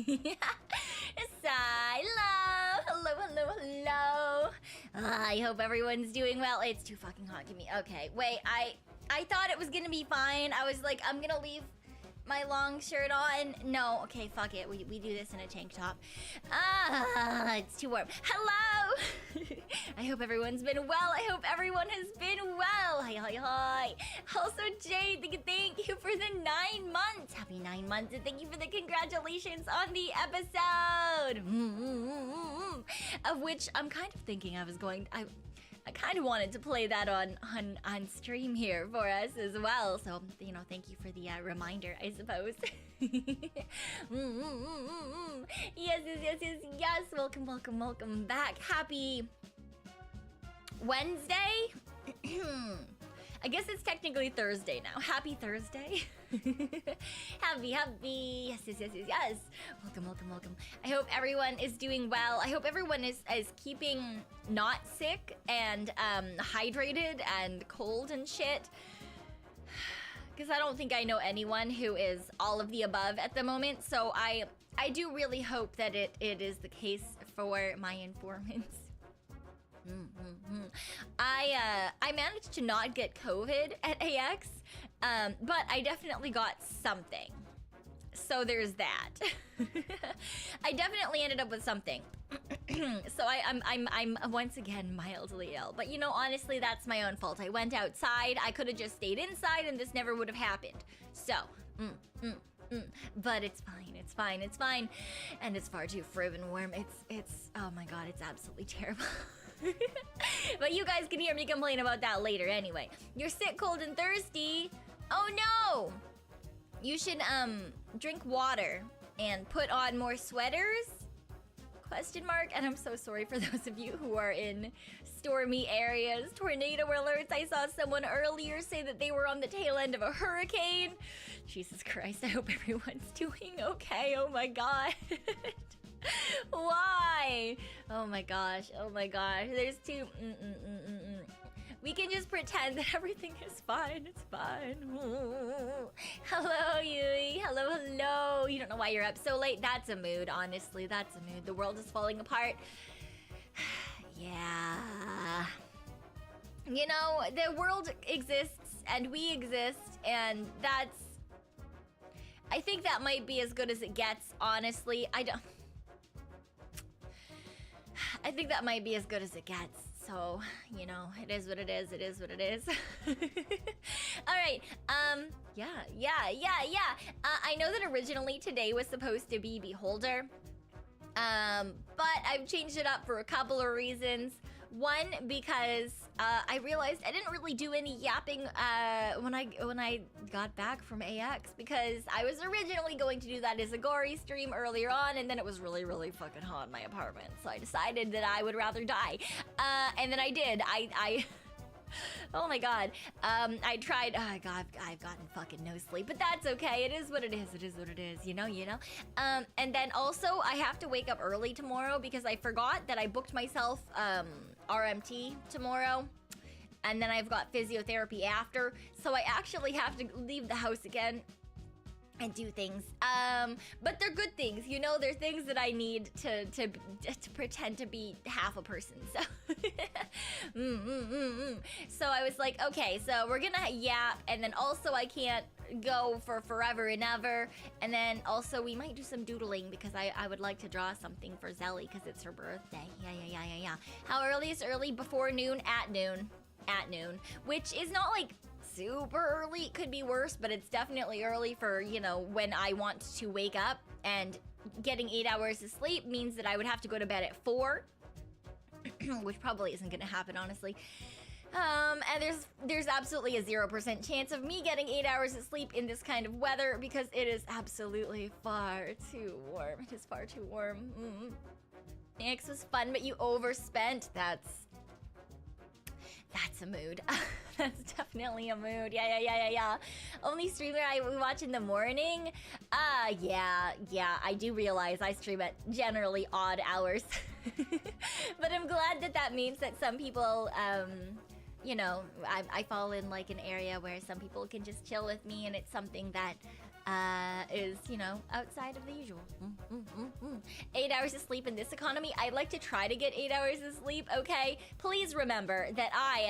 Silo! Hello. I hope everyone's doing well. It's too fucking hot to me. Okay, wait, I thought it was gonna be fine. I was like, I'm gonna leave my long shirt on. No, okay, fuck it. We do this in a tank top. It's too warm. Hello! I hope everyone's been well. I hope everyone has been well. Hi. Also, Jade, thank you for the 9 months. Happy 9 months, and thank you for the congratulations on the episode. Of which I'm kind of thinking I kind of wanted to play that on stream here for us as well. So, you know, thank you for the reminder, I suppose. Yes. Welcome back. Happy Wednesday. I guess it's technically Thursday now. Happy Thursday. Happy. Yes. Welcome. I hope everyone is doing well. I hope everyone is keeping not sick and hydrated and cold and shit. Because I don't think I know anyone who is all of the above at the moment. So I do really hope that it is the case for my informants. I managed to not get COVID at AX, but I definitely got something. So there's that. I definitely ended up with something. So I'm once again mildly ill. But you know, honestly, that's my own fault. I went outside. I could have just stayed inside and this never would have happened. So, but it's fine. And it's far too friggin' warm. It's oh my god, it's absolutely terrible. But you guys can hear me complain about that later anyway. You're sick, cold, and thirsty. Oh no! You should drink water and put on more sweaters? Question mark. And I'm so sorry for those of you who are in stormy areas. Tornado alerts. I saw someone earlier say that they were on the tail end of a hurricane. Jesus Christ, I hope everyone's doing okay. Oh my god. Why? Oh my gosh. There's two. We can just pretend that everything is fine. It's fine. Hello, Yui. Hello. You don't know why you're up so late. That's a mood, honestly. That's a mood. The world is falling apart. Yeah. You know, the world exists and we exist, and that's... I think that might be as good as it gets, honestly. I think that might be as good as it gets. So, you know, it is what it is. All right. Yeah. I know that originally today was supposed to be Beholder. But I've changed it up for a couple of reasons. One, because I realized I didn't really do any yapping when I got back from AX, because I was originally going to do that as a gory stream earlier on, and then it was really, really fucking hot in my apartment. So I decided that I would rather die. And then I did. Oh my god. I tried. Oh god, I've gotten fucking no sleep, but that's okay. It is what it is. You know. And then also I have to wake up early tomorrow because I forgot that I booked myself RMT tomorrow. And then I've got physiotherapy after, so I actually have to leave the house again and do things. But they're good things, you know. They're things that I need to pretend to be half a person. So, So I was like, okay, so we're gonna yap, and then also I can't go for forever and ever, and then also we might do some doodling because I would like to draw something for Zali because it's her birthday. Yeah. How early is early? Before noon? At noon, which is not like super early. It could be worse, but it's definitely early for, you know, when I want to wake up, and getting 8 hours of sleep means that I would have to go to bed at 4, which probably isn't gonna happen, honestly. And there's absolutely a 0% chance of me getting 8 hours of sleep in this kind of weather because it is absolutely far too warm. It is far too warm. X was fun, but you overspent. That's a mood. That's definitely a mood. Yeah. Only streamer I watch in the morning? Yeah. I do realize I stream at generally odd hours. But I'm glad that means that some people, you know, I fall in like an area where some people can just chill with me, and it's something that is, you know, outside of the usual. 8 hours of sleep in this economy. I'd like to try to get 8 hours of sleep, okay? Please remember that I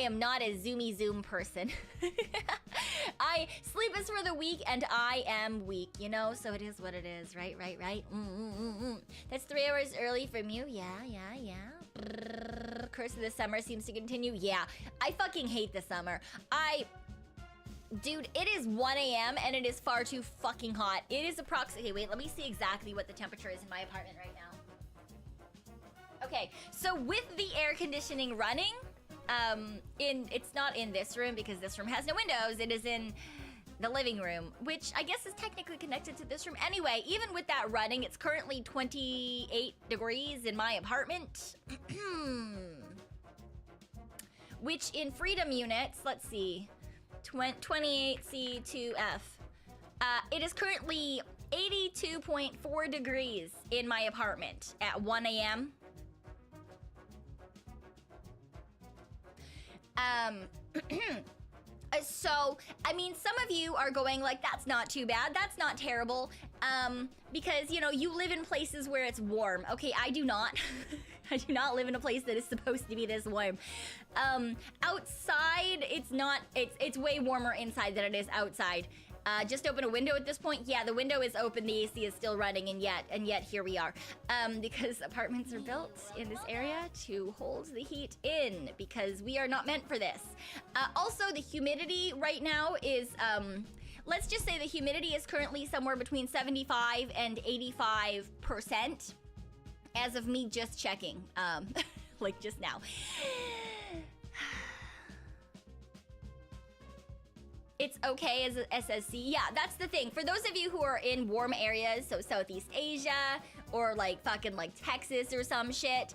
am not a zoomy zoom person. Sleep is for the weak and I am weak, you know? So it is what it is, right? That's 3 hours early from you. Yeah. Curse of the summer seems to continue. Yeah, I fucking hate the summer. Dude, it is 1 a.m. and it is far too fucking hot. It is approximately... Okay, wait, let me see exactly what the temperature is in my apartment right now. Okay, so with the air conditioning running, it's not in this room because this room has no windows. It is in the living room, which I guess is technically connected to this room. Anyway, even with that running, it's currently 28 degrees in my apartment. Which in freedom units, let's see... 28C2F. It is currently 82.4 degrees in my apartment at 1 a.m. So, I mean, some of you are going like, that's not too bad, that's not terrible, because, you know, you live in places where it's warm. Okay, I do not. I do not live in a place that is supposed to be this warm. Outside, it's way warmer inside than it is outside. Just open a window at this point. Yeah, the window is open, the AC is still running, and yet here we are. Because apartments are built in this area to hold the heat in, because we are not meant for this. Also, the humidity right now is, let's just say the humidity is currently somewhere between 75 and 85%. As of me just checking, like just now. It's okay as a SSC. Yeah, that's the thing. For those of you who are in warm areas, so Southeast Asia, or like fucking like Texas or some shit,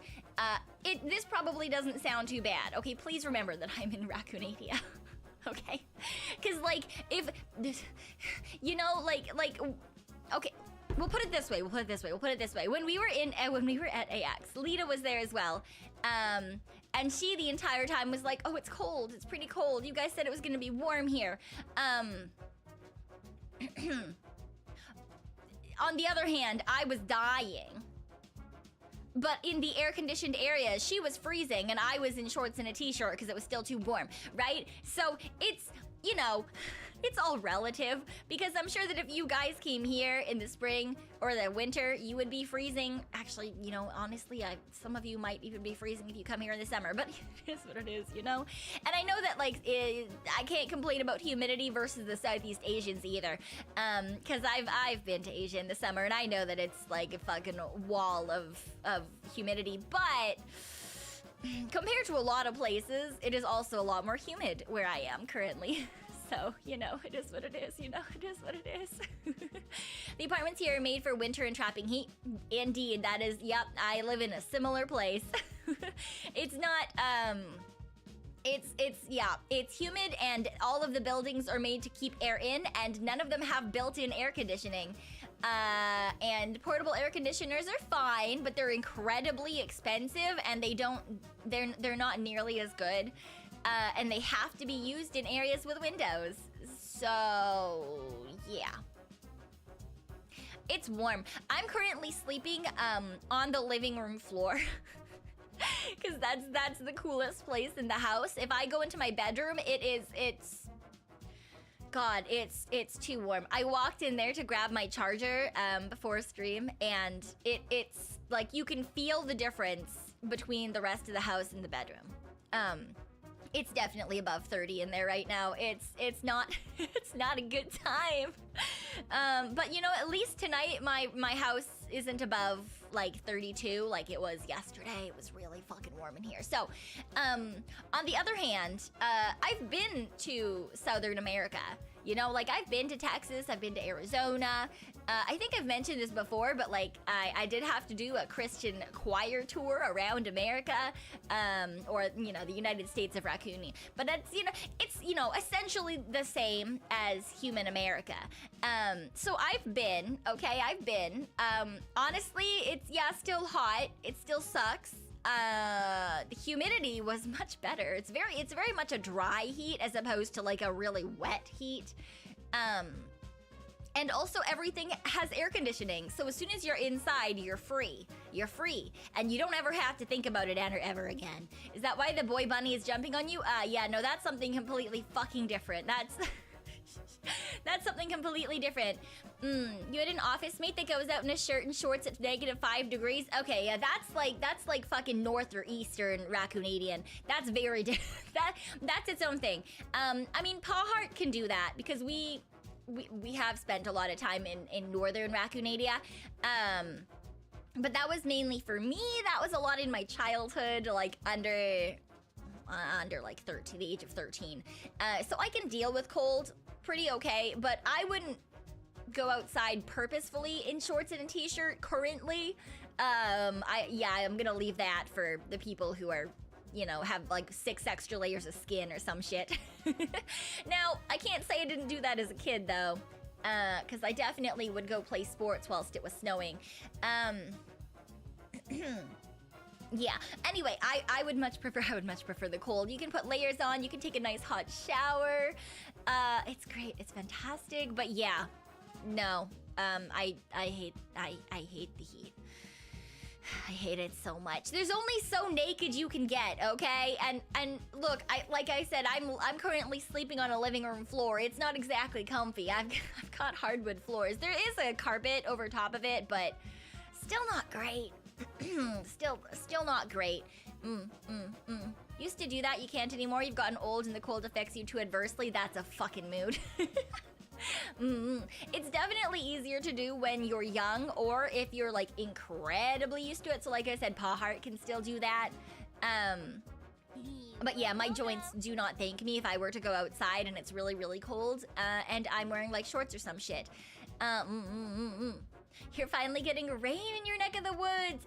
this probably doesn't sound too bad. Okay, please remember that I'm in Raccoonatia. Okay? Because like, if, you know, like, okay. We'll put it this way. When we were at AX, Lita was there as well. And she the entire time was like, oh, it's cold. It's pretty cold. You guys said it was gonna be warm here. On the other hand, I was dying. But in the air-conditioned area, she was freezing and I was in shorts and a t-shirt because it was still too warm, right? So it's, you know, it's all relative, because I'm sure that if you guys came here in the spring or the winter, you would be freezing. Actually, you know, honestly, some of you might even be freezing if you come here in the summer, but it is what it is, you know? And I know that, like, I can't complain about humidity versus the Southeast Asians either, because I've been to Asia in the summer, and I know that it's like a fucking wall of humidity, but compared to a lot of places, it is also a lot more humid where I am currently. So, you know, it is what it is, you know, it is what it is. The apartments here are made for winter and trapping heat. Indeed, that is, yep, I live in a similar place. It's not, it's humid, and all of the buildings are made to keep air in, and none of them have built-in air conditioning. And portable air conditioners are fine, but they're incredibly expensive, and they're not nearly as good. And they have to be used in areas with windows. So, yeah. It's warm. I'm currently sleeping on the living room floor. Because that's the coolest place in the house. If I go into my bedroom, it's too warm. I walked in there to grab my charger before stream, and it's like you can feel the difference between the rest of the house and the bedroom. It's definitely above 30 in there right now. It's not it's not a good time. But you know, at least tonight my house isn't above like 32 like it was yesterday. It was really fucking warm in here. So, on the other hand, I've been to Southern America. You know, like I've been to Texas, I've been to Arizona. I think I've mentioned this before, but like I did have to do a Christian choir tour around America, or, you know, the United States of Raccoon. But that's, it's, essentially the same as human America. So I've been, honestly, it's, still hot. It still sucks. The humidity was much better. It's very much a dry heat as opposed to like a really wet heat. And also everything has air conditioning. So as soon as you're inside, you're free. You're free. And you don't ever have to think about it ever again. Is that why the boy bunny is jumping on you? Yeah, no, that's something completely fucking different. That's... That's something completely different. You had an office mate that goes out in a shirt and shorts at -5 degrees? Okay, yeah, that's like fucking North or Eastern Raccoonadian. That's very different. That's its own thing. I mean, Paw Heart can do that because we have spent a lot of time in Northern Raccoonadia. But that was mainly for me. That was a lot in my childhood, like under like 13, the age of 13. So I can deal with cold pretty okay, but I wouldn't go outside purposefully in shorts and a t-shirt currently. I'm gonna leave that for the people who are, you know, have like 6 extra layers of skin or some shit. Now, I can't say I didn't do that as a kid though, because I definitely would go play sports whilst it was snowing. Yeah, anyway, I would much prefer the cold. You can put layers on, you can take a nice hot shower. It's great, it's fantastic, but yeah, no, I hate the heat. I hate it so much. There's only so naked you can get, okay? And look, like I said, I'm currently sleeping on a living room floor. It's not exactly comfy. I've got hardwood floors. There is a carpet over top of it, but still not great. still not great. Used to do that, you can't anymore. You've gotten old and the cold affects you too adversely. That's a fucking mood. It's definitely easier to do when you're young or if you're like incredibly used to it. So like I said, Paw Heart can still do that. But yeah, my joints do not thank me if I were to go outside and it's really, really cold and I'm wearing like shorts or some shit. You're finally getting rain in your neck of the woods.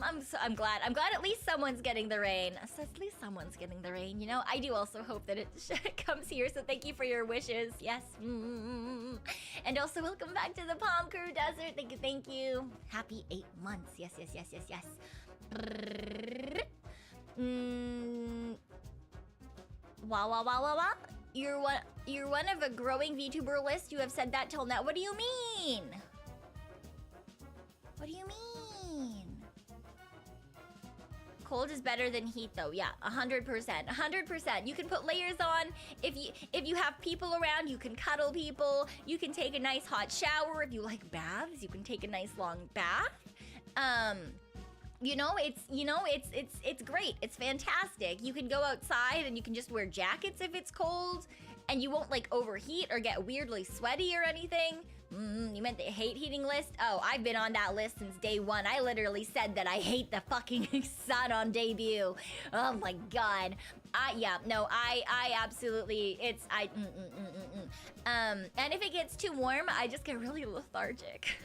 I'm glad. I'm glad at least someone's getting the rain. So at least someone's getting the rain, you know? I do also hope that it comes here, so thank you for your wishes. Yes. And also welcome back to the Palm Crew Desert. Thank you. Happy 8 months. Yes. Wow. You're one of a growing VTuber list. You have said that till now. What do you mean? What do you mean? Cold is better than heat though. Yeah, 100%. 100%. You can put layers on. If you have people around, you can cuddle people. You can take a nice hot shower. If you like baths, you can take a nice long bath. It's great. It's fantastic. You can go outside and you can just wear jackets if it's cold and you won't like overheat or get weirdly sweaty or anything. You meant the hate heating list? Oh, I've been on that list since day one. I literally said that I hate the fucking sun on debut. Oh my god. I absolutely, and if it gets too warm, I just get really lethargic.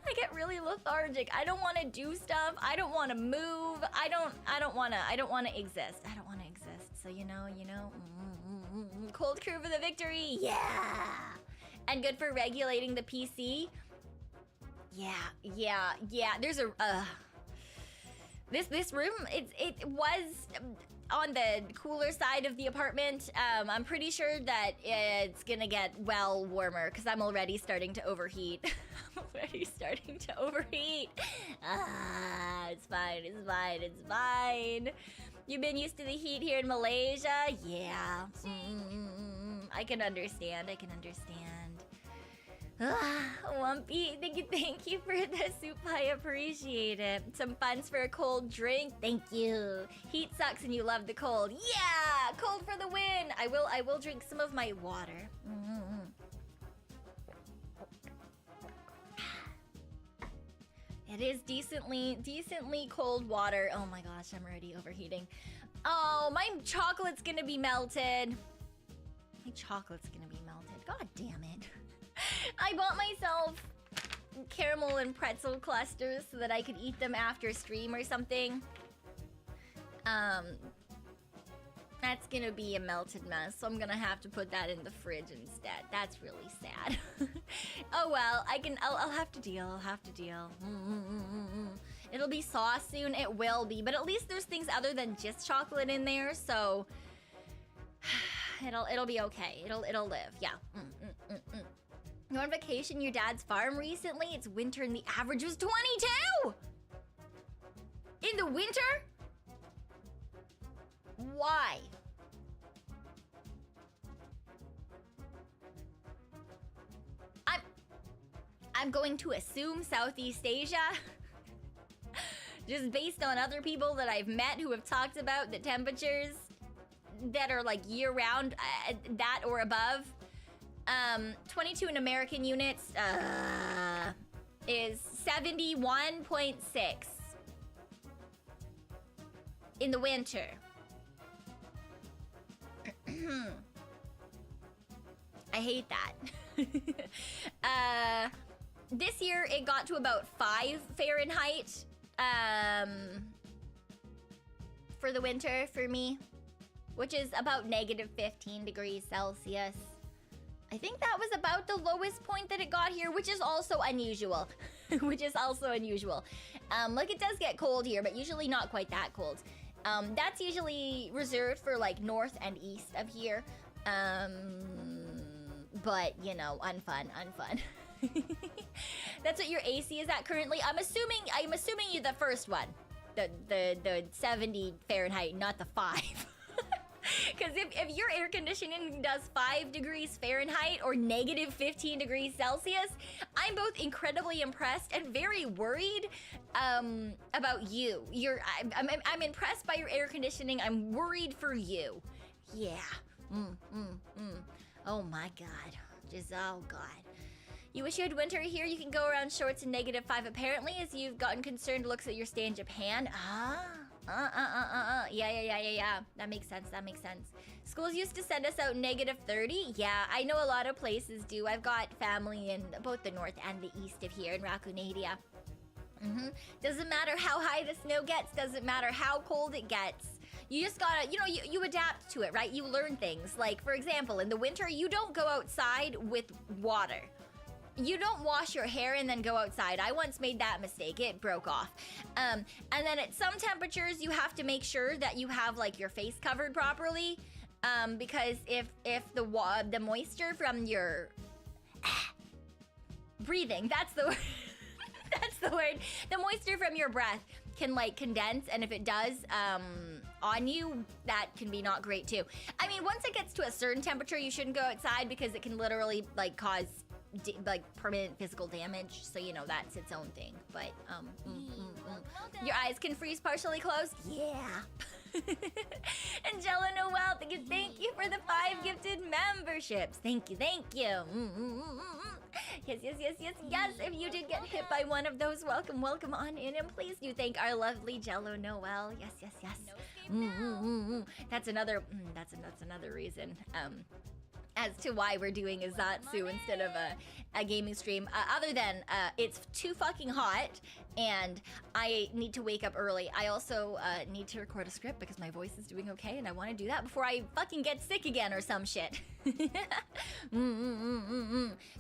I get really lethargic. I don't want to do stuff. I don't want to move. I don't want to exist. I don't want to exist. So you know. Cold crew for the victory. Yeah. And good for regulating the PC. Yeah. There's a this room, it was on the cooler side of the apartment. I'm pretty sure that it's gonna get well warmer because I'm already starting to overheat. It's fine. You've been used to the heat here in Malaysia? Yeah. I can understand. Wumpy, thank you for the soup. I appreciate it. Some funds for a cold drink. Thank you. Heat sucks and you love the cold. Yeah, cold for the win. I will drink some of my water. It is decently cold water. Oh my gosh, I'm already overheating. Oh, my chocolate's gonna be melted. God damn it. I bought myself caramel and pretzel clusters so that I could eat them after stream or something. That's gonna be a melted mess, so I'm gonna have to put that in the fridge instead. That's really sad. Oh well, I'll have to deal. It'll be sauce soon, it will be, but at least there's things other than just chocolate in there, so it'll be okay. It'll live. Yeah. You went on vacation your dad's farm recently? It's winter and the average was 22! In the winter? Why? I'm going to assume Southeast Asia. Just based on other people that I've met who have talked about the temperatures that are like year-round, that or above. 22 in American units is 71.6 in the winter. I hate that. This year it got to about 5 Fahrenheit for the winter for me, which is about negative 15 degrees Celsius. I think that was about the lowest point that it got here, which is also unusual. Which is also unusual. Like, it does get cold here, but usually not quite that cold. That's usually reserved for, like, north and east of here. But, you know, unfun. That's what your AC is at currently. I'm assuming you're the first one. The 70 Fahrenheit, not the 5. Because if your air conditioning does 5 degrees Fahrenheit or negative 15 degrees Celsius, I'm both incredibly impressed and very worried about you. I'm impressed by your air conditioning. I'm worried for you. Yeah. Oh my God. Just, oh God. You wish you had winter here. You can go around shorts in -5 apparently, as you've gotten concerned looks at your stay in Japan. Yeah. That makes sense. Schools used to send us out -30. Yeah, I know a lot of places do. I've got family in both the north and the east of here in Rakunadia. Doesn't matter how high the snow gets. Doesn't matter how cold it gets. You just gotta, you adapt to it, right? You learn things. Like, for example, in the winter, you don't go outside with water. You don't wash your hair and then go outside. I once made that mistake. It broke off. And then at some temperatures, you have to make sure that you have, like, your face covered properly. Because if the moisture from your breathing, that's the word. That's the word. The moisture from your breath can, like, condense, and if it does on you, that can be not great too. I mean, once it gets to a certain temperature, you shouldn't go outside because it can literally, like, cause permanent physical damage, so that's its own thing. But your eyes can freeze partially closed. Yeah. Angela Noel, thank you for the 5 gifted memberships. Thank you. Yes. If you did get hit by one of those, welcome on in, and please do thank our lovely Jello Noel. Yes. That's another reason. As to why we're doing a Zatsu instead of a gaming stream. Other than it's too fucking hot and I need to wake up early. I also need to record a script because my voice is doing okay and I want to do that before I fucking get sick again or some shit.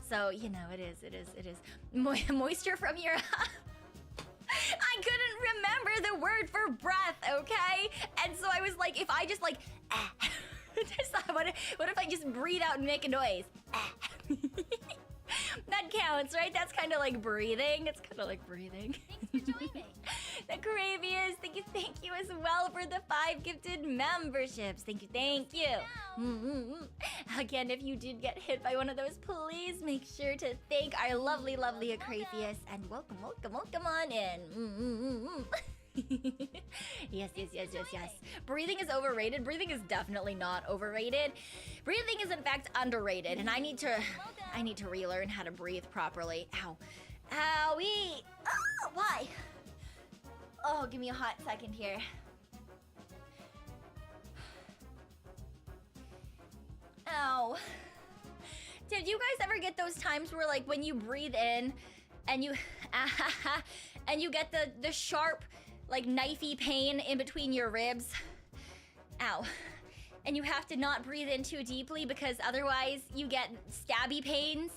So, it is. Moisture from your... I couldn't remember the word for breath, okay? And so I was like, if I just like... What if I just breathe out and make a noise? That counts, right? That's kind of like breathing. It's kind of like breathing. Thanks for joining. The Cravius, thank you as well for the 5 gifted memberships. Thank you. Again, if you did get hit by one of those, please make sure to thank our lovely Acravius and welcome on in. Yes. Breathing is overrated. Breathing is definitely not overrated. Breathing is in fact underrated, and I need to relearn how to breathe properly. Owie! Oh, why? Oh, give me a hot second here. Ow. Did you guys ever get those times where, like, when you breathe in and you get the sharp, like, knifey pain in between your ribs? Ow. And you have to not breathe in too deeply because otherwise you get stabby pains?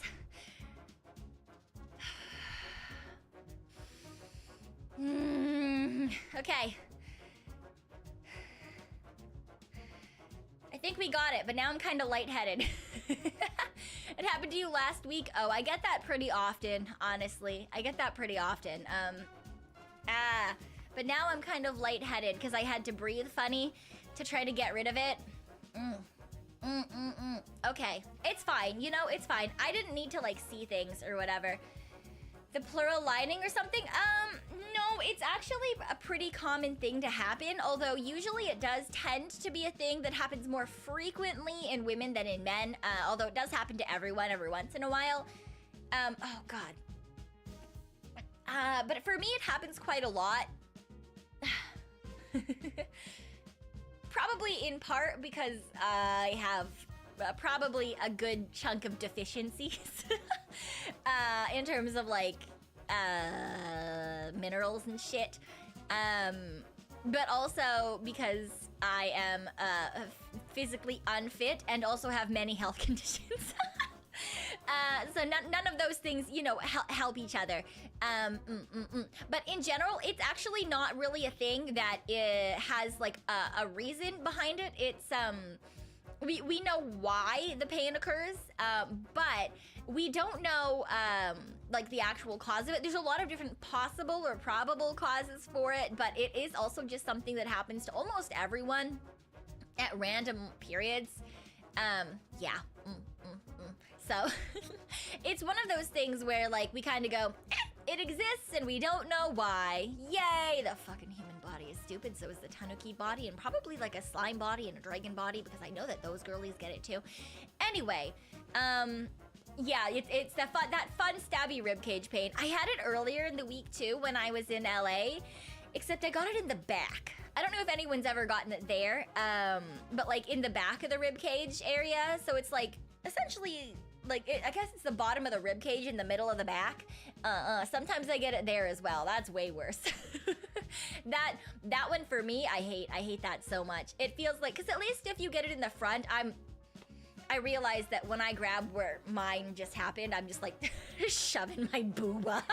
Okay. I think we got it, but now I'm kind of lightheaded. It happened to you last week. Oh, I get that pretty often, honestly. I get that pretty often. But now I'm kind of lightheaded because I had to breathe funny to try to get rid of it. Okay, it's fine. You know, it's fine. I didn't need to like see things or whatever. The plural lining or something? No, it's actually a pretty common thing to happen, although usually it does tend to be a thing that happens more frequently in women than in men, although it does happen to everyone every once in a while. Oh God. But for me, it happens quite a lot. Probably in part because I have probably a good chunk of deficiencies in terms of like minerals and shit. But also because I am physically unfit and also have many health conditions. So none of those things, you know, help each other. But in general, it's actually not really a thing that has like a reason behind it. It's we know why the pain occurs, but we don't know like the actual cause of it. There's a lot of different possible or probable causes for it, but it is also just something that happens to almost everyone at random periods. Yeah. So it's one of those things where like we kind of go, it exists and we don't know why. Yay, the fucking human body is stupid, so is the Tanuki body, and probably like a slime body and a dragon body, because I know that those girlies get it too. Anyway, yeah, it's that fun stabby ribcage pain. I had it earlier in the week too when I was in LA, except I got it in the back. I don't know if anyone's ever gotten it there, but like in the back of the ribcage area, so it's like essentially like I guess it's the bottom of the rib cage in the middle of the back. Sometimes I get it there as well. That's way worse. that one for me, I hate that so much. It feels like, because at least if you get it in the front, I realize that when I grab where mine just happened, I'm just like shoving my boob up.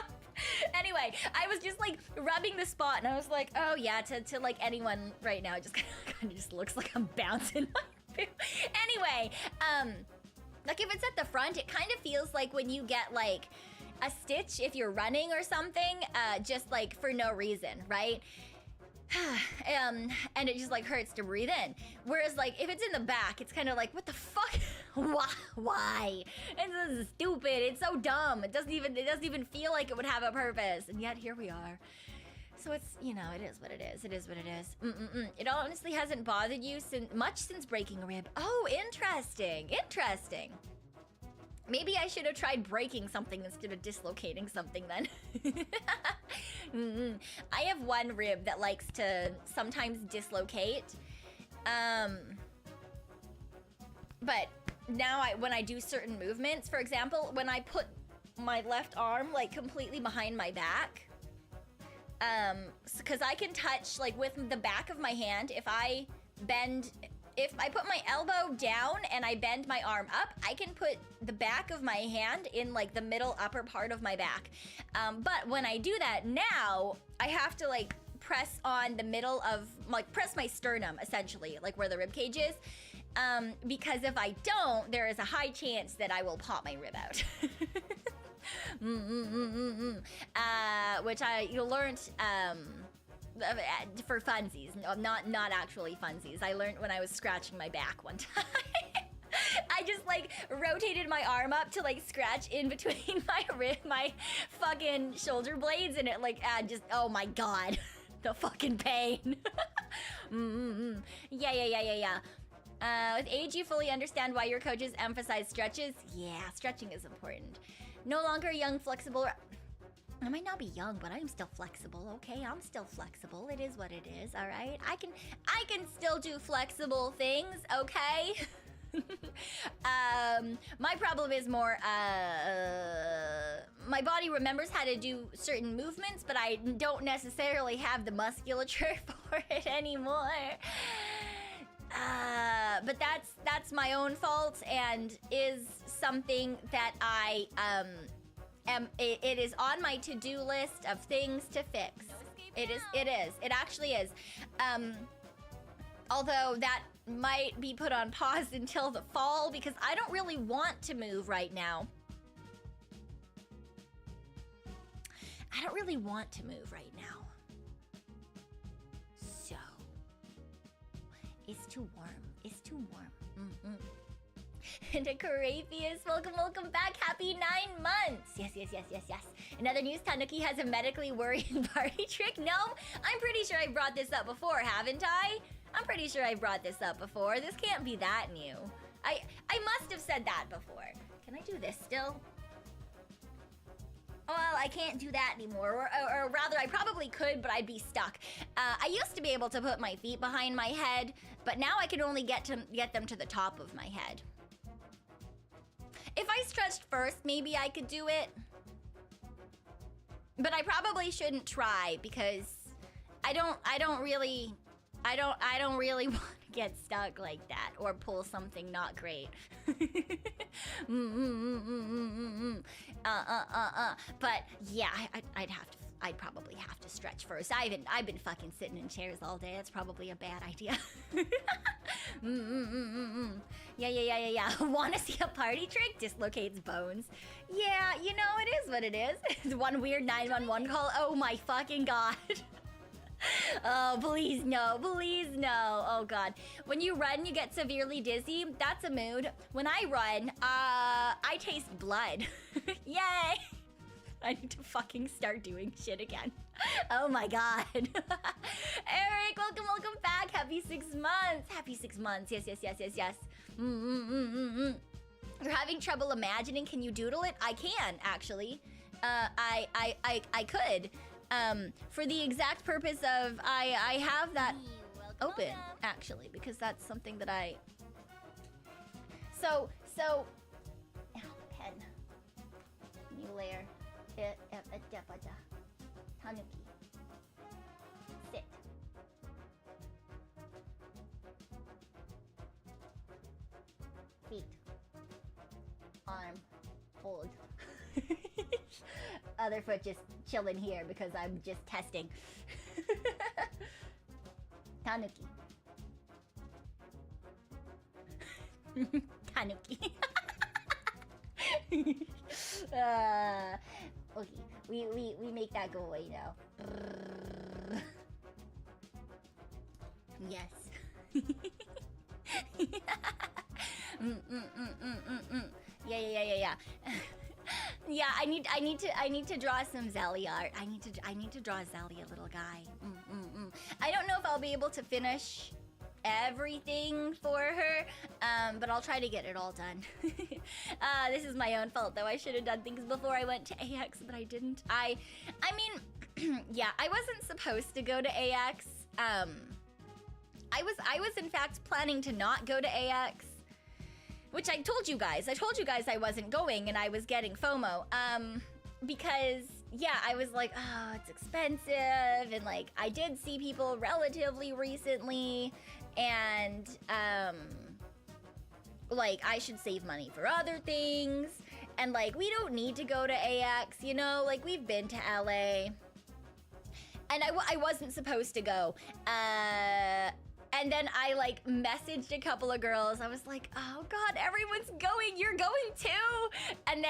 Anyway, I was just like rubbing the spot and I was like, oh yeah, to like anyone right now, it just kind of just looks like I'm bouncing my boob. Anyway, like if it's at the front, it kind of feels like when you get like a stitch if you're running or something, just like for no reason, right? And it just like hurts to breathe in. Whereas like if it's in the back, it's kind of like, what the fuck? Why? It's so stupid. It's so dumb. It doesn't even feel like it would have a purpose. And yet here we are. So it's, you know, it is what it is. It is what it is. It honestly hasn't bothered you since breaking a rib. Oh, interesting. Interesting. Maybe I should have tried breaking something instead of dislocating something then. I have one rib that likes to sometimes dislocate. But now when I do certain movements, for example, when I put my left arm like completely behind my back, because I can touch like with the back of my hand, if I put my elbow down and I bend my arm up, I can put the back of my hand in like the middle upper part of my back. But when I do that now, I have to like press on the middle of, like press my sternum essentially, like where the rib cage is. Because if I don't, there is a high chance that I will pop my rib out. Which I learned for funsies, not actually funsies. I learned when I was scratching my back one time. I just like rotated my arm up to like scratch in between my fucking shoulder blades, and it like just, oh my god, the fucking pain. Yeah. With age, you fully understand why your coaches emphasize stretches. Yeah, stretching is important. No longer young, flexible. I might not be young, but I'm still flexible, okay? I'm still flexible. It is what it is, all right? I can still do flexible things, okay? My problem is more, my body remembers how to do certain movements, but I don't necessarily have the musculature for it anymore. But that's my own fault and is something that I it is on my to-do list of things to fix. It actually is. Although that might be put on pause until the fall because I don't really want to move right now. I don't really want to move right now. So, it's too warm. It's too warm. And a Corapius, welcome back. Happy 9 months. Yes. Another news, Tanuki has a medically worrying party trick. No, I'm pretty sure I brought this up before, haven't I? I'm pretty sure I brought this up before. This can't be that new. I must have said that before. Can I do this still? Well, I can't do that anymore, or rather, I probably could, but I'd be stuck. I used to be able to put my feet behind my head, but now I can only get them to the top of my head. If I stretched first, maybe I could do it. But I probably shouldn't try because I don't really want to get stuck like that or pull something not great. But yeah, I'd probably have to stretch first. I've been fucking sitting in chairs all day. That's probably a bad idea. Yeah. Wanna see a party trick? Dislocates bones. Yeah, you know, it is what it is. It's one weird 911 call. Oh my fucking god. Oh, please no. Oh god. When you run, you get severely dizzy. That's a mood. When I run, I taste blood. Yay! I need to fucking start doing shit again. Oh my god. Eric, welcome back. Happy 6 months. Happy 6 months. Yes. You're having trouble imagining. Can you doodle it? I can, actually. I could. For the exact purpose of I have that open, actually, because that's something that I... So, pen. New layer. Tanuki. Sit. Feet. Arm. Hold. Other foot just chilling here because I'm just testing. Tanuki. Tanuki. Okay, we make that go away now. Yes. Yeah. Yeah, I need to draw some Zali art. I need to draw Zali, a little guy. I don't know if I'll be able to finish everything for her, but I'll try to get it all done. This is my own fault, though. I should have done things before I went to AX, but I didn't. I mean, yeah, I wasn't supposed to go to AX. I was in fact planning to not go to AX. Which I told you guys I wasn't going and I was getting FOMO. Because, yeah, I was like, oh, it's expensive. And, like, I did see people relatively recently. And, like, I should save money for other things. And, like, we don't need to go to AX, you know? Like, we've been to LA. And I wasn't supposed to go. And then I, like, messaged a couple of girls. I was like, oh god, everyone's going, you're going too. And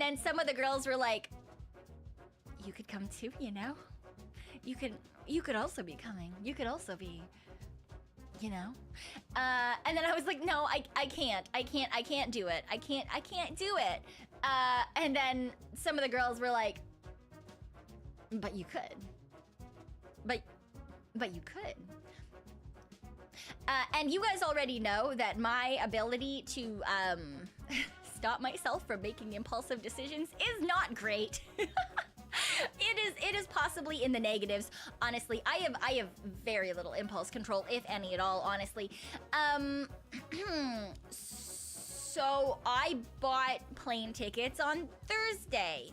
then some of the girls were like, you could come too, you know? You could also be coming. You could also be, you know? And then I was like, no, I can't do it. I can't do it. And then some of the girls were like, but you could. But you could. And you guys already know that my ability to stop myself from making impulsive decisions is not great. It is possibly in the negatives. Honestly, I have very little impulse control, if any at all, honestly. So I bought plane tickets on Thursday.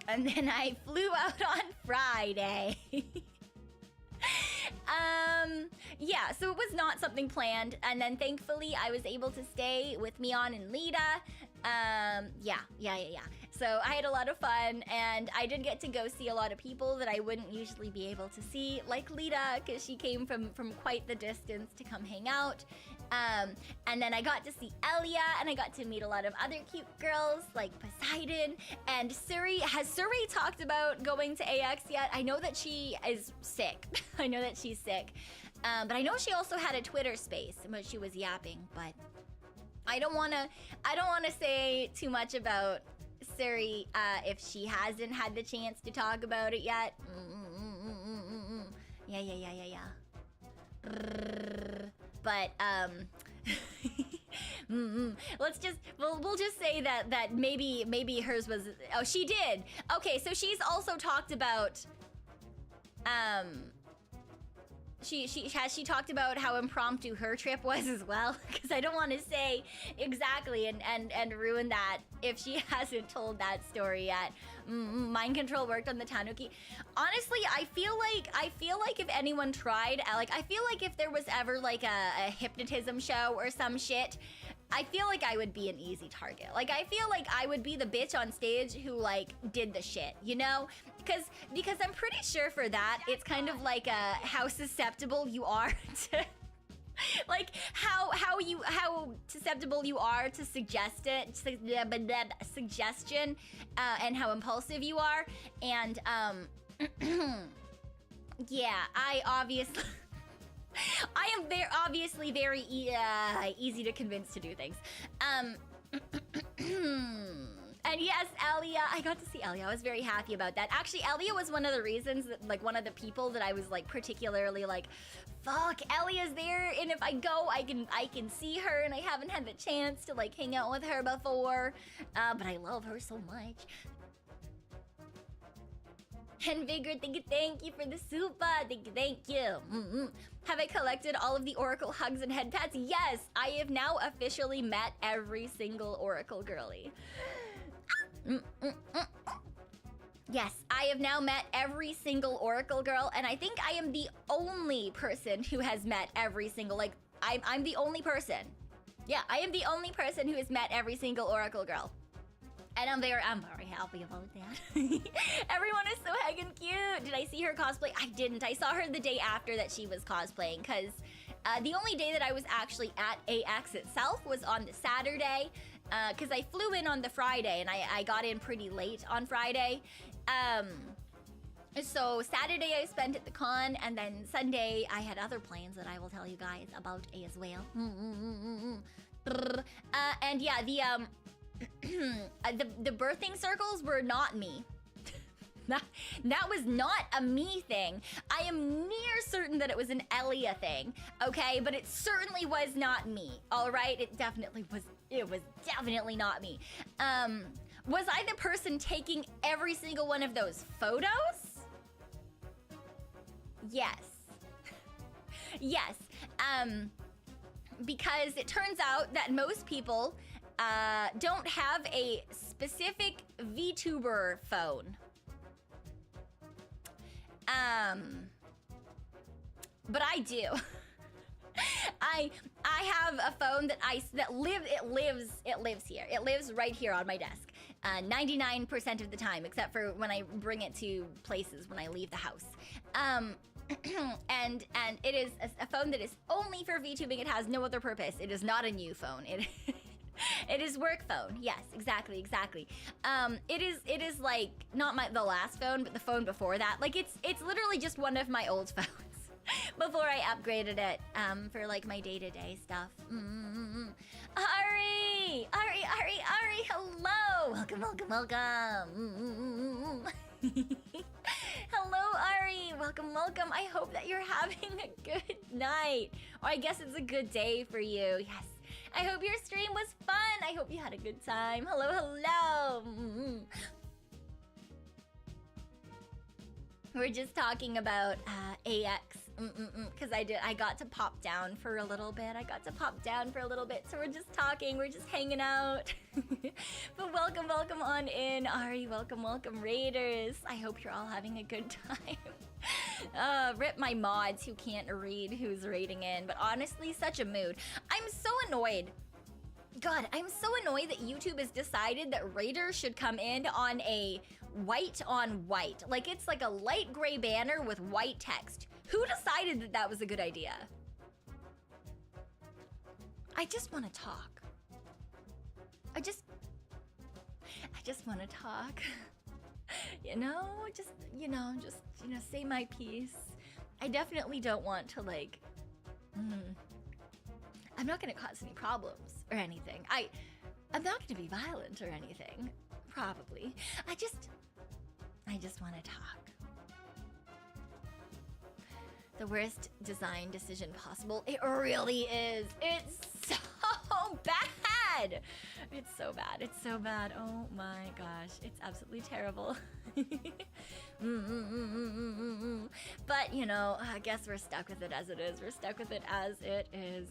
And then I flew out on Friday. Yeah, so it was not something planned, and then thankfully I was able to stay with Mion and Lita. Yeah. So I had a lot of fun, and I did get to go see a lot of people that I wouldn't usually be able to see, like Lita, because she came from quite the distance to come hang out. And then I got to see Elia, and I got to meet a lot of other cute girls like Poseidon and Suri. Has Suri talked about going to AX yet? I know that she is sick. I know that she's sick. But I know she also had a Twitter space in which she was yapping, but I don't wanna say too much about Suri if she hasn't had the chance to talk about it yet. Yeah. But we'll just say that maybe hers was, oh, she did. Okay, so she's also talked about she talked about how impromptu her trip was as well, because I don't want to say exactly and ruin that if she hasn't told that story yet. Mind control worked on the Tanuki. Honestly, I feel like if anyone tried, like I feel like if there was ever like a hypnotism show or some shit, I feel like I would be an easy target. Like I feel like I would be the bitch on stage who like did the shit, you know? Because I'm pretty sure for that it's kind of like how susceptible you are to like how susceptible you are to suggestion and how impulsive you are, and yeah, I obviously I am obviously very easy to convince to do things. And yes, Elia, I got to see Elia. I was very happy about that. Actually, Elia was one of the reasons that, like, one of the people that I was like particularly like, fuck, Elia's there, and if I go, I can see her, and I haven't had the chance to like hang out with her before. But I love her so much. And Vigor, thank you for the super. Thank you. Have I collected all of the Oracle hugs and head pats? Yes, I have now officially met every single Oracle girly. Yes, I have now met every single Oracle girl, and I think I am the only person who has met every single, like, I'm the only person. Yeah, I am the only person who has met every single Oracle girl. And I'm very happy about that. Everyone is so heckin' cute. Did I see her cosplay? I didn't. I saw her the day after that she was cosplaying, because the only day that I was actually at AX itself was on the Saturday, because I flew in on the Friday, and I got in pretty late on Friday. So Saturday I spent at the con, and then Sunday I had other plans that I will tell you guys about as well. And yeah, the birthing circles were not me. That was not a me thing. I am near certain that it was an Elia thing, okay? But it certainly was not me, all right? It was definitely not me. Was I the person taking every single one of those photos? Yes. Yes. Because it turns out that most people don't have a specific VTuber phone. But I do. I have a phone that lives here. It lives right here on my desk. 99% of the time, except for when I bring it to places when I leave the house. And it is a phone that is only for VTubing. It has no other purpose. It is not a new phone. It is work phone. Yes, exactly. It is like not the last phone, but the phone before that. Like it's literally just one of my old phones before I upgraded it for like my day-to-day stuff. Ari, hello. Welcome. Hello, Ari. Welcome. I hope that you're having a good night, or I guess it's a good day for you. Yes. I hope your stream was fun. I hope you had a good time. Hello. We're just talking about AX, because I got to pop down for a little bit. So we're just talking, we're just hanging out. But welcome on in, Ari. Welcome, raiders. I hope you're all having a good time. Rip my mods who can't read who's raiding in, but honestly, such a mood. I'm so annoyed God, I'm so annoyed that YouTube has decided that raiders should come in on a white on white. Like it's like a light gray banner with white text. Who decided that that was a good idea? I just want to talk. I just want to talk. Just say my piece. I definitely don't want to like, I'm not gonna cause any problems or anything. I'm not gonna be violent or anything, probably. I just want to talk. The worst design decision possible. It really is. It's so bad. It's so bad. It's so bad. Oh my gosh. It's absolutely terrible. But, you know, I guess we're stuck with it as it is. We're stuck with it as it is.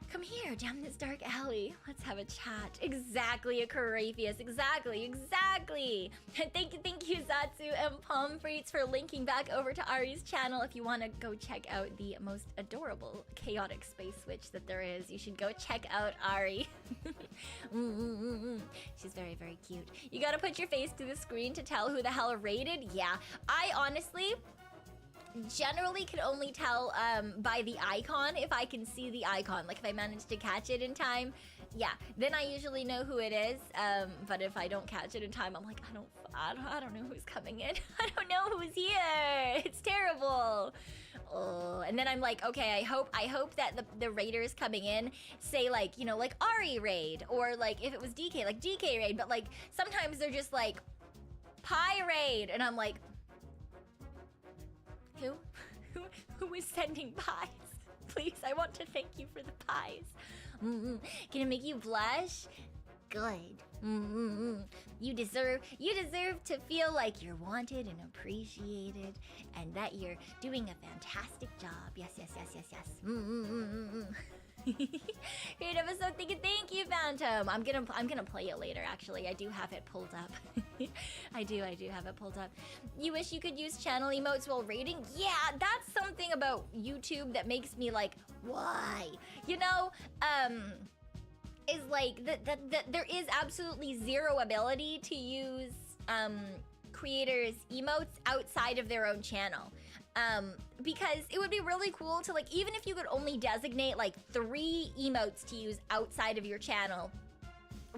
Come here, down this dark alley. Let's have a chat. Exactly, Acaratheus. Exactly. Thank you, Zatsu and Pomfreets for linking back over to Ari's channel. If you want to go check out the most adorable chaotic space witch that there is, you should go check out Ari. She's very, very cute. You gotta put your face to the screen to tell who the hell raided. Yeah, I honestly generally can only tell by the icon if I can see the icon. Like if I manage to catch it in time, yeah, then I usually know who it is. But if I don't catch it in time, I'm like, I don't know who's coming in. I don't know who's here. It's terrible. Oh, and then I'm like, okay, I hope that the raiders coming in say like, you know, like Ari raid, or like if it was DK, like DK raid, but like sometimes they're just like Pie raid, and I'm like, Who is sending pies? Please, I want to thank you for the pies. Can it make you blush? Good. You deserve to feel like you're wanted and appreciated, and that you're doing a fantastic job. Yes. Great episode. Thank you, Phantom. I'm gonna play it later. Actually, I do have it pulled up. I do have it pulled up. You wish you could use channel emotes while raiding? Yeah, that's something about YouTube that makes me like, why? You know, is like that there is absolutely zero ability to use creators' emotes outside of their own channel. Because it would be really cool to like, even if you could only designate like 3 emotes to use outside of your channel,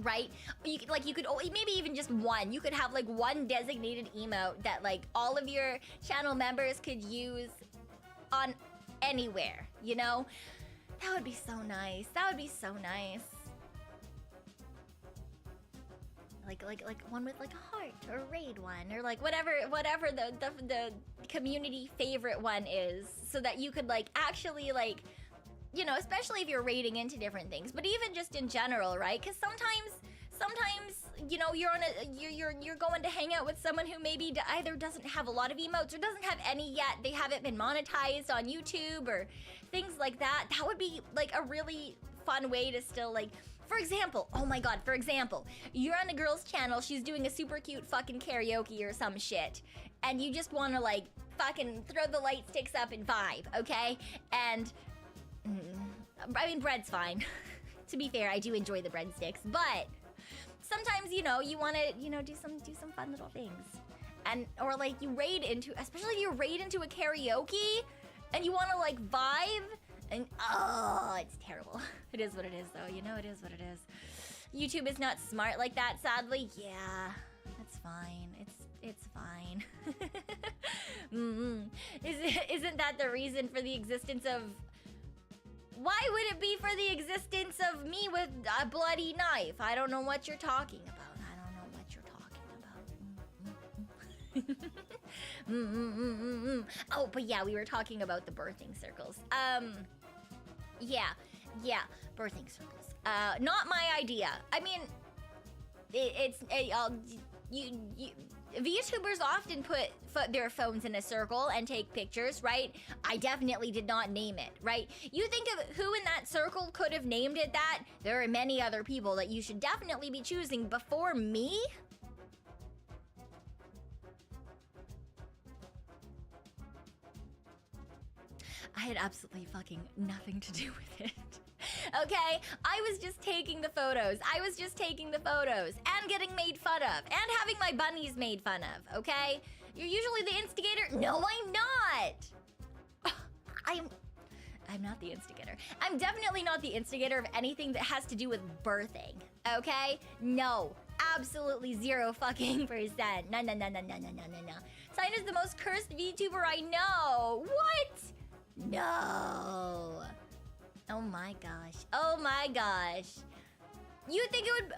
right? You could maybe even just one. You could have like one designated emote that like all of your channel members could use on anywhere, you know? That would be so nice. Like one with like a heart, or a raid one, or like whatever the community favorite one is, so that you could like actually like, you know, especially if you're raiding into different things, but even just in general, right? Because sometimes you know, you're going to hang out with someone who maybe either doesn't have a lot of emotes or doesn't have any yet. They haven't been monetized on YouTube or things like that. That would be like a really fun way to still like, for example, oh my god, for example, you're on a girl's channel, she's doing a super cute fucking karaoke or some shit, and you just want to like fucking throw the light sticks up and vibe, okay? And I mean, bread's fine. To be fair, I do enjoy the breadsticks, but sometimes, you know, you want to, you know, do some fun little things. And or like you raid into, especially if you raid into a karaoke and you want to like vibe. And oh, it's terrible. It is what it is, though. You know, it is what it is. YouTube is not smart like that, sadly. Yeah, that's fine. It's fine. Isn't that the reason for the existence of? Why would it be for the existence of me with a bloody knife? I don't know what you're talking about. Oh, but yeah, we were talking about the birthing circles. Yeah, birthing circles. Not my idea. I mean, VTubers often put their phones in a circle and take pictures, right? I definitely did not name it, right? You think of who in that circle could have named it that? There are many other people that you should definitely be choosing before me. I had absolutely fucking nothing to do with it. Okay? I was just taking the photos. I was just taking the photos and getting made fun of and having my bunnies made fun of, okay? You're usually the instigator. No, I'm not. I'm not the instigator. I'm definitely not the instigator of anything that has to do with birthing, okay? No, absolutely 0 fucking percent. No. Cyon is the most cursed VTuber I know. What? No. Oh my gosh. Oh my gosh. You think it would...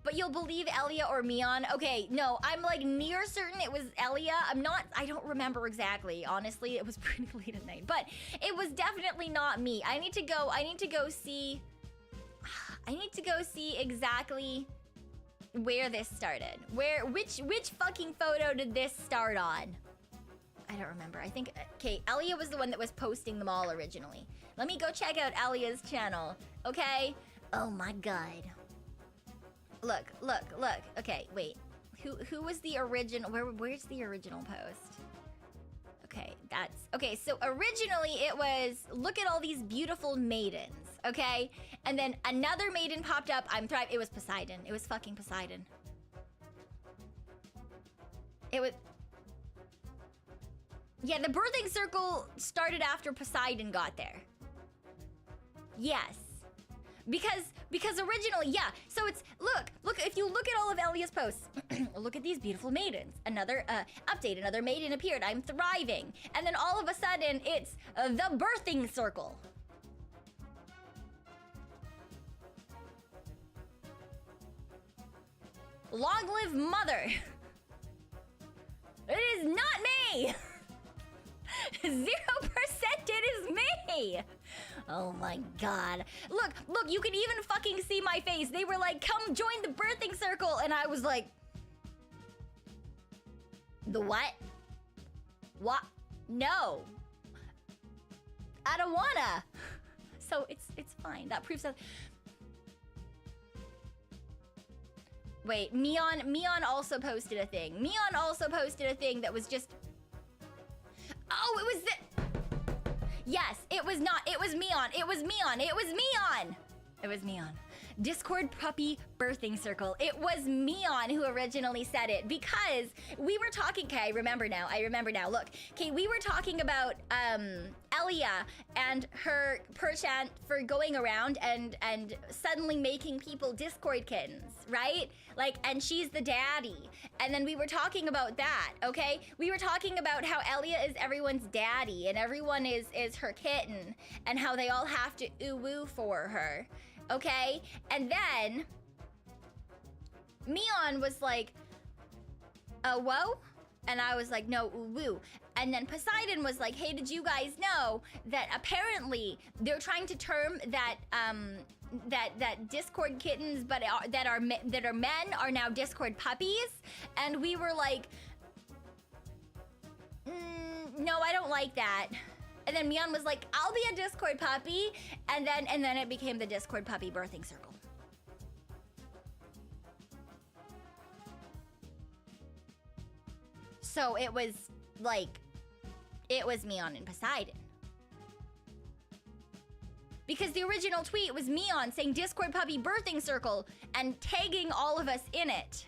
But you'll believe Elia or Mion? Okay, no, I'm like near certain it was Elia. I don't remember exactly. Honestly, it was pretty late at night, but it was definitely not me. I need to go see exactly where this started. Which fucking photo did this start on? I don't remember. I think, okay, Elia was the one that was posting them all originally. Let me go check out Elia's channel, okay? Oh my God. Look. Okay, wait. Who was the original? Where's the original post? Okay, okay, so originally it was, look at all these beautiful maidens, okay? And then another maiden popped up. It was Poseidon. It was fucking Poseidon. It was... Yeah, the birthing circle started after Poseidon got there. Yes. Because originally, yeah. So it's, look, if you look at all of Elia's posts, look at these beautiful maidens. Another update, another maiden appeared. I'm thriving. And then all of a sudden, it's the birthing circle. Long live mother. It is not me. 0% it is me. Oh my God. Look, you can even fucking see my face. They were like, come join the birthing circle. And I was like, the what? What? No. I don't wanna. So it's fine. That proves that. Wait, Mion also posted a thing. Mion also posted a thing that was just... Oh, it was the... Yes, it was not. It was Mion. It was Mion. It was Mion. It was Mion. Discord puppy birthing circle. It was Mion who originally said it because we were talking. Okay, I remember now. Look, okay, we were talking about Elia and her perchant for going around and suddenly making people Discord kittens, right? Like, and she's the daddy. And then we were talking about that, okay? We were talking about how Elia is everyone's daddy and everyone is her kitten and how they all have to ooh-woo for her. Okay, and then Mion was like, whoa? And I was like, no, woo. And then Poseidon was like, hey, did you guys know that apparently they're trying to term that that Discord kittens, but that are men are now Discord puppies? And we were like, no, I don't like that. And then Mion was like, I'll be a Discord puppy. And then it became the Discord puppy birthing circle. So it was like, it was Mion and Poseidon. Because the original tweet was Mion saying Discord puppy birthing circle and tagging all of us in it.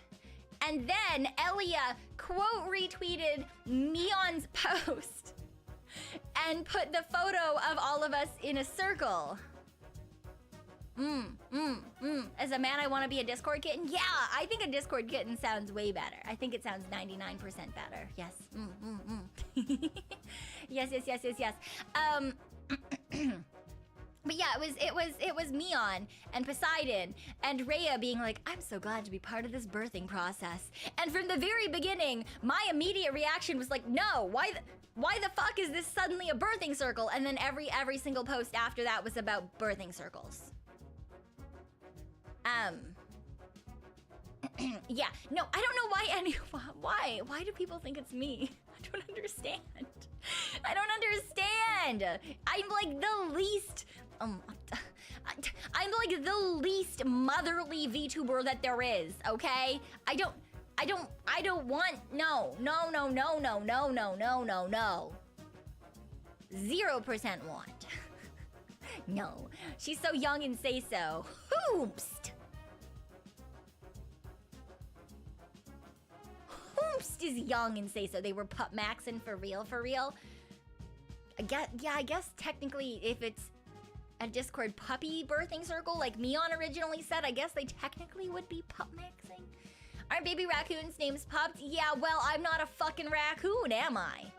And then Elia quote retweeted Mion's post and put the photo of all of us in a circle. As a man, I want to be a Discord kitten. Yeah, I think a Discord kitten sounds way better. I think it sounds 99% better. Yes. Yes. But yeah, it was Mion and Poseidon and Rhea being like, I'm so glad to be part of this birthing process. And from the very beginning, my immediate reaction was like, no, why the fuck is this suddenly a birthing circle? And then every single post after that was about birthing circles. Yeah, no, I don't know why do people think it's me? I don't understand. I'm like the least, I'm like the least motherly VTuber that there is, okay? I don't want, no. 0% want. No. She's so young and say so. Hoomst! Hoomst is young and say so. They were pup maxing for real, for real. I guess technically if it's a Discord puppy birthing circle like Meon originally said, I guess they technically would be pup maxing. Aren't baby raccoons' names pups? Yeah, well, I'm not a fucking raccoon, am I?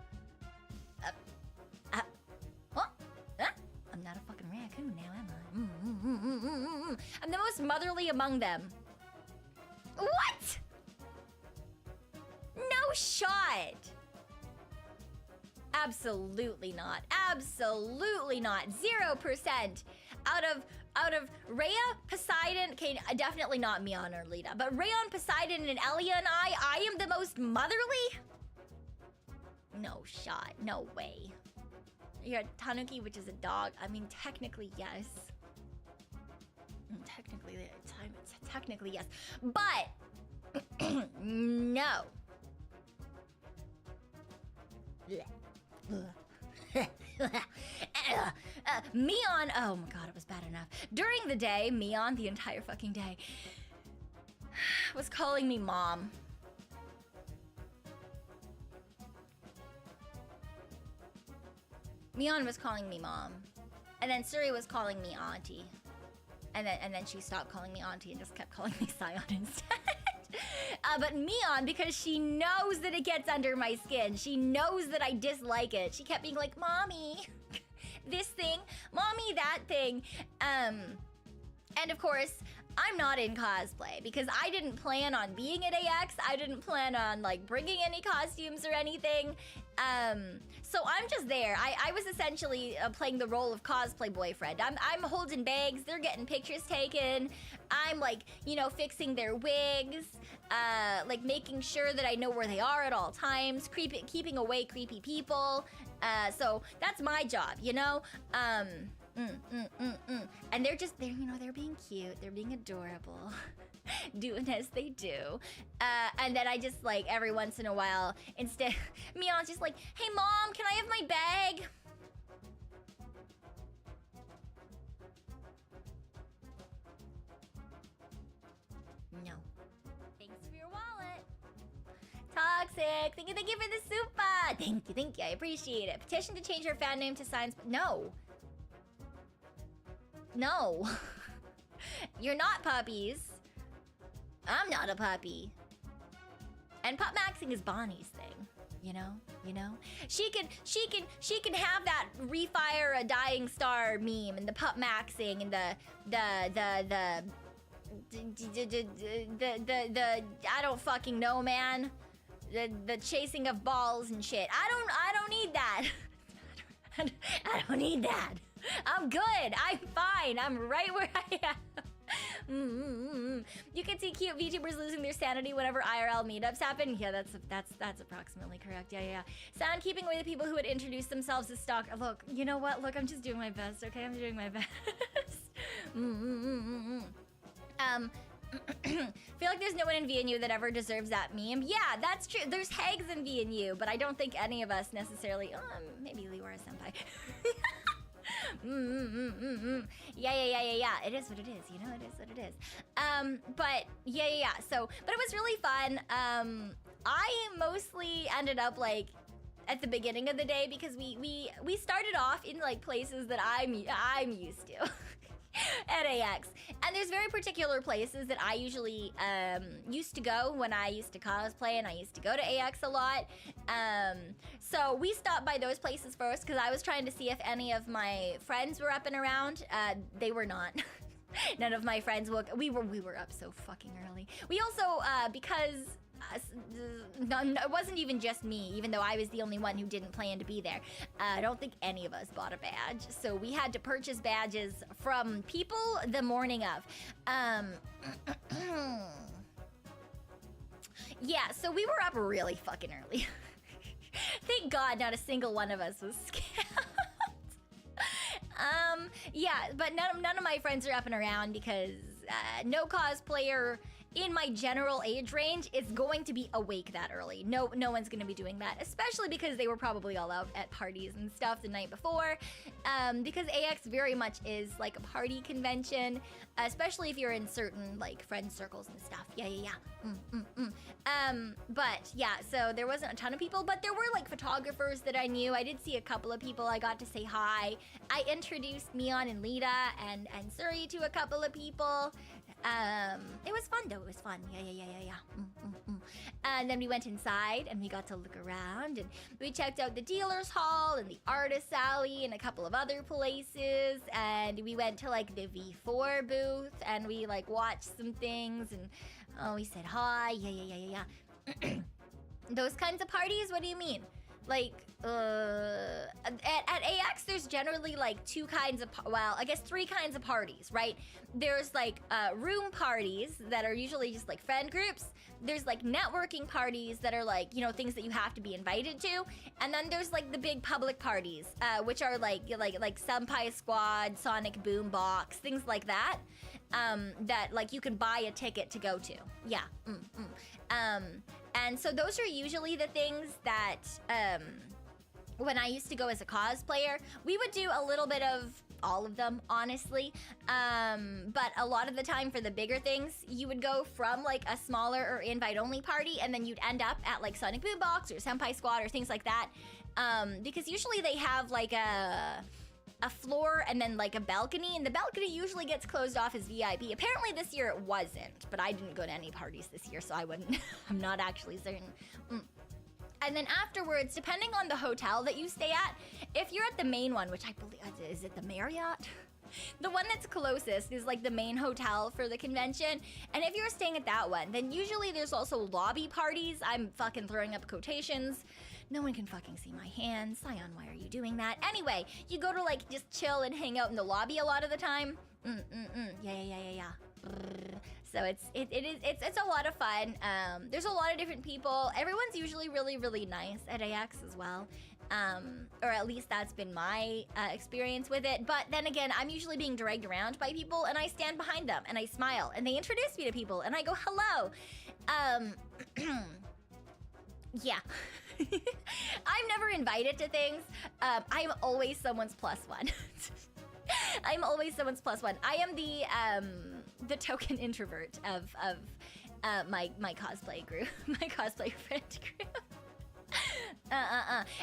I'm not a fucking raccoon now, am I? I'm the most motherly among them. What? No shot. Absolutely not. Absolutely not. 0%. Out of Rhea, Poseidon, okay, definitely not Meon or Lita, but Rayon, Poseidon, and Elia and I am the most motherly? No shot. No way. You're a Tanuki, which is a dog. I mean, technically, yes. Technically, yes. But, no. Meon, oh my god, it was bad enough. During the day, Meon, the entire fucking day, was calling me mom. Meon was calling me mom. And then Suri was calling me auntie. And then she stopped calling me auntie and just kept calling me Cyon instead. But Meon, because she knows that it gets under my skin, she knows that I dislike it, she kept being like, mommy, this thing, mommy, that thing. And of course, I'm not in cosplay because I didn't plan on being at AX. I didn't plan on like bringing any costumes or anything. So I'm just there. I was essentially playing the role of cosplay boyfriend. I'm holding bags. They're getting pictures taken. I'm like, you know, fixing their wigs, like making sure that I know where they are at all times, keeping away creepy people. So that's my job, you know? And they're being cute. They're being adorable. Doing as they do. And then I just like every once in a while, instead, Meon's just like, hey mom, can I have my bag? No. Thanks for your wallet. Toxic. Thank you for the super. Thank you. I appreciate it. Petition to change your fan name to Science. No. No. You're not puppies. I'm not a puppy. And pup maxing is Bonnie's thing, you know? She can have that refire a dying star meme and the pup maxing and the I don't fucking know, man. The chasing of balls and shit. I don't need that. I don't need that. I'm good. I'm fine. I'm right where I am. You can see cute VTubers losing their sanity whenever IRL meetups happen. Yeah, that's approximately correct. Yeah. Sound keeping away the people who would introduce themselves as stock. Look, you know what? Look, I'm just doing my best. Okay, I'm doing my best. Feel like there's no one in V&U that ever deserves that meme. Yeah, that's true. There's hags in V&U, but I don't think any of us necessarily. Maybe Liora senpai. Yeah. It is what it is, you know. It is what it is. But yeah. So, but it was really fun. I mostly ended up like at the beginning of the day because we started off in like places that I'm used to. At AX. And there's very particular places that I usually used to go when I used to cosplay, and I used to go to AX a lot. So we stopped by those places first because I was trying to see if any of my friends were up and around. They were not. None of my friends woke. We were up so fucking early. We also because it wasn't even just me, even though I was the only one who didn't plan to be there. I don't think any of us bought a badge, so we had to purchase badges from people the morning of. Yeah, so we were up really fucking early. Thank God not a single one of us was scammed. Yeah, but none of my friends are up and around because no cosplayer in my general age range is going to be awake that early. No one's gonna be doing that, especially because they were probably all out at parties and stuff the night before. Because AX very much is like a party convention, especially if you're in certain like friend circles and stuff. Yeah. But yeah, so there wasn't a ton of people, but there were like photographers that I knew. I did see a couple of people. I got to say hi. I introduced Cyon and Lita and Suri to a couple of people. It was fun though. It was fun. Yeah. And then we went inside and we got to look around and we checked out the dealer's hall and the artist alley and a couple of other places, and we went to like the V4 booth and we like watched some things and we said hi. Yeah. Those kinds of parties? What do you mean? Like, at AX, there's generally like two kinds of, well, I guess three kinds of parties, right? There's like room parties that are usually just like friend groups. There's like networking parties that are like, you know, things that you have to be invited to. And then there's like the big public parties, which are like Senpai Squad, Sonic Boombox, things like that. That like you can buy a ticket to go to. Yeah. And so those are usually the things that, when I used to go as a cosplayer, we would do a little bit of all of them, honestly. But a lot of the time for the bigger things, you would go from like a smaller or invite-only party, and then you'd end up at like Sonic Boombox or Senpai Squad or things like that. Because usually they have like a floor and then like a balcony, and the balcony usually gets closed off as VIP. Apparently this year it wasn't, but I didn't go to any parties this year, so I wouldn't. I'm not actually certain. And then afterwards, depending on the hotel that you stay at, if you're at the main one, which I believe, is it the Marriott? The one that's closest is like the main hotel for the convention. And if you're staying at that one, then usually there's also lobby parties. I'm fucking throwing up quotations. No one can fucking see my hands. Cyon, why are you doing that? Anyway, you go to like just chill and hang out in the lobby a lot of the time. Yeah. So it's a lot of fun. There's a lot of different people. Everyone's usually really nice at AX as well. Or at least that's been my experience with it. But then again, I'm usually being dragged around by people, and I stand behind them and I smile and they introduce me to people and I go hello. Yeah. I'm never invited to things. I'm always someone's plus one. I'm always someone's plus one. I am the token introvert of my cosplay group, my cosplay friend group.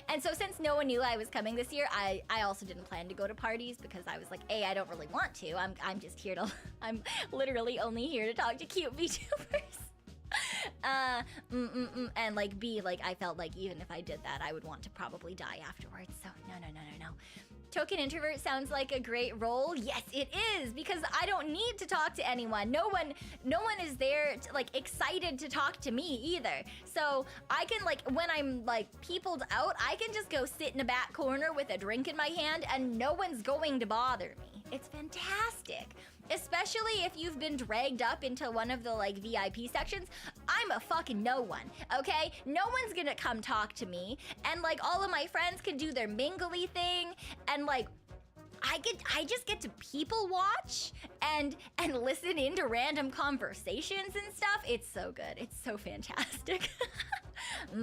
And so since no one knew I was coming this year, I also didn't plan to go to parties because I was like, A, I don't really want to. I'm just here to, I'm literally only here to talk to cute VTubers. And like B, like I felt like even if I did that, I would want to probably die afterwards. So no. Token introvert sounds like a great role. Yes, it is, because I don't need to talk to anyone. No one is there to, like, excited to talk to me either. So I can, like, when I'm like peopled out, I can just go sit in a back corner with a drink in my hand and no one's going to bother me. It's fantastic. Especially if you've been dragged up into one of the like VIP sections. I'm a fucking no one, okay? No one's gonna come talk to me, and like all of my friends can do their mingly thing, and like I just get to people watch and listen into random conversations and stuff. It's so good. It's so fantastic. But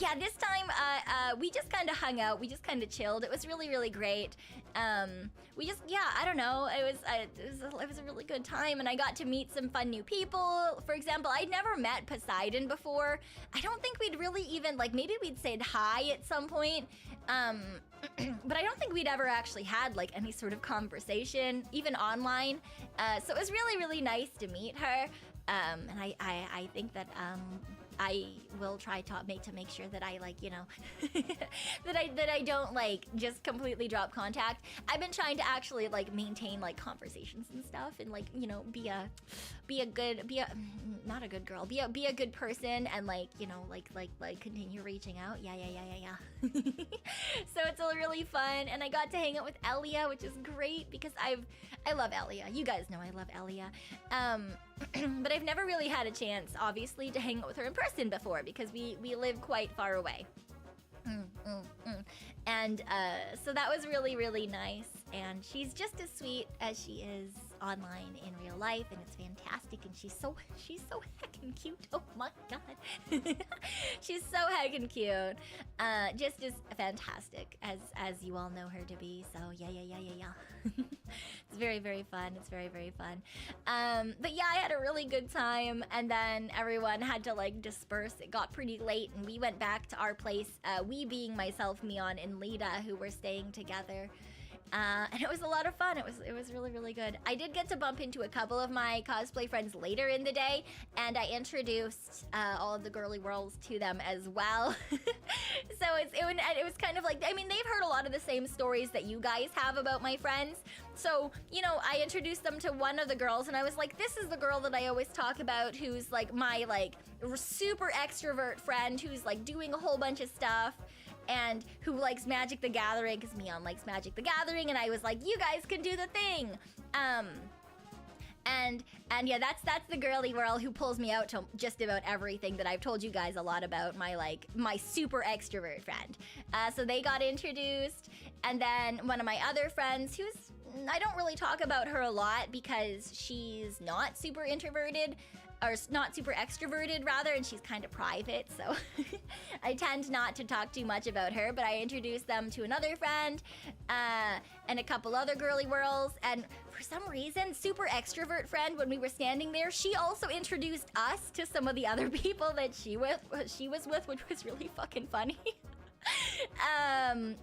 yeah, this time we just kind of hung out. We just kind of chilled. It was really great. We just, yeah, I don't know. It was a really good time, and I got to meet some fun new people. For example, I'd never met Poseidon before. I don't think we'd really even, like, maybe we'd said hi at some point. But I don't think we'd ever actually had like any sort of conversation, even online. So it was really nice to meet her. And I think that I will try to make sure that I, like, you know, that I don't like just completely drop contact. I've been trying to actually like maintain like conversations and stuff, and like, you know, be a not a good girl, be a good person, and like, you know, like continue reaching out. Yeah. So it's all really fun, and I got to hang out with Elia, which is great because I love Elia. You guys know I love Elia. But I've never really had a chance, obviously, to hang out with her in person before because we live quite far away. And so that was really nice, and she's just as sweet as she is online in real life, and it's fantastic. And she's so heckin' cute. Oh my god, she's so heckin' cute. Just as fantastic as you all know her to be. So yeah. It's very fun. It's very fun. But yeah, I had a really good time, and then everyone had to like disperse. It got pretty late, and we went back to our place. We being myself, Cyon, and Lita, who were staying together. And it was a lot of fun. It was really good. I did get to bump into a couple of my cosplay friends later in the day, and I introduced all of the girly worlds to them as well. So it was kind of like, I mean, they've heard a lot of the same stories that you guys have about my friends. So, you know, I introduced them to one of the girls, and I was like, this is the girl that I always talk about, who's like my like super extrovert friend, who's like doing a whole bunch of stuff, and who likes Magic the Gathering, because Cyon likes Magic the Gathering, and I was like, you guys can do the thing. And yeah, that's the girly girl who pulls me out to just about everything that I've told you guys a lot about, my super extrovert friend. So they got introduced, and then one of my other friends, I don't really talk about her a lot because she's not super introverted, or not super extroverted rather, and she's kind of private, so I tend not to talk too much about her, but I introduced them to another friend, and a couple other girly whirls, and for some reason, super extrovert friend, when we were standing there, she also introduced us to some of the other people that she was with, which was really fucking funny.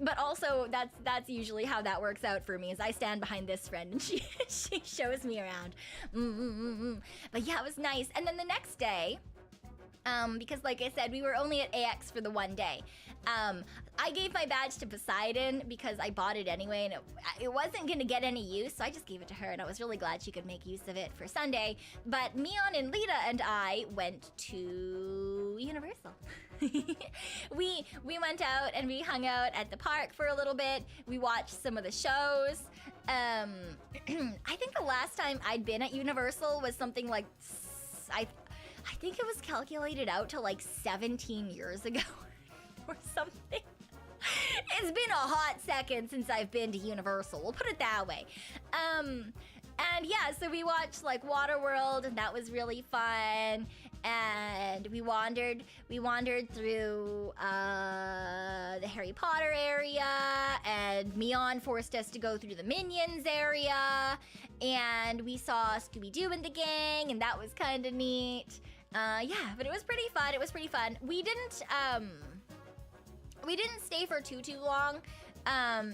But also that's usually how that works out for me, is I stand behind this friend and she shows me around. But yeah, it was nice. And then the next day, because like I said, we were only at AX for the one day. I gave my badge to Poseidon because I bought it anyway, and it wasn't gonna get any use, so I just gave it to her, and I was really glad she could make use of it for Sunday. But Cyon and Lita and I went to Universal. We went out and we hung out at the park for a little bit. We watched some of the shows. I think the last time I'd been at Universal was something like, I think it was calculated out to like 17 years ago or something. It's been a hot second since I've been to Universal, we'll put it that way. And yeah, so we watched like Waterworld, and that was really fun. And we wandered through the Harry Potter area, and Cyon forced us to go through the Minions area, and we saw Scooby-Doo and the gang, and that was kind of neat. Yeah, but it was pretty fun. We didn't stay for too long,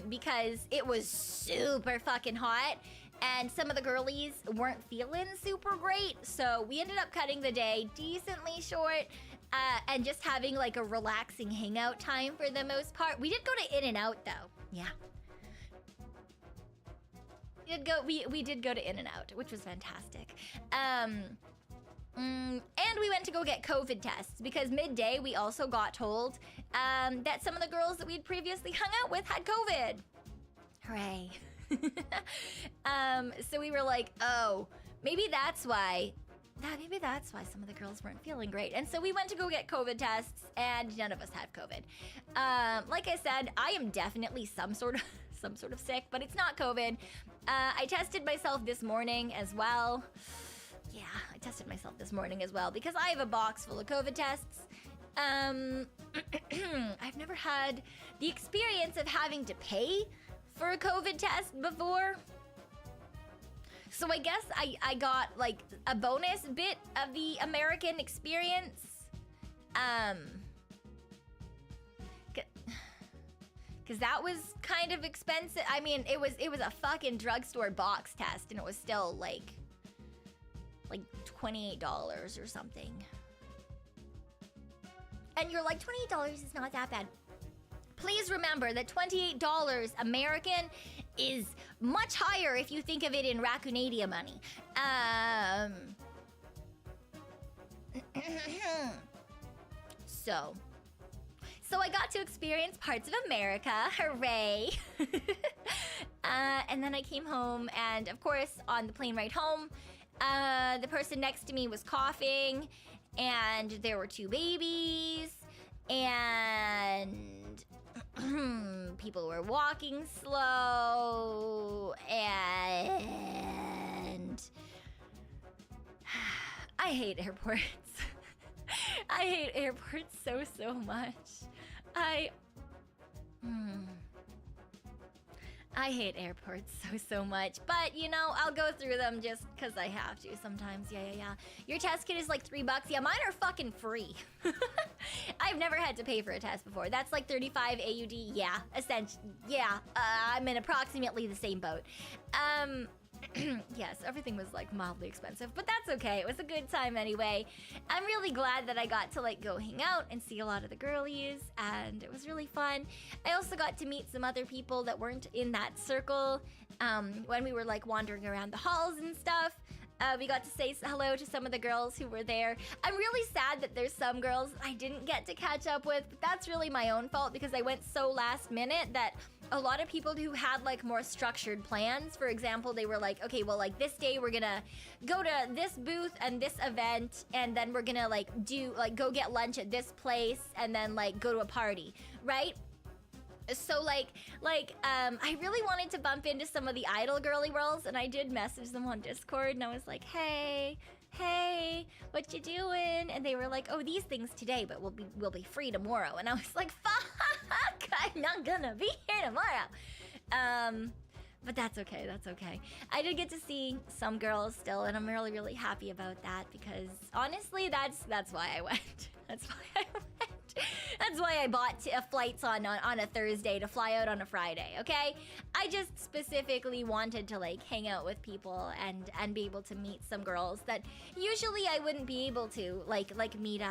because it was super fucking hot, and some of the girlies weren't feeling super great, so we ended up cutting the day decently short, and just having like a relaxing hangout time for the most part. We did go to In-N-Out though, yeah. We did go to In-N-Out, which was fantastic. And we went to go get COVID tests, because midday we also got told that some of the girls that we'd previously hung out with had COVID. Hooray. So we were like, oh, maybe that's why some of the girls weren't feeling great. And so we went to go get COVID tests, and none of us had COVID. Like I said, I am definitely some sort of sick, but it's not COVID. I tested myself this morning as well. Yeah, I tested myself this morning as well, because I have a box full of COVID tests. I've never had the experience of having to pay for a COVID test before. So I guess I got like a bonus bit of the American experience. Cause that was kind of expensive. I mean, it was a fucking drugstore box test, and it was still like $28 or something. And you're like, $28 is not that bad. Please remember that $28 American is much higher if you think of it in Raccoonania money. So I got to experience parts of America, hooray. And then I came home, and of course, on the plane ride home, the person next to me was coughing, and there were 2 babies, and people were walking slow, and I hate airports. I hate airports so much. I hate airports so much, but you know, I'll go through them just because I have to sometimes. Yeah. Your test kit is like $3. Yeah, mine are fucking free. I've never had to pay for a test before. That's like 35 AUD. Yeah, essentially. Yeah, I'm in approximately the same boat. Yes, everything was like mildly expensive, but that's okay. It was a good time anyway. I'm really glad that I got to like go hang out and see a lot of the girlies, and it was really fun. I also got to meet some other people that weren't in that circle when we were like wandering around the halls and stuff. We got to say hello to some of the girls who were there. I'm really sad that there's some girls I didn't get to catch up with, but that's really my own fault because I went so last minute that a lot of people who had like more structured plans, for example, they were like, okay, well, like this day we're gonna go to this booth and this event, and then we're gonna like go get lunch at this place, and then like go to a party, right? So like I really wanted to bump into some of the idol girly girls, and I did message them on Discord, and I was like, hey, what you doing? And they were like, oh, these things today, but we'll be free tomorrow. And I was like, fuck, I'm not gonna be here tomorrow. But that's okay. I did get to see some girls still, and I'm really happy about that because honestly, that's why I went. That's why I bought flights on a Thursday to fly out on a Friday, okay? I just specifically wanted to like hang out with people and be able to meet some girls that usually I wouldn't be able to, like Meeta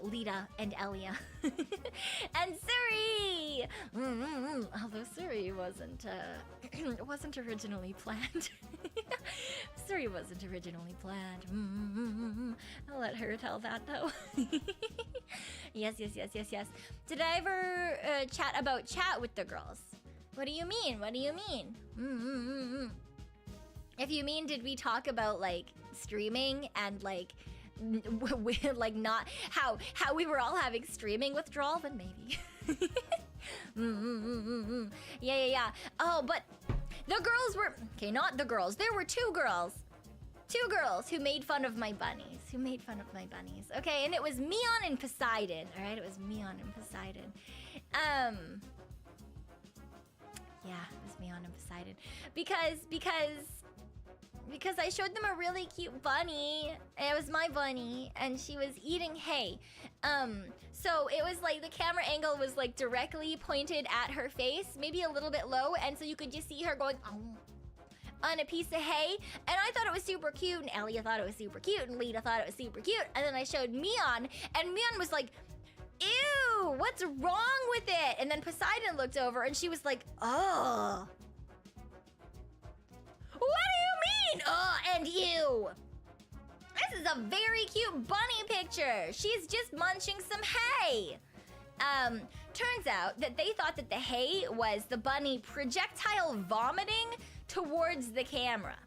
Lita and Elia. And Suri! Although Suri wasn't originally planned. Suri wasn't originally planned. I'll let her tell that though. Yes. Did I ever chat about chat with the girls? What do you mean? If you mean, did we talk about like streaming and like not how we were all having streaming withdrawal, then maybe. Yeah. Oh, but the girls were okay. Not the girls. There were two girls who made fun of my bunnies. Okay, and it was Meon and Poseidon. All right, it was Meon and Poseidon. Yeah, it was Meon and Poseidon because I showed them a really cute bunny. It was my bunny, and she was eating hay. So it was like the camera angle was like directly pointed at her face, maybe a little bit low, and so you could just see her going on a piece of hay, and I thought it was super cute, and Elia thought it was super cute, and Lita thought it was super cute, and then I showed Meon, and Meon was like, ew, what's wrong with it? And then Poseidon looked over, and she was like, oh. What do you mean, and you? This is a very cute bunny picture. She's just munching some hay. Turns out that they thought that the hay was the bunny projectile vomiting towards the camera,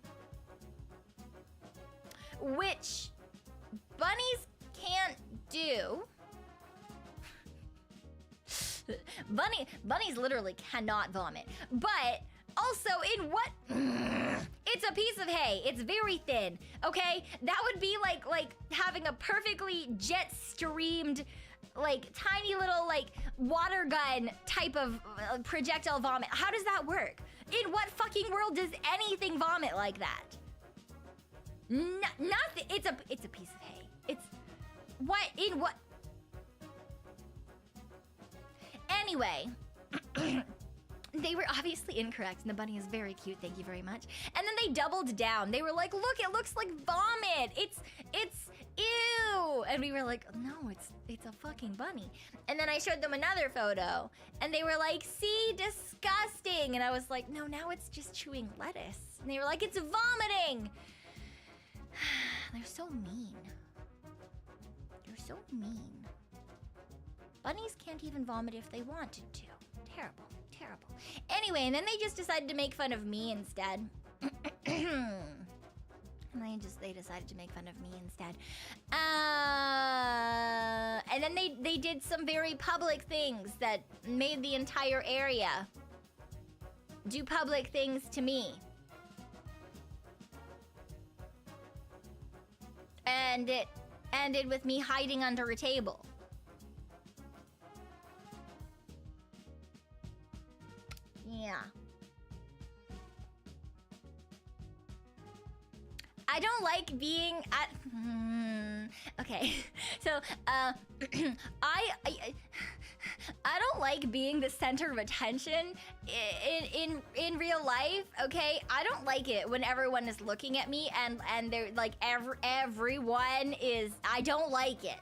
which bunnies can't do. Bunnies literally cannot vomit, but also in what? It's a piece of hay. It's very thin, okay? That would be like having a perfectly jet streamed, like tiny little like water gun type of projectile vomit. How does that work? In what fucking world does anything vomit like that? Nothing. It's a piece of hay. It's what in what? Anyway, they were obviously incorrect, and the bunny is very cute. Thank you very much. And then they doubled down. They were like, "Look, it looks like vomit. It's ew." And we were like, "No, it's a fucking bunny." And then I showed them another photo, and they were like, "See, disgusting." And I was like, "No, now it's just chewing lettuce." And they were like, "It's vomiting." They're so mean. You're so mean. Bunnies can't even vomit if they wanted to. Terrible. Anyway, and then they just decided to make fun of me instead. And they decided to make fun of me instead. And then they did some very public things that made the entire area do public things to me. And it ended with me hiding under a table. Yeah. I don't like being at... okay, so, I don't like being the center of attention in real life, okay? I don't like it when everyone is looking at me and they're like, everyone is... I don't like it.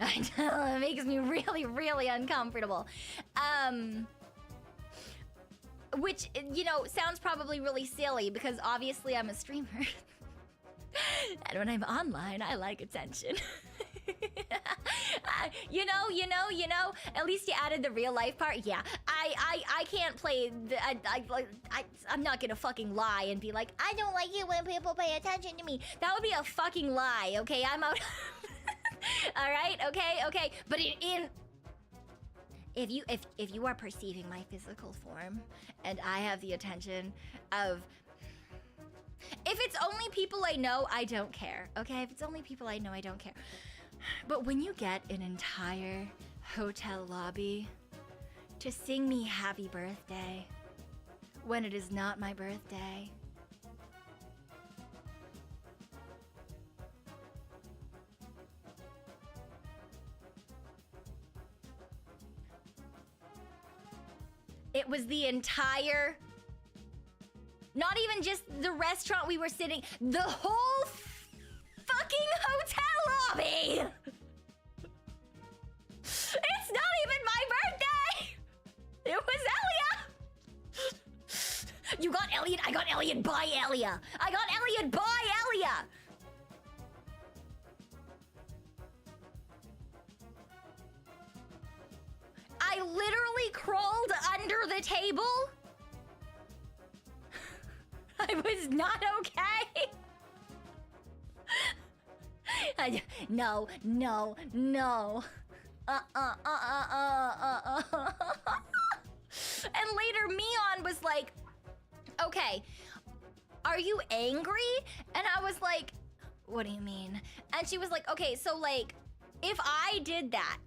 It makes me really, really uncomfortable. Which, you know, sounds probably really silly because obviously I'm a streamer. And when I'm online, I like attention. You know, at least you added the real life part. Yeah, I can't play, I'm not gonna fucking lie and be like, I don't like it when people pay attention to me. That would be a fucking lie, okay? I'm out. All right, okay. But if you are perceiving my physical form and I have the attention of... If it's only people I know, I don't care, okay? If it's only people I know, I don't care. But when you get an entire hotel lobby to sing me happy birthday when it is not my birthday... It was the entire... Not even just the restaurant we were sitting, the whole fucking hotel lobby! It's not even my birthday! It was Elia! You got Elliot, I got Elliot by Elia! I got Elliot by Elia! I literally crawled under the table. I was not okay. No. And later Mion was like, okay, are you angry? And I was like, what do you mean? And she was like, okay, so like, if I did that,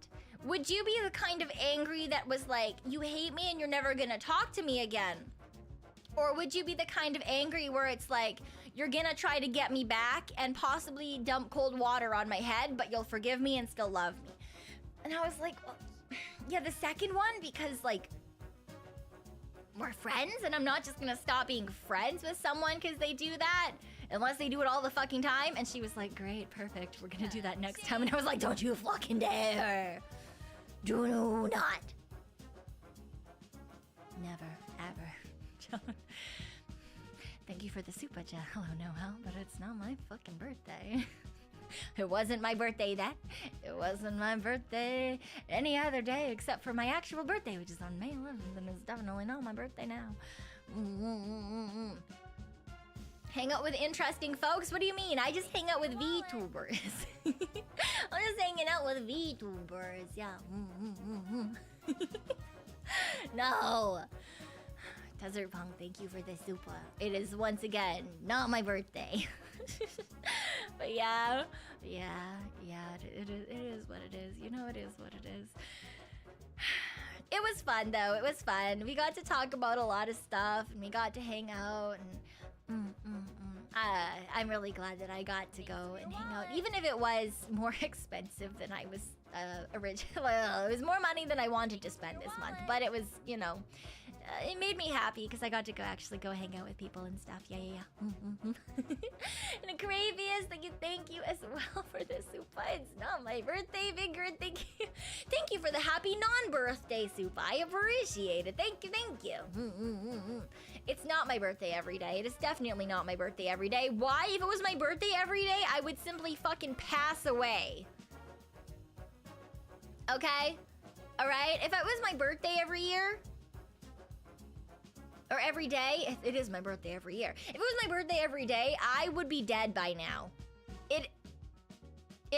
would you be the kind of angry that was like, you hate me and you're never gonna talk to me again? Or would you be the kind of angry where it's like, you're gonna try to get me back and possibly dump cold water on my head, but you'll forgive me and still love me? And I was like, well, yeah, the second one, because like, we're friends and I'm not just gonna stop being friends with someone because they do that, unless they do it all the fucking time. And she was like, great, perfect, we're gonna do that next time. And I was like, don't you fucking dare. Do not. Never, ever. Thank you for the super chat. Hello, Noel, but it's not my fucking birthday. It wasn't my birthday then. It wasn't my birthday any other day except for my actual birthday, which is on May 11th, and it's definitely not my birthday now. Hang out with interesting folks? What do you mean? I just hang out with Vtubers. I'm just hanging out with Vtubers, yeah. No. Desert Punk, thank you for the super. It is once again not my birthday. But yeah, it is what it is. You know, it is what it is. It was fun though, it was fun. We got to talk about a lot of stuff and we got to hang out and I'm really glad that I got to go and hang out, even if it was more expensive than I was originally. It was more money than I wanted to spend this month, but it was, you know, it made me happy because I got to go hang out with people and stuff. Yeah. And Cravius, thank you as well for the super. It's not my birthday, Vigor. Thank you for the happy non-birthday super. I appreciate it. Thank you. It's not my birthday every day. It is definitely not my birthday every day. Why? If it was my birthday every day, I would simply fucking pass away. Okay? Alright? If it was my birthday every year, or every day, it is my birthday every year. If it was my birthday every day, I would be dead by now. It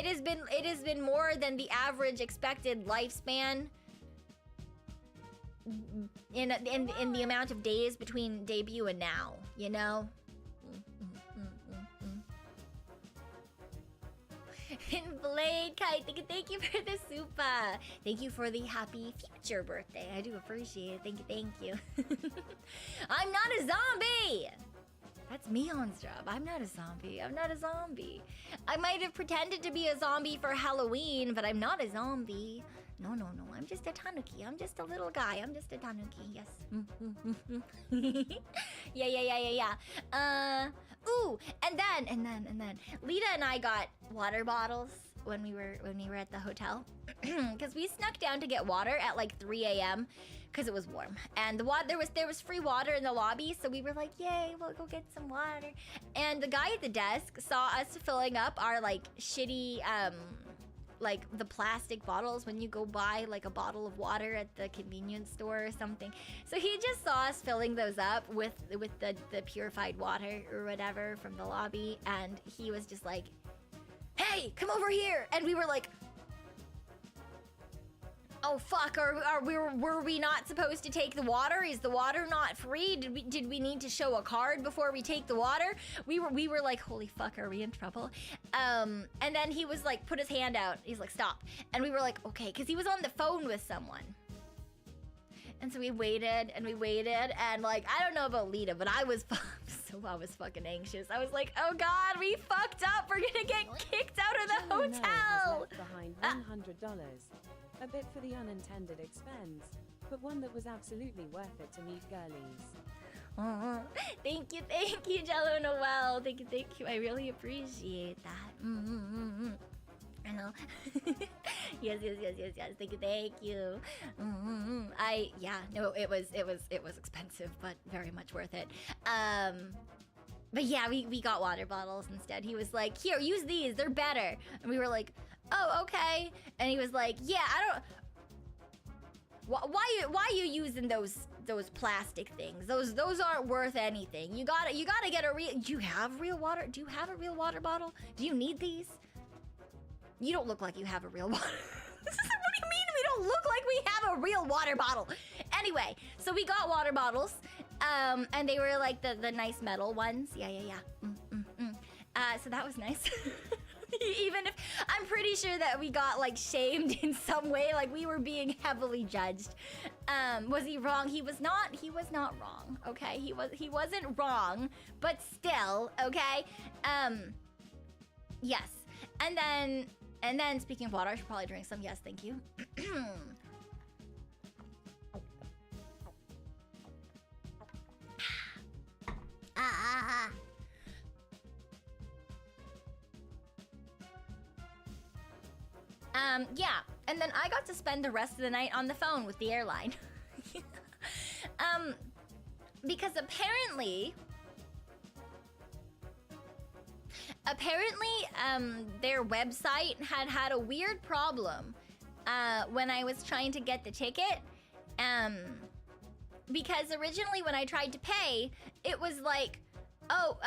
has been more than the average expected lifespan in the amount of days between debut and now, you know? Blade Kite, thank you for the super. Thank you for the happy future birthday. I do appreciate it. Thank you. I'm not a zombie. That's Mion's job. I'm not a zombie. I'm not a zombie. I might have pretended to be a zombie for Halloween, but I'm not a zombie. No. I'm just a Tanuki. I'm just a little guy. I'm just a Tanuki. Yes. Yeah. Ooh, and then Lita and I got water bottles when we were at the hotel, because we snuck down to get water at like 3 a.m. because it was warm, and there was free water in the lobby, so we were like, yay, we'll go get some water. And the guy at the desk saw us filling up our like shitty like the plastic bottles when you go buy like a bottle of water at the convenience store or something. So he just saw us filling those up with the purified water or whatever from the lobby, and he was just like, hey, come over here. And we were like, oh fuck, were we not supposed to take the water? Is the water not free? Did we need to show a card before we take the water? We were like, holy fuck, are we in trouble? And then he was like, put his hand out. He's like, stop. And we were like, okay, because he was on the phone with someone. And so we waited, and like, I don't know about Lita, but I was fucking anxious. I was like, oh god, we fucked up. We're gonna get kicked out of the hotel. Behind $100. A bit for the unintended expense, but one that was absolutely worth it to meet girlies. Thank you, Jello Noel. Thank you. I really appreciate that. I know. Yes. Thank you. It was expensive, but very much worth it. But yeah, we got water bottles instead. He was like, here, use these. They're better. And we were like, oh, okay. And he was like, yeah, I don't... Why are you using those plastic things? Those aren't worth anything. You gotta get a real... Do you have real water? Do you have a real water bottle? Do you need these? You don't look like you have a real water... What do you mean we don't look like we have a real water bottle? Anyway, so we got water bottles, and they were like the nice metal ones. Yeah. So that was nice. Even if I'm pretty sure that we got like shamed in some way, like we were being heavily judged. Was he wrong? He was not wrong. Okay, he wasn't wrong, but still, okay. Yes, and then speaking of water, I should probably drink some. Yes, thank you. Yeah, and then I got to spend the rest of the night on the phone with the airline. Because apparently, their website had a weird problem when I was trying to get the ticket. Because originally when I tried to pay, it was like, oh,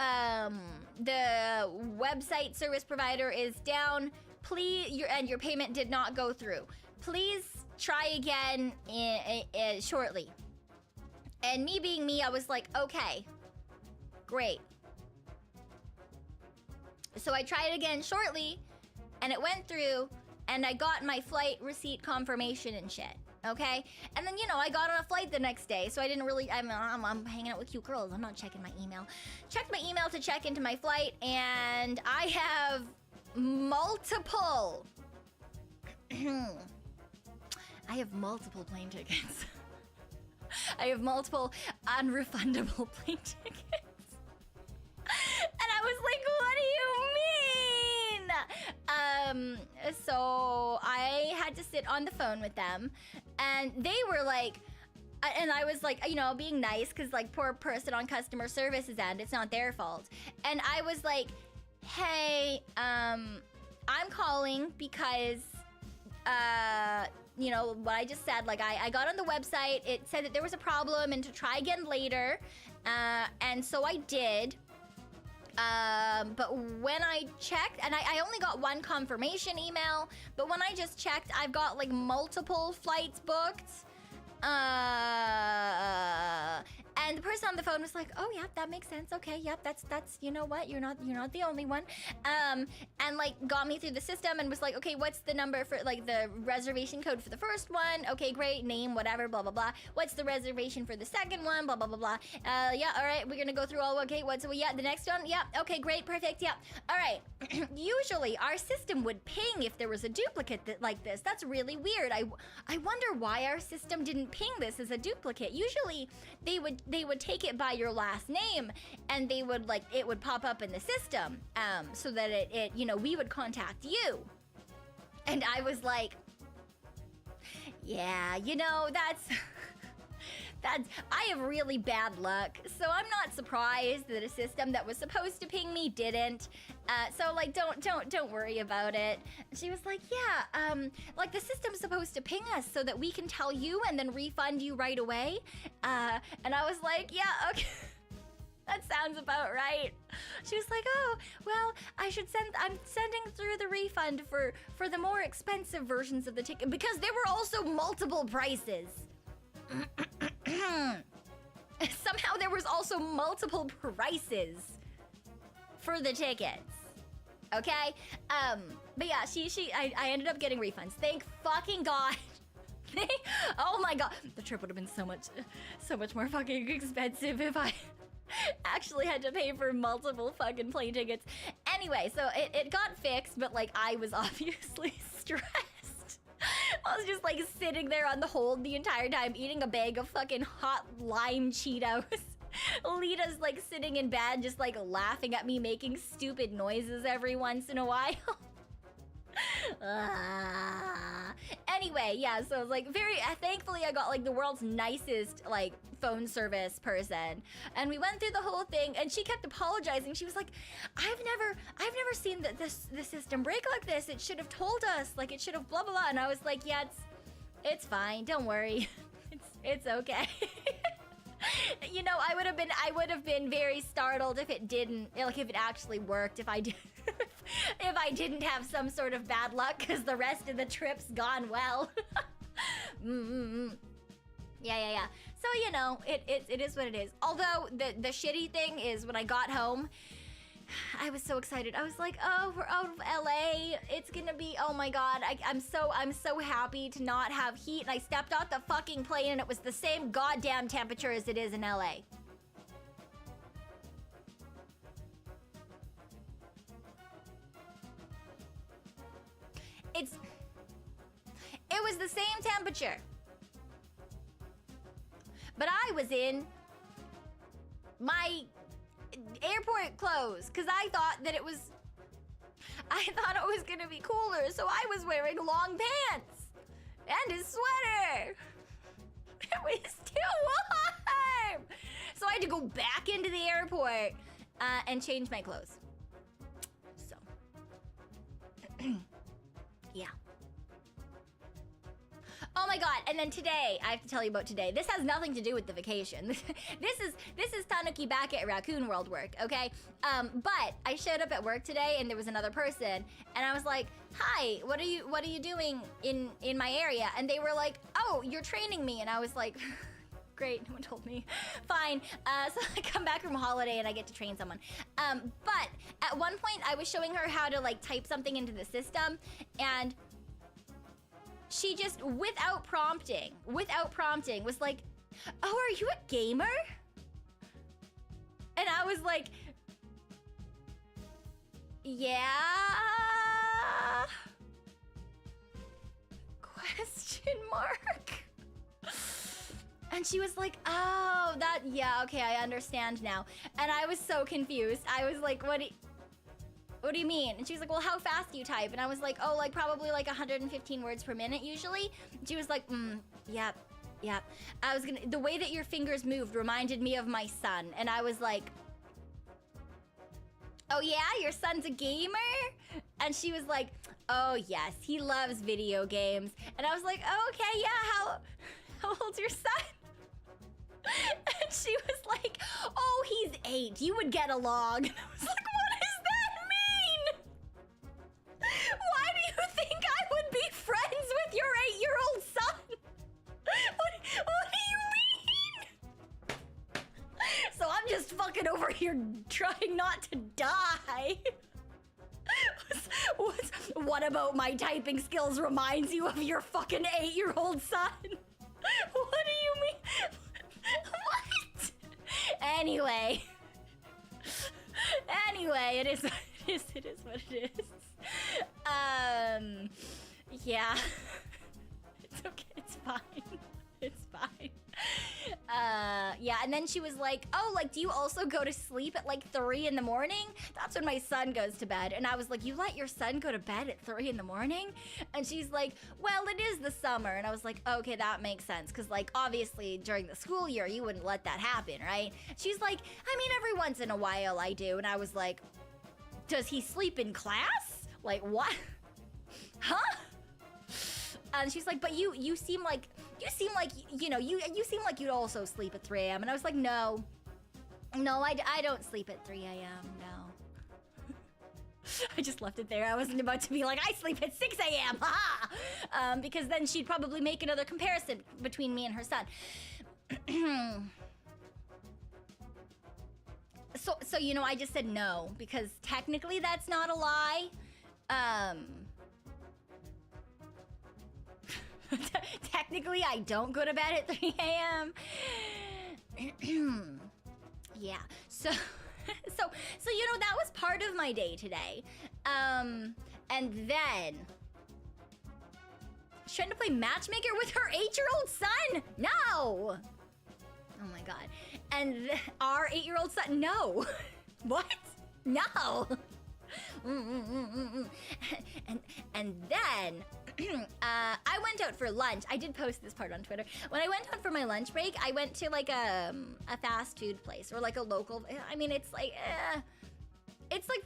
the website service provider is down. Please, your payment did not go through. Please try again shortly. And me being me, I was like, okay, great. So I tried again shortly, and it went through, and I got my flight receipt confirmation and shit. Okay, and then I got on a flight the next day, so I didn't really. I'm hanging out with cute girls. I'm not checking my email. Checked my email to check into my flight, and I have multiple. I have multiple plane tickets. I have multiple unrefundable plane tickets. And I was like, what do you mean? So I had to sit on the phone with them, and they were like, and I was like, being nice, because like poor person on customer services end, it's not their fault. And I was like, hey, I'm calling because, what I just said, like I got on the website, it said that there was a problem and to try again later, and so I did. But when I checked, and I only got one confirmation email, but when I just checked, I've got like multiple flights booked. And And the person on the phone was like, oh yeah, that makes sense. Okay, yep, that's you know what, you're not the only one. And like got me through the system and was like, okay, what's the number for like the reservation code for the first one? Okay, great, name, whatever, blah blah blah. What's the reservation for the second one? Blah blah blah blah. Yeah, all right, we're gonna go through all. Okay, what's yeah, the next one? Yeah, okay, great, perfect. Yeah, all right. Usually our system would ping if there was a duplicate like this. That's really weird. I wonder why our system didn't ping this as a duplicate. Usually they would take it by your last name and they would like it would pop up in the system so that it you know, we would contact you. And I was like, yeah, you know, that's I have really bad luck, so I'm not surprised that a system that was supposed to ping me didn't. So like, don't worry about it. She was like, yeah, like the system's supposed to ping us so that we can tell you and then refund you right away. And I was like, yeah, okay. That sounds about right. She was like, oh, well, I'm sending through the refund for the more expensive versions of the ticket because there were also multiple prices. Somehow there was also multiple prices for the tickets. Okay? But yeah, I ended up getting refunds. Thank fucking God. Oh my God. The trip would have been so much more fucking expensive if I actually had to pay for multiple fucking plane tickets. Anyway, so it got fixed, but like I was obviously stressed. I was just like sitting there on the hold the entire time eating a bag of fucking hot lime Cheetos. Lita's like sitting in bed just like laughing at me making stupid noises every once in a while. Anyway, yeah, so it was like very thankfully I got like the world's nicest like phone service person, and we went through the whole thing and she kept apologizing. She was like, I've never seen the system break like this. It should have told us, like it should have blah blah blah. And I was like, yeah, it's fine, don't worry. it's okay. You know, I would have been very startled if it didn't, like if it actually worked, if I didn't have some sort of bad luck because the rest of the trip's gone well. Yeah. So, you know, it is what it is. Although the shitty thing is when I got home, I was so excited. I was like, oh, we're out of LA. It's gonna be, oh my God. I'm so happy to not have heat. And I stepped off the fucking plane and it was the same goddamn temperature as it is in LA. It was the same temperature. But I was in my airport clothes because I thought it was gonna be cooler, so I was wearing long pants and a sweater. It was too warm, so I had to go back into the airport and change my clothes. So yeah. Oh my God, and then today, I have to tell you about today. This has nothing to do with the vacation. This is Tanuki back at Raccoon World work, okay? But I showed up at work today and there was another person and I was like, hi, what are you doing in my area? And they were like, oh, you're training me. And I was like, great, no one told me. Fine. So I come back from holiday and I get to train someone. But at one point I was showing her how to like type something into the system, and she just, without prompting, was like, oh, are you a gamer? And I was like, yeah? Question mark? And she was like, oh, yeah, okay, I understand now. And I was so confused. I was like, what do you mean? And she was like, well, how fast do you type? And I was like, oh, like probably like 115 words per minute usually. And she was like, yep. The way that your fingers moved reminded me of my son. And I was like, oh yeah, your son's a gamer? And she was like, oh yes, he loves video games. And I was like, oh, okay, yeah, how old's your son? And she was like, oh, he's 8. You would get along. And I was like, what does that mean? Why do you think I would be friends with your 8-year-old son? What do you mean? fucking over here trying not to die. What about my typing skills reminds you of your fucking 8-year-old son? What do you mean? What? Anyway, it is what it is. Yeah. It's okay, it's fine. It's fine. Yeah, and then she was like, oh, like, do you also go to sleep at like 3 in the morning? That's when my son goes to bed. And I was like, you let your son go to bed at 3 in the morning? And she's like, well, it is the summer. And I was like, okay, that makes sense. Cause like, obviously during the school year, you wouldn't let that happen, right? She's like, I mean, every once in a while I do. And I was like, does he sleep in class? Like, what? Huh? And she's like, but you seem like, you know, you seem like you'd also sleep at 3 a.m. And I was like, no, I don't sleep at 3 a.m. No. I just left it there. I wasn't about to be like, I sleep at 6 a.m. Ha! Because then she'd probably make another comparison between me and her son. So, you know, I just said no, because technically that's not a lie. Technically, I don't go to bed at 3 a.m. Yeah, so, you know, that was part of my day today. And then, she's trying to play matchmaker with her 8-year-old son? No! Oh my god. And our 8-year-old son, no. What? No. And then, I went out for lunch. I did post this part on Twitter. When I went out for my lunch break, I went to like a fast food place or like a local. I mean, it's like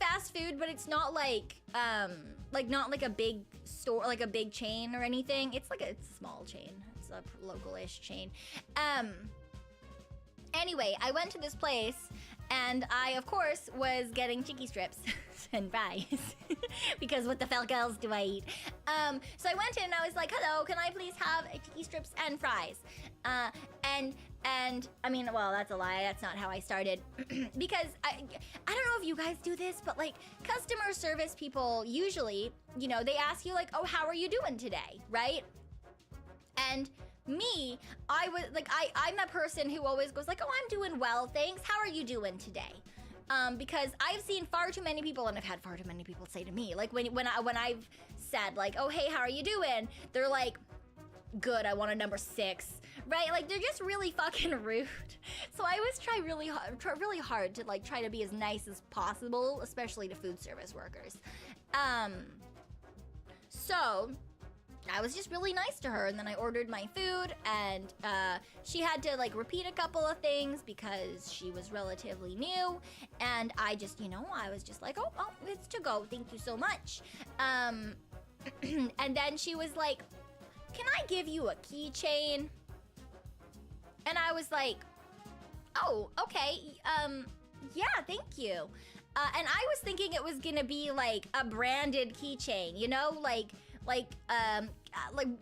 fast food, but it's not like not like a big store, like a big chain or anything. It's a small chain. It's a local-ish chain. Anyway, I went to this place. And I, of course, was getting chicky strips and fries because what the fuck else do I eat? So I went in and I was like, hello, can I please have chicky strips and fries? And I mean, well, that's a lie. That's not how I started because I don't know if you guys do this, but like customer service people usually, you know, they ask you like, oh, how are you doing today? Right? And me, I was like, I'm a person who always goes like, oh, I'm doing well, thanks. How are you doing today? Because I've seen far too many people, and I've had far too many people say to me, like when I've said like, oh, hey, how are you doing? They're like, good, I want a number 6, right? Like they're just really fucking rude. So I always try really hard to like try to be as nice as possible, especially to food service workers. So I was just really nice to her, and then I ordered my food, and she had to like repeat a couple of things because she was relatively new, and I just, you know, I was just like, oh, it's to go, thank you so much. And then she was like, can I give you a keychain? And I was like, oh, okay, yeah, thank you. And I was thinking it was gonna be like a branded keychain, you know, like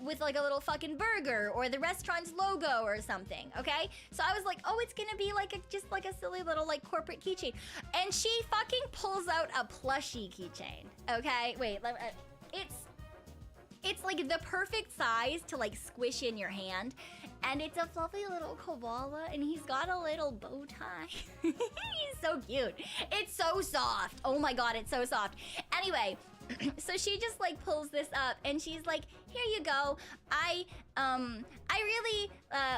with like a little fucking burger or the restaurant's logo or something, okay? So I was like, oh, it's gonna be like just like a silly little like corporate keychain. And she fucking pulls out a plushie keychain, okay? Wait, it's like the perfect size to like squish in your hand. And it's a fluffy little koala, and he's got a little bow tie. He's so cute. It's so soft. Oh my god, it's so soft. Anyway, so she just like pulls this up, and she's like, here you go. I really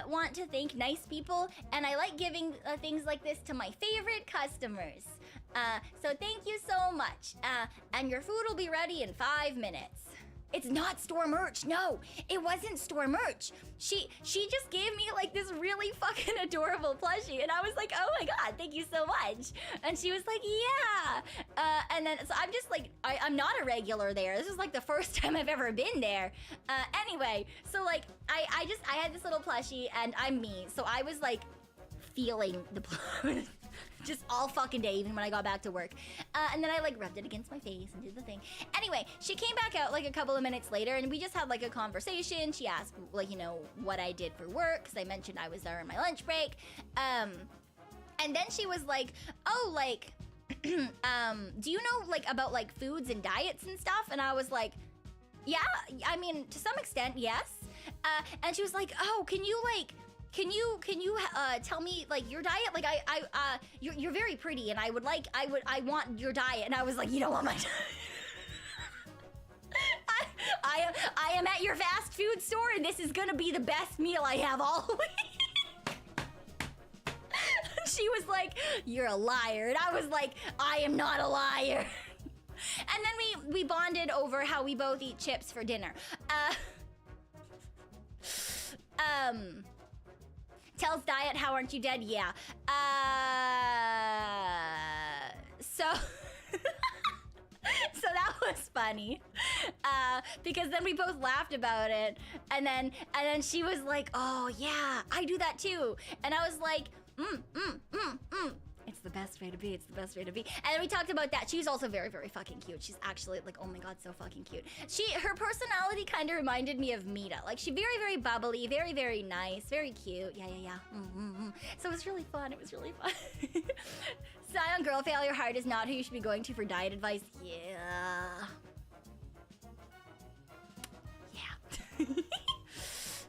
want to thank nice people, and I like giving things like this to my favorite customers. So thank you so much. And your food will be ready in 5 minutes. It's not store merch. No, it wasn't store merch. She just gave me like this really fucking adorable plushie, and I was like, oh my god, thank you so much. And she was like, yeah. And then so I'm just like, I'm not a regular there. This is like the first time I've ever been there. Anyway, so like I had this little plushie, and I'm me, so I was like feeling the just all fucking day, even when I got back to work. And then I like rubbed it against my face and did the thing. Anyway, she came back out like a couple of minutes later, and we just had like a conversation. She asked like, you know, what I did for work, because I mentioned I was there on my lunch break. And then she was like, oh, like, do you know, like, about, like, foods and diets and stuff? And I was like, yeah, I mean, to some extent, yes. And she was like, oh, can you tell me, like, your diet? Like, you're very pretty, and I want your diet. And I was like, you don't want my diet. I am at your fast food store, and this is gonna be the best meal I have all week. She was like, you're a liar. And I was like, I am not a liar. And then we bonded over how we both eat chips for dinner. Tells diet, how aren't you dead? Yeah. So so that was funny. Because then we both laughed about it, and then she was like, oh yeah, I do that too. And I was like, it's the best way to be. It's the best way to be. And then we talked about that. She's also very, very fucking cute. She's actually like, oh my god, so fucking cute. Her personality kind of reminded me of Meeta. Like, she very, very bubbly, very, very nice, very cute. Yeah. So it was really fun. It was really fun. Cyon, girl, failure hard is not who you should be going to for diet advice. Yeah.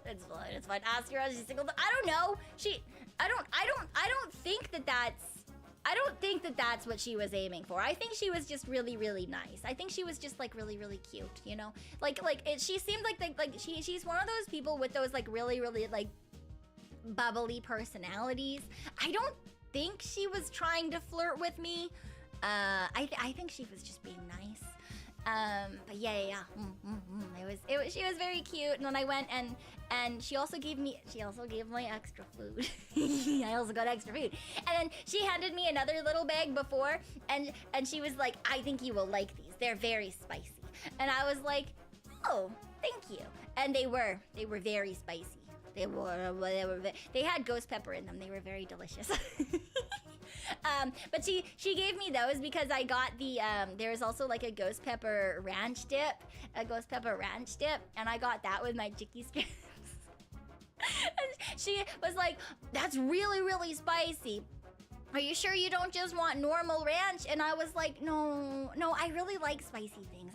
It's fine. It's fine. Ask her, is she single? I don't know. I don't think that that's what she was aiming for. I think she was just really, really nice. I think she was just like really, really cute, you know? She seemed like she's one of those people with those like really, really like bubbly personalities. I don't think she was trying to flirt with me. I think she was just being nice. But yeah. She was very cute, and then I went and she also gave me extra food. I also got extra food. And then she handed me another little bag before, and she was like, I think you will like these. They're very spicy. And I was like, oh, thank you. And they were very spicy. They had ghost pepper in them. They were very delicious. But she gave me those because I got the there's also like a ghost pepper ranch dip, and I got that with my chicky strips. And she was like, that's really, really spicy. Are you sure you don't just want normal ranch? And I was like, no, I really like spicy things.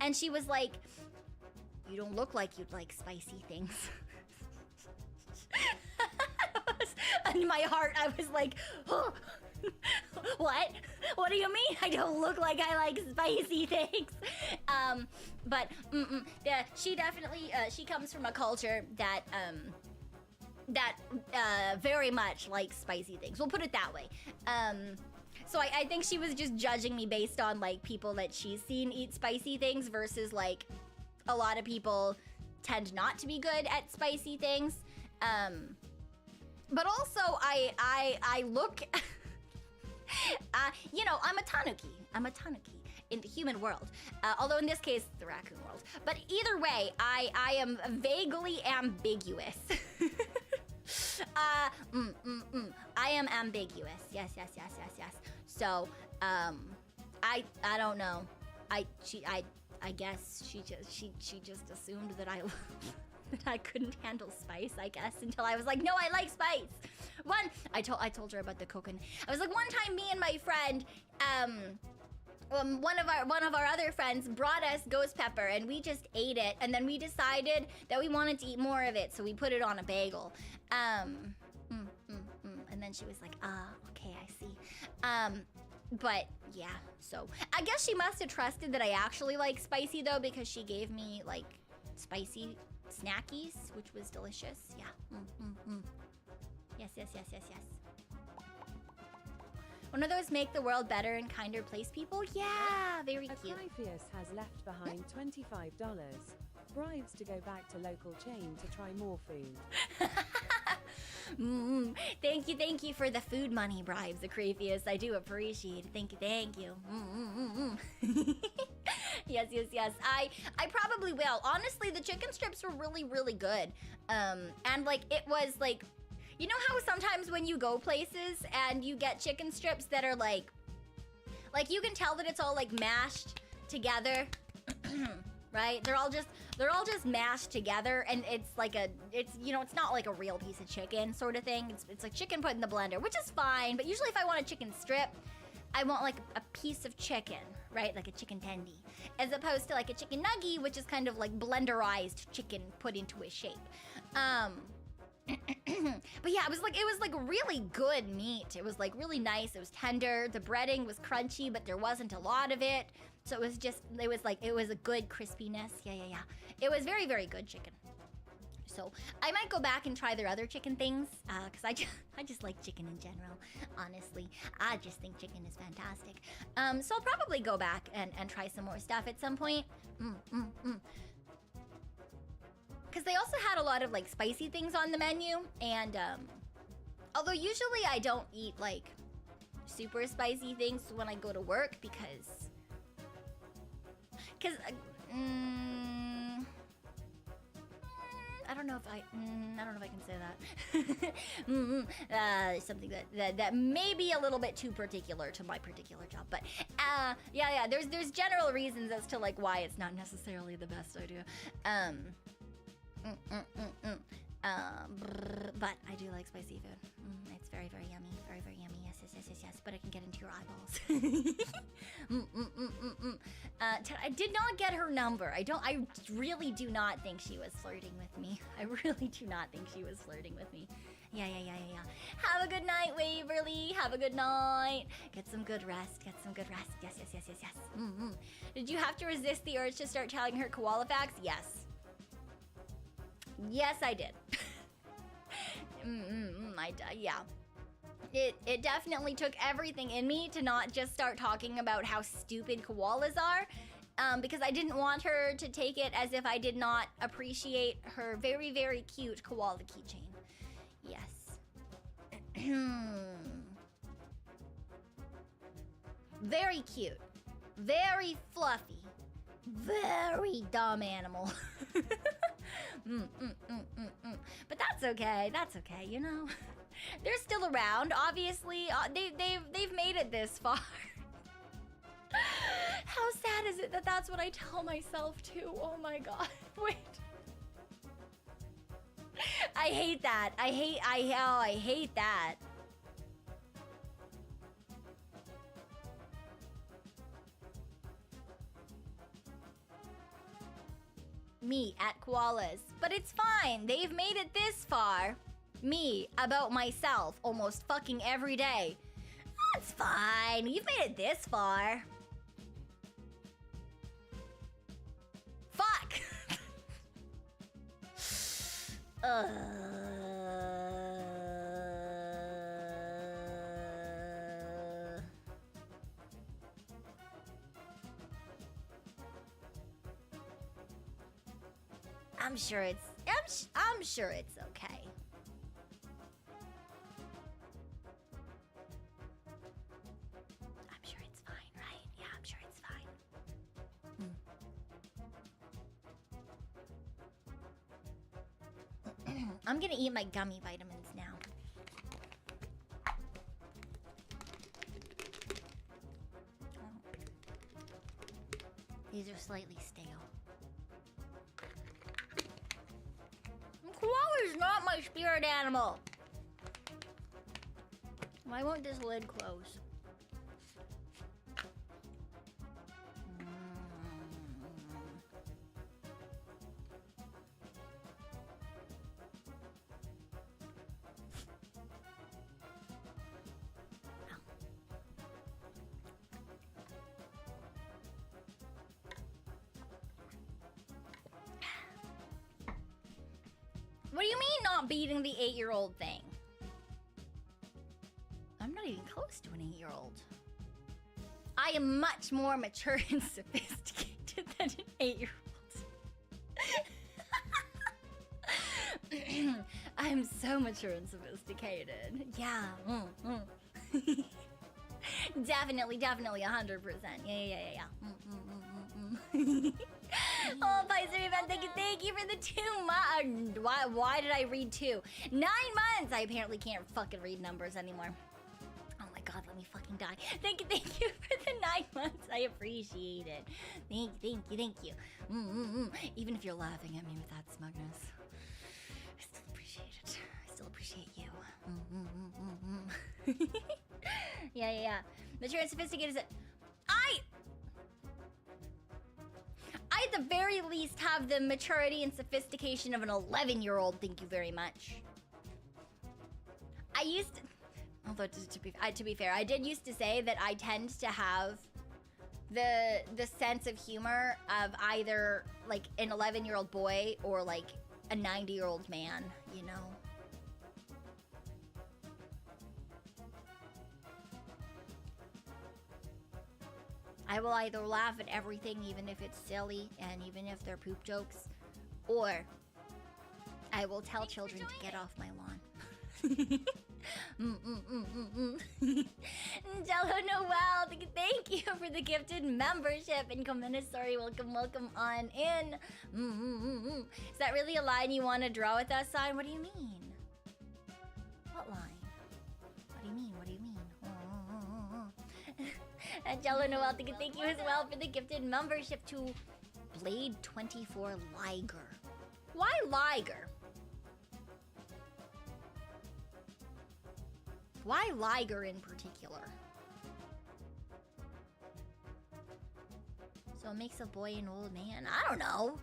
And she was like, you don't look like you'd like spicy things. In my heart, I was like, oh, what? What do you mean I don't look like I like spicy things? But yeah, she definitely, she comes from a culture that very much likes spicy things. We'll put it that way. So I think she was just judging me based on like people that she's seen eat spicy things versus like a lot of people tend not to be good at spicy things. But also, I look, you know, I'm a Tanuki in the human world. Although in this case, the raccoon world. But either way, I am vaguely ambiguous. I am ambiguous. Yes. So, I don't know. I guess she just assumed that I couldn't handle spice, I guess, until I was like, no, I like spice. I told her about the coconut. I was like, one time me and my friend, one of our other friends brought us ghost pepper, and we just ate it, and then we decided that we wanted to eat more of it, so we put it on a bagel. And then she was like, okay, I see. But yeah, so I guess she must have trusted that I actually like spicy though, because she gave me like spicy snackies, which was delicious. Yeah. Yes. One of those make the world better and kinder place people? Yeah, very cute. Acrifius has left behind $25. Bribes to go back to local chain to try more food. Thank you for the food money bribes, Acrifius. I do appreciate it. Thank you. Yes. I probably will. Honestly, the chicken strips were really, really good. And like, it was like, you know how sometimes when you go places and you get chicken strips that are like you can tell that it's all like mashed together. right? They're all just mashed together, and it's like it's not like a real piece of chicken sort of thing. It's like chicken put in the blender, which is fine. But usually, if I want a chicken strip, I want like a piece of chicken, right? Like a chicken tendy, as opposed to like a chicken nugget, which is kind of like blenderized chicken put into a shape. But yeah, it was like really good meat. It was like really nice. It was tender. The breading was crunchy, but there wasn't a lot of it. So it was a good crispiness. Yeah. It was very, very good chicken. So I might go back and try their other chicken things, because I just like chicken in general, honestly. I just think chicken is fantastic. So I'll probably go back and try some more stuff at some point. Because they also had a lot of like spicy things on the menu, and although usually I don't eat like super spicy things when I go to work because I don't know if I can say that. Something that may be a little bit too particular to my particular job, but yeah. There's general reasons as to like why it's not necessarily the best idea. But I do like spicy food. It's very, very yummy. Very, very yummy. Yes. But it can get into your eyeballs. I did not get her number. I really do not think she was flirting with me. I really do not think she was flirting with me. Yeah. Have a good night, Waverly. Have a good night. Get some good rest. Yes. Did you have to resist the urge to start telling her koala facts? Yes. Yes, I did. Yeah. It definitely took everything in me to not just start talking about how stupid koalas are, because I didn't want her to take it as if I did not appreciate her very, very cute koala keychain. Yes. Very cute. Very fluffy. Very dumb animal. But that's okay. You know, they're still around. Obviously, they've made it this far. How sad is it that that's what I tell myself too? Oh my god! Wait. I hate that. I hate that. Me at koalas. But it's fine. They've made it this far. Me about myself almost fucking every day. That's fine. You've made it this far. Fuck. I'm sure it's okay. I'm sure it's fine, right? Yeah, I'm sure it's fine. I'm gonna eat my gummy vitamins now. These are slightly stale. Koala is not my spirit animal. Why won't this lid close? What do you mean not beating the 8-year-old thing? I'm not even close to an 8-year-old. I am much more mature and sophisticated than an 8-year-old. I'm so mature and sophisticated. Yeah. Definitely 100%. Yeah. Oh, Pfizer event, thank you for the 2 months. Why did I read 2? 9 months! I apparently can't fucking read numbers anymore. Oh my God, let me fucking die. Thank you for the 9 months. I appreciate it. Thank you. Even if you're laughing at me with that smugness, I still appreciate it. I still appreciate you. Yeah. Mature and sophisticated is I at the very least have the maturity and sophistication of an 11-year-old. Thank you very much. I used to, although to be fair, I did used to say that I tend to have the sense of humor of either like an 11-year-old boy or like a 90-year-old man, you know. I will either laugh at everything, even if it's silly and even if they're poop jokes, or I will tell children to get off my lawn. Jello Noel, thank you for the gifted membership. And Sorry, welcome on in. Is that really a line you want to draw with us on? What do you mean? What line? What do you mean? And Jello Noel, thank you as well for the gifted membership to Blade 24 Liger. Why Liger? Why Liger in particular? So it makes a boy an old man? I don't know.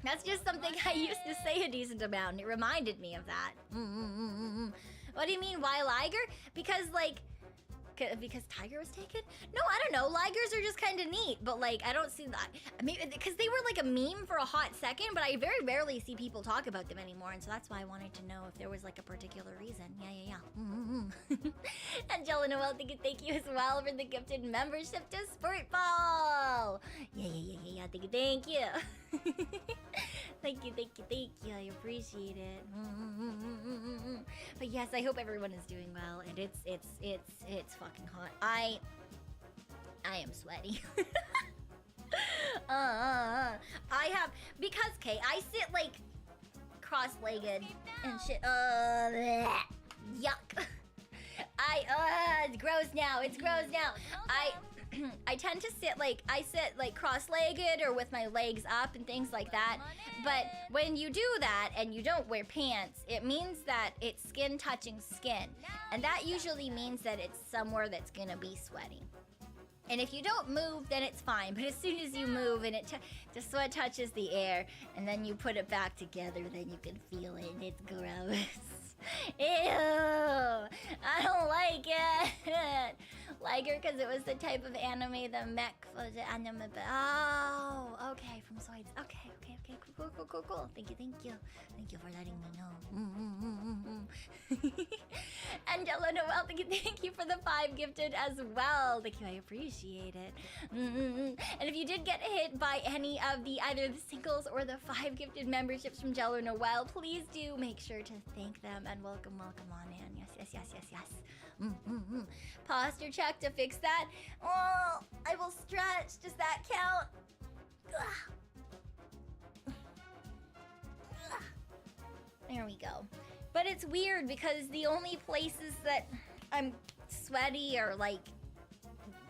That's just something I used to say a decent amount. It reminded me of that. What do you mean, why Liger? Because, like, because Tiger was taken? No, I don't know. Ligers are just kind of neat, but like I don't see that. I mean, because they were like a meme for a hot second, but I very rarely see people talk about them anymore, and so that's why I wanted to know if there was like a particular reason. Yeah. Angela Noel, thank you as well for the gifted membership to Sportball. Yeah. Thank you. Thank you. I appreciate it. But yes, I hope everyone is doing well, and it's fucking hot. I am sweaty. I have, because Kay, I sit like cross-legged and shit. Yuck. It's gross now. I tend to sit like cross-legged or with my legs up and things like that. But when you do that and you don't wear pants, it means that it's skin touching skin. And that usually means that it's somewhere that's gonna be sweaty. And if you don't move, then it's fine. But as soon as you move and the sweat touches the air and then you put it back together, then you can feel it. It's gross. Ew! I don't like it. Like her because it was the type of anime the mech was the anime. Oh, okay, from Zoids. Okay. Cool. Thank you. Thank you for letting me know. Angela Noel, thank you for the 5 gifted as well. Thank you, I appreciate it. And if you did get hit by any of the either the singles or the 5 gifted memberships from Jello Noel, please do make sure to thank them and welcome on in. Yes. Posture check to fix that. Oh, I will stretch. Does that count? There we go. But it's weird because the only places that I'm sweaty are like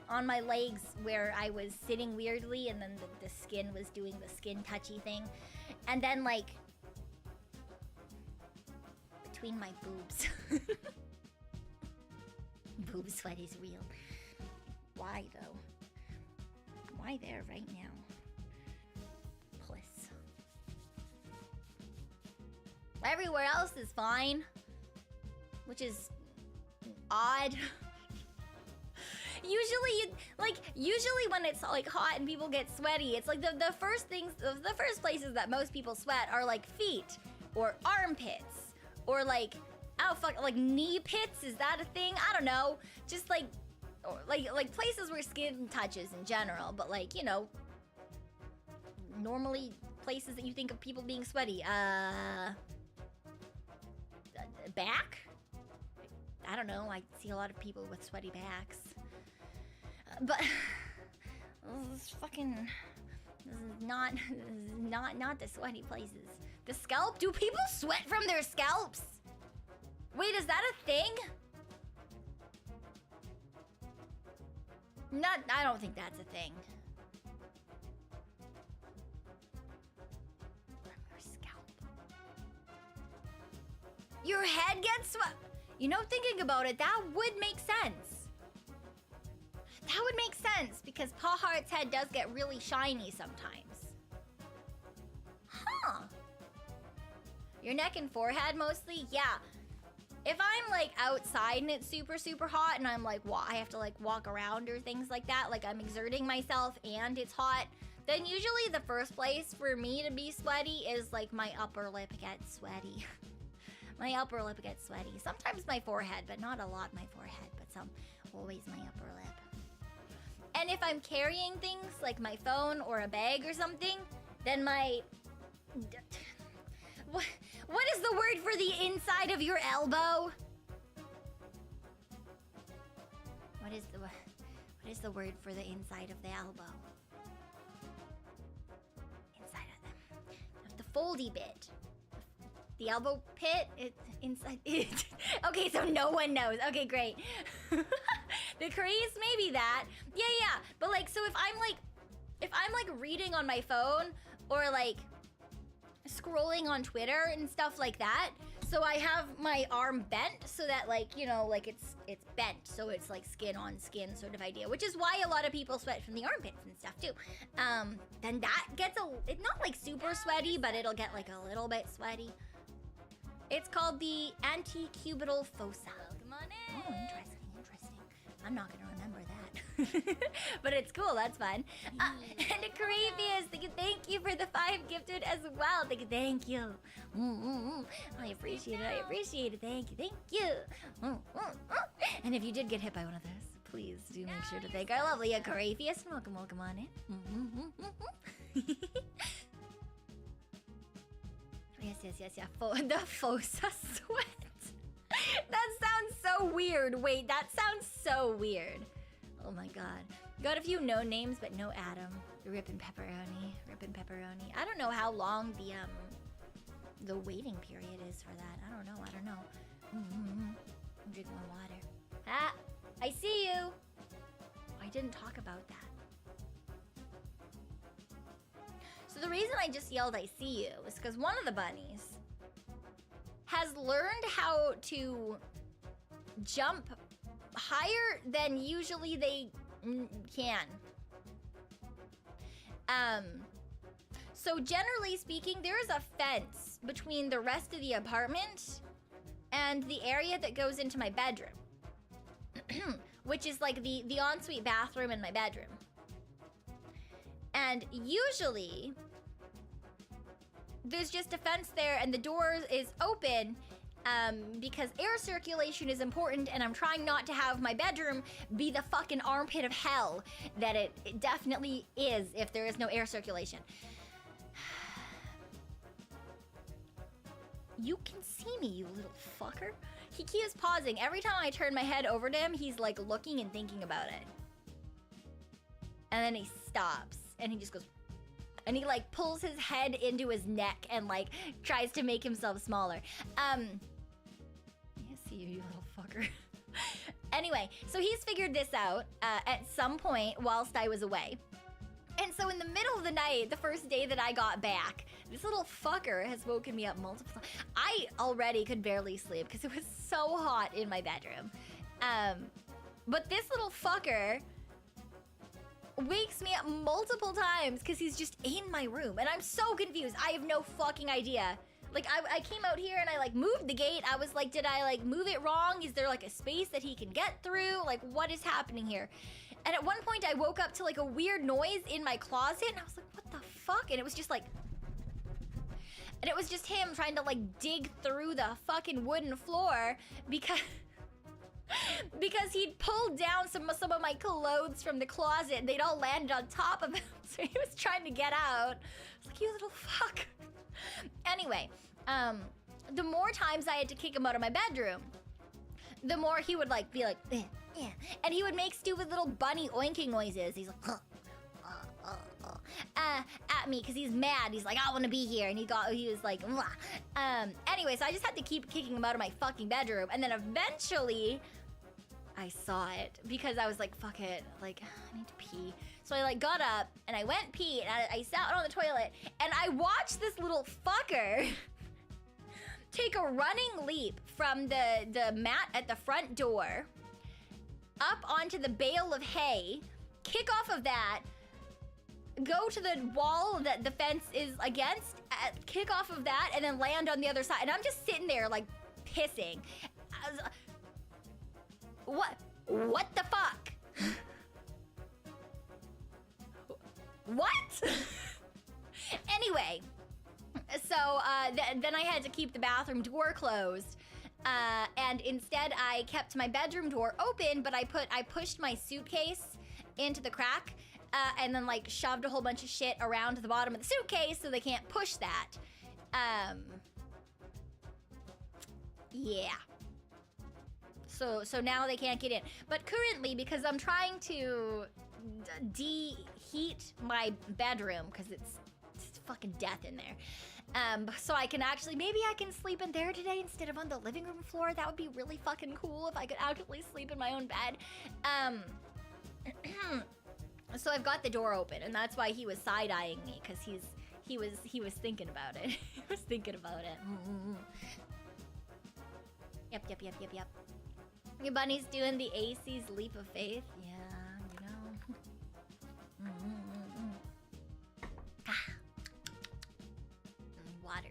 on my legs where I was sitting weirdly and then the skin was doing the skin touchy thing. And then like between my boobs. Boob sweat is real. Why though? Why there right now? Bliss. Everywhere else is fine, which is odd. Usually when it's like hot and people get sweaty, it's like the first places that most people sweat are like feet or armpits or like like knee pits. Is that a thing? I don't know. Just like places where skin touches in general, but like, you know, normally places that you think of people being sweaty. Back? I don't know. I see a lot of people with sweaty backs. But this is not the sweaty places. The scalp? Do people sweat from their scalps? Wait, is that a thing? I don't think that's a thing. From your scalp. Your head gets swept. You know, thinking about it, that would make sense. That would make sense because Paw Heart's head does get really shiny sometimes. Huh. Your neck and forehead mostly? Yeah. If I'm like outside and it's super, super hot and I'm like, I have to like walk around or things like that, like I'm exerting myself and it's hot, then usually the first place for me to be sweaty is like my upper lip gets sweaty. My upper lip gets sweaty. Sometimes my forehead, but not a lot my forehead, but always my upper lip. And if I'm carrying things like my phone or a bag or something, then my... What is the word for the inside of your elbow? What is the word for the inside of the elbow? Inside of the foldy bit. The elbow pit, it's inside it. Okay, so no one knows. Okay, great. The crease, maybe that. Yeah. But like, so if I'm like reading on my phone or like scrolling on Twitter and stuff like that, so I have my arm bent so that like, you know, like it's bent, so it's like skin on skin sort of idea, which is why a lot of people sweat from the armpits and stuff too. Then that gets it's not like super sweaty, but it'll get like a little bit sweaty. It's called the antecubital fossa. Come on in. Oh, interesting. I'm not gonna remember that. But it's cool, that's fun. And Caravius, thank you for the 5 gifted as well. Thank you. I appreciate it. Thank you. And if you did get hit by one of those, please do make sure to thank our lovely Caravius. Welcome on in. Yes. The fossa sweat. That sounds so weird. Wait, that sounds so weird. Oh my god. Got a few no names, but no Adam. Rippin' pepperoni. I don't know how long the waiting period is for that. I don't know. I'm drinking more water. Ah, I see you. I didn't talk about that. So the reason I just yelled I see you is because one of the bunnies has learned how to jump higher than usually they can. So generally speaking, there is a fence between the rest of the apartment and the area that goes into my bedroom, which is like the ensuite bathroom in my bedroom. And usually there's just a fence there and the door is open because air circulation is important, and I'm trying not to have my bedroom be the fucking armpit of hell that it definitely is if there is no air circulation. You can see me, you little fucker. He keeps pausing. Every time I turn my head over to him, he's like looking and thinking about it. And then he stops and he just goes, and he like pulls his head into his neck and like tries to make himself smaller. I see you, you little fucker. Anyway, so he's figured this out at some point whilst I was away. And so in the middle of the night, the first day that I got back, this little fucker has woken me up multiple times. I already could barely sleep because it was so hot in my bedroom. But this little fucker wakes me up multiple times because he's just in my room. And I'm so confused. I have no fucking idea. Like, I came out here and I, like, moved the gate. I was like, did I, like, move it wrong? Is there, like, a space that he can get through? Like, what is happening here? And at one point, I woke up to, like, a weird noise in my closet. And I was like, what the fuck? And it was just, like... And it was just him trying to, like, dig through the fucking wooden floor because... because he'd pulled down some of my clothes from the closet and they'd all landed on top of him. So he was trying to get out. I was like, you little fuck. Anyway, the more times I had to kick him out of my bedroom, the more he would like be like, and he would make stupid little bunny oinking noises. He's like, at me because he's mad. He's like, I want to be here, and he was like, anyway, so I just had to keep kicking him out of my fucking bedroom, and then eventually, I saw it because I was like, fuck it, like I need to pee. So I like got up and I went pee and I sat on the toilet and I watched this little fucker take a running leap from the mat at the front door up onto the bale of hay, kick off of that, go to the wall that the fence is against, kick off of that, and then land on the other side. And I'm just sitting there like pissing. What the fuck? What? Anyway, so then I had to keep the bathroom door closed. And instead I kept my bedroom door open, but I pushed my suitcase into the crack, and then like shoved a whole bunch of shit around the bottom of the suitcase so they can't push that. Yeah. So now they can't get in. But currently, because I'm trying to deheat my bedroom, because it's fucking death in there. So I can actually, maybe I can sleep in there today instead of on the living room floor. That would be really fucking cool if I could actually sleep in my own bed. So I've got the door open, and that's why he was side-eyeing me, because he was thinking about it. He was thinking about it. Yep. Your bunny's doing the AC's leap of faith. Yeah, you know. Water.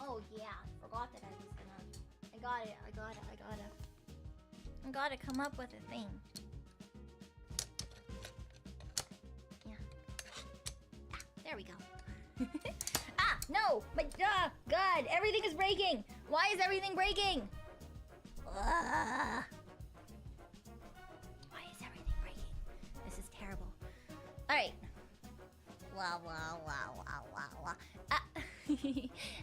Oh yeah, forgot that I was gonna. I gotta come up with a thing. Yeah. There we go. No! But God, everything is breaking! Why is everything breaking? Why is everything breaking? This is terrible. Alright. Wow.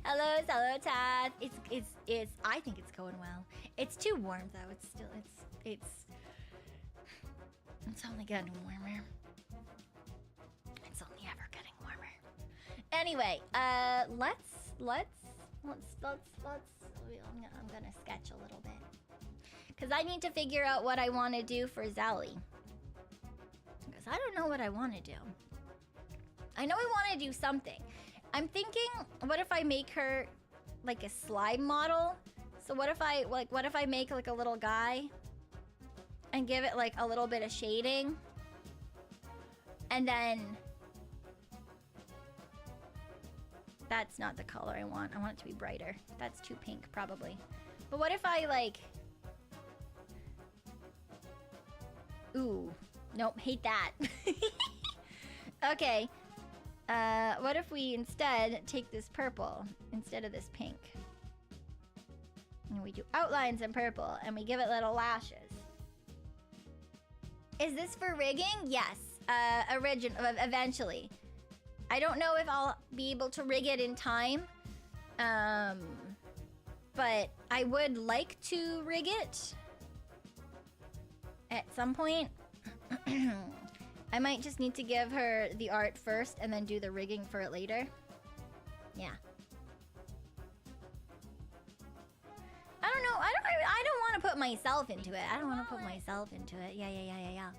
Hello, Tad. It's. I think it's going well. It's too warm though. It's still. It's only getting warmer. It's only ever getting warmer. Anyway, let's. I'm gonna sketch a little bit, because I need to figure out what I want to do for Zali. Because I don't know what I want to do. I know I want to do something. I'm thinking, what if I make her like a slime model? So what if I make like a little guy and give it like a little bit of shading, and then that's not the color I want. I want it to be brighter. That's too pink probably. But what if I like, ooh, nope, hate that. Okay. What if we instead take this purple instead of this pink? And we do outlines in purple, and we give it little lashes. Is this for rigging? Yes, eventually. I don't know if I'll be able to rig it in time, but I would like to rig it at some point. I might just need to give her the art first and then do the rigging for it later. Yeah. I don't know. I don't want to put myself into it. I don't want to put myself into it. Yeah.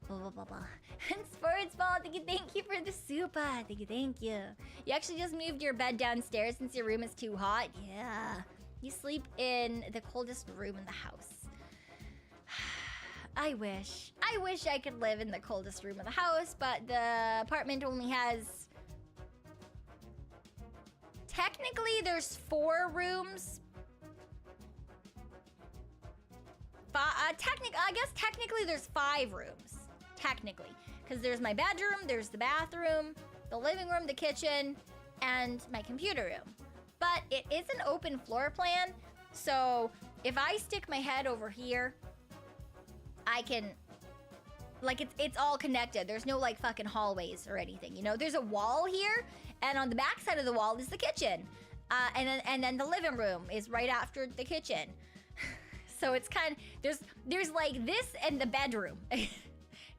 Blah. And Sports Ball, thank you for the super. Thank you. You actually just moved your bed downstairs since your room is too hot? Yeah. You sleep in the coldest room in the house. I wish I could live in the coldest room of the house, but the apartment only has... Technically, there's 4 rooms. I guess technically there's 5 rooms. Technically. Because there's my bedroom, there's the bathroom, the living room, the kitchen, and my computer room. But it is an open floor plan, so if I stick my head over here, I can, like, it's all connected. There's no, like, fucking hallways or anything, you know? There's a wall here, and on the back side of the wall is the kitchen. And then the living room is right after the kitchen. So it's kind of, there's like this and the bedroom.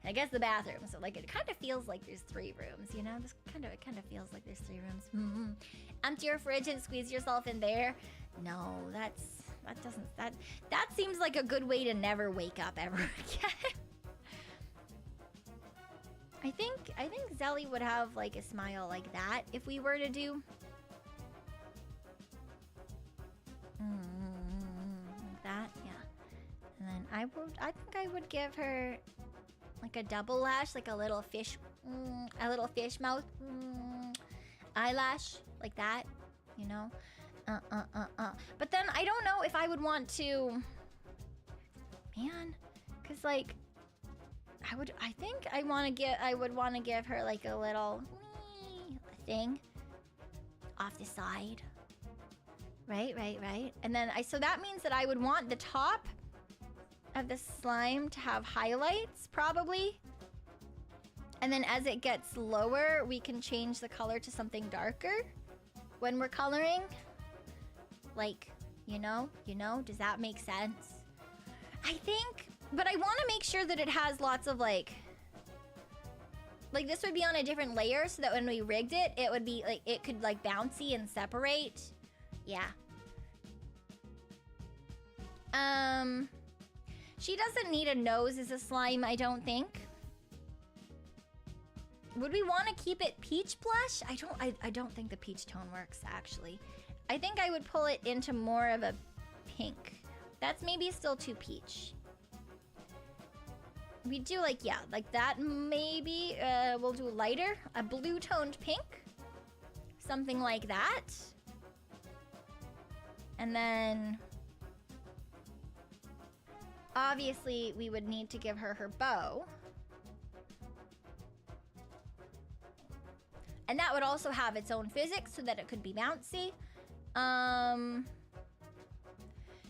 I guess the bathroom. So, like, it kind of feels like there's 3 rooms, you know? It kind of feels like there's 3 rooms. Empty your fridge and squeeze yourself in there. No, that's That seems like a good way to never wake up ever again. I think Zali would have like a smile like that if we were to do like that, yeah. And then I think I would give her like a double lash, like a little fish mouth eyelash, like that, you know. But then I don't know if I would want to, man, cause like I would want to give her like a little thing off the side. Right. And then so that means that I would want the top of the slime to have highlights, probably. And then as it gets lower, we can change the color to something darker when we're coloring. Like, you know, does that make sense? I think, but I want to make sure that it has lots of like this would be on a different layer so that when we rigged it, it would be like, it could like bouncy and separate. Yeah. She doesn't need a nose as a slime, I don't think. Would we want to keep it peach blush? I don't think the peach tone works, actually. I think I would pull it into more of a pink. That's maybe still too peach. We do like, yeah, like that maybe. We'll do lighter, a blue toned pink. Something like that. And then obviously we would need to give her her bow. And that would also have its own physics so that it could be bouncy.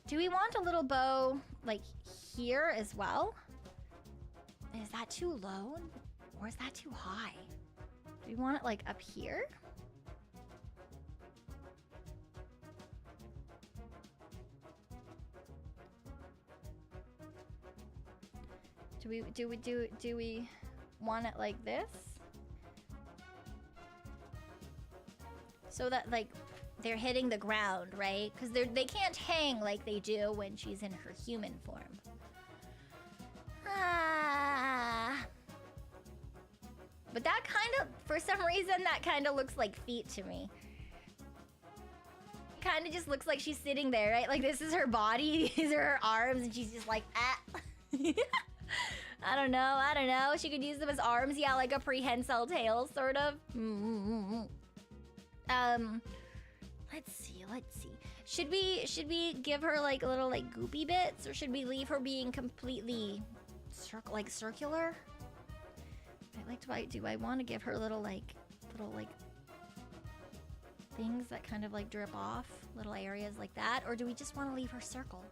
Do we want a little bow like here as well? Is that too low or is that too high? Do we want it like up here? Do we want it like this? So that like they're hitting the ground, right? Because they can't hang like they do when she's in her human form. But that kind of, for some reason, that kind of looks like feet to me. Kind of just looks like she's sitting there, right? Like this is her body, these are her arms, and she's just like, ah. I don't know. She could use them as arms, yeah, like a prehensile tail, sort of. Let's see. Should we give her like little like goopy bits, or should we leave her being completely circular? Do I want to give her little things that kind of like drip off, little areas like that, or do we just want to leave her circle?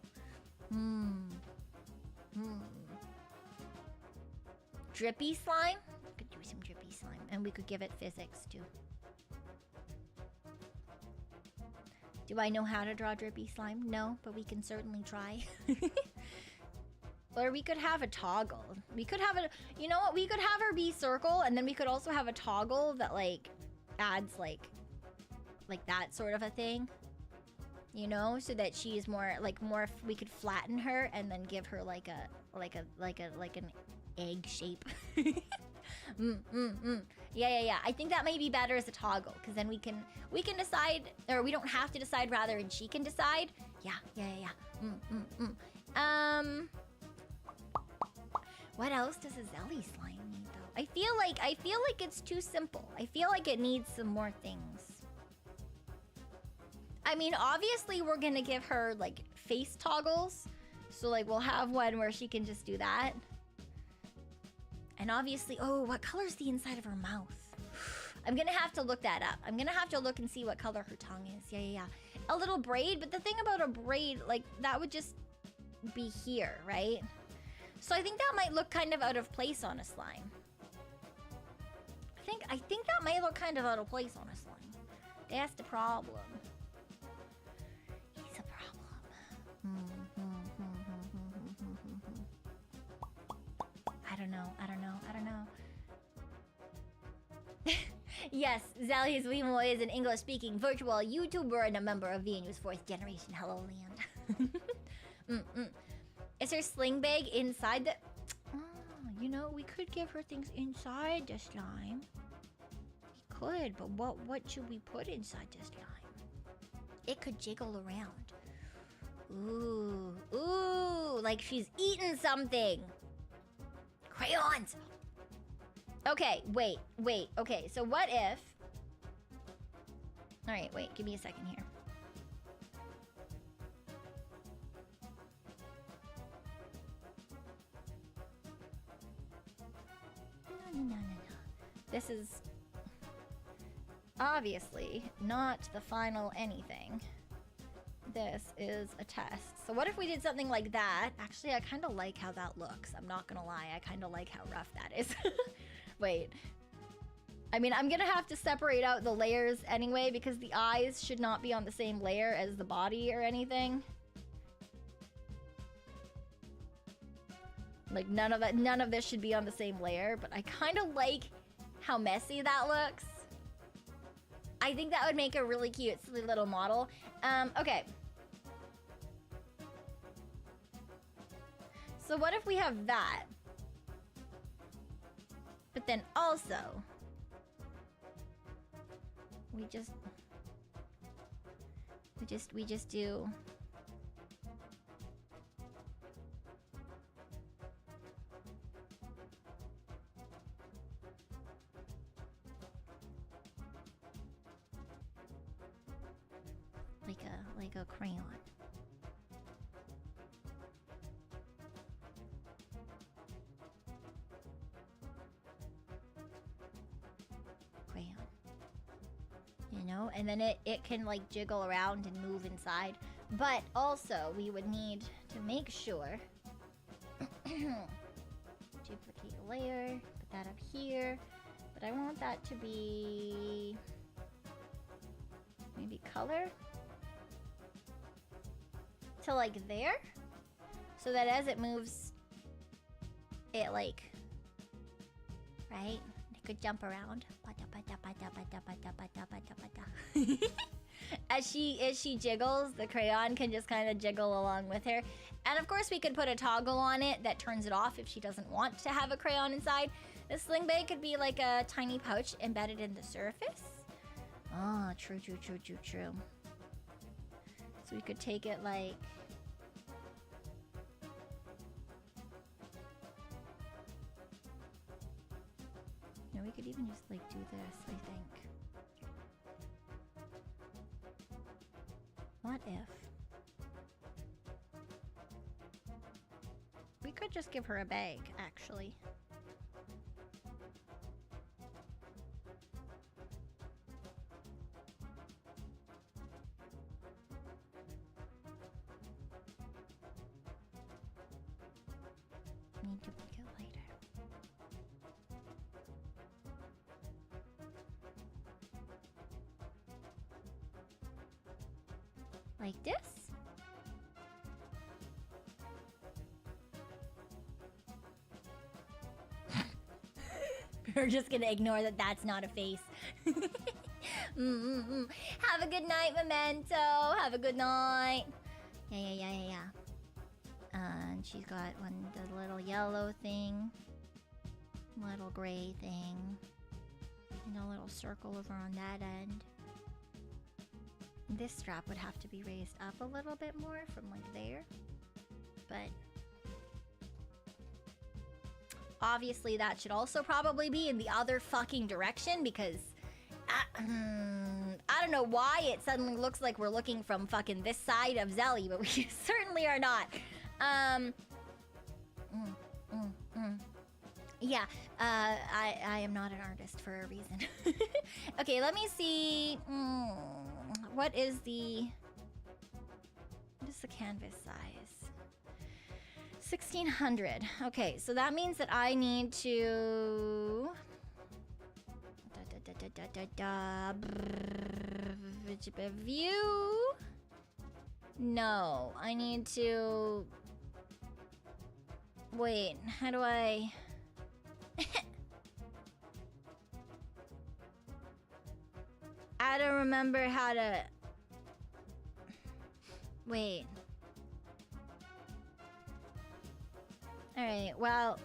Drippy slime? We could do some drippy slime, and we could give it physics too. Do I know how to draw drippy slime? No, but we can certainly try. Or we could have a toggle. We could have you know what? We could have her be circle, and then we could also have a toggle that like adds like that sort of a thing. You know, so that she's more, we could flatten her and then give her like an egg shape. Yeah. I think that may be better as a toggle, because then we can decide, or we don't have to decide rather, and she can decide. Yeah. What else does a Zali slime need though? I feel like it's too simple. I feel like it needs some more things. I mean, obviously we're gonna give her like face toggles. So like we'll have one where she can just do that. And obviously, oh, what color's the inside of her mouth? I'm gonna have to look that up. I'm gonna have to look and see what color her tongue is. Yeah. A little braid, but the thing about a braid, like that would just be here, right? So I think that might look kind of out of place on a slime. I think that might look kind of out of place on a slime. That's the problem. It's a problem. I don't know. Yes, Zali's Wemo is an English-speaking virtual YouTuber and a member of V&U's 4th generation Hello Land. Is her sling bag inside the... Oh, you know, we could give her things inside the slime. We could, but what should we put inside the slime? It could jiggle around. Ooh, like she's eating something. Crayons! Okay, wait. Okay, so what if... Alright, wait, give me a second here. No. This is obviously not the final anything. This is a test. So what if we did something like that? Actually, I kind of like how that looks. I'm not gonna lie, I kind of like how rough that is. Wait. I mean, I'm gonna have to separate out the layers anyway because the eyes should not be on the same layer as the body or anything. Like none of this should be on the same layer, but I kind of like how messy that looks. I think that would make a really cute, silly little model. Okay. So what if we have that? But then also, we just do like a crayon. You know, and then it can like jiggle around and move inside. But also we would need to make sure duplicate a layer, put that up here, but I want that to be maybe color to like there, so that as it moves it like, right, it could jump around. As she jiggles, the crayon can just kind of jiggle along with her. And of course we could put a toggle on it that turns it off if she doesn't want to have a crayon inside. The sling bag could be like a tiny pouch embedded in the surface. Oh, true. So we could take it like... No, we could even just like do this, I think. What if we could just give her a bag, actually? Need to make it later. Like this? We're just gonna ignore that that's not a face. Have a good night, Memento. Have a good night. Yeah. And she's got the little yellow thing, little gray thing, and a little circle over on that end. This strap would have to be raised up a little bit more from like there, but obviously that should also probably be in the other fucking direction because I don't know why it suddenly looks like we're looking from fucking this side of Zali, but we certainly are not. Yeah, I am not an artist for a reason. Okay, let me see. What is the canvas size? 1600. Okay, so that means that I need to view. No, I need to wait. How do I? I don't remember how to... Wait. Alright, well...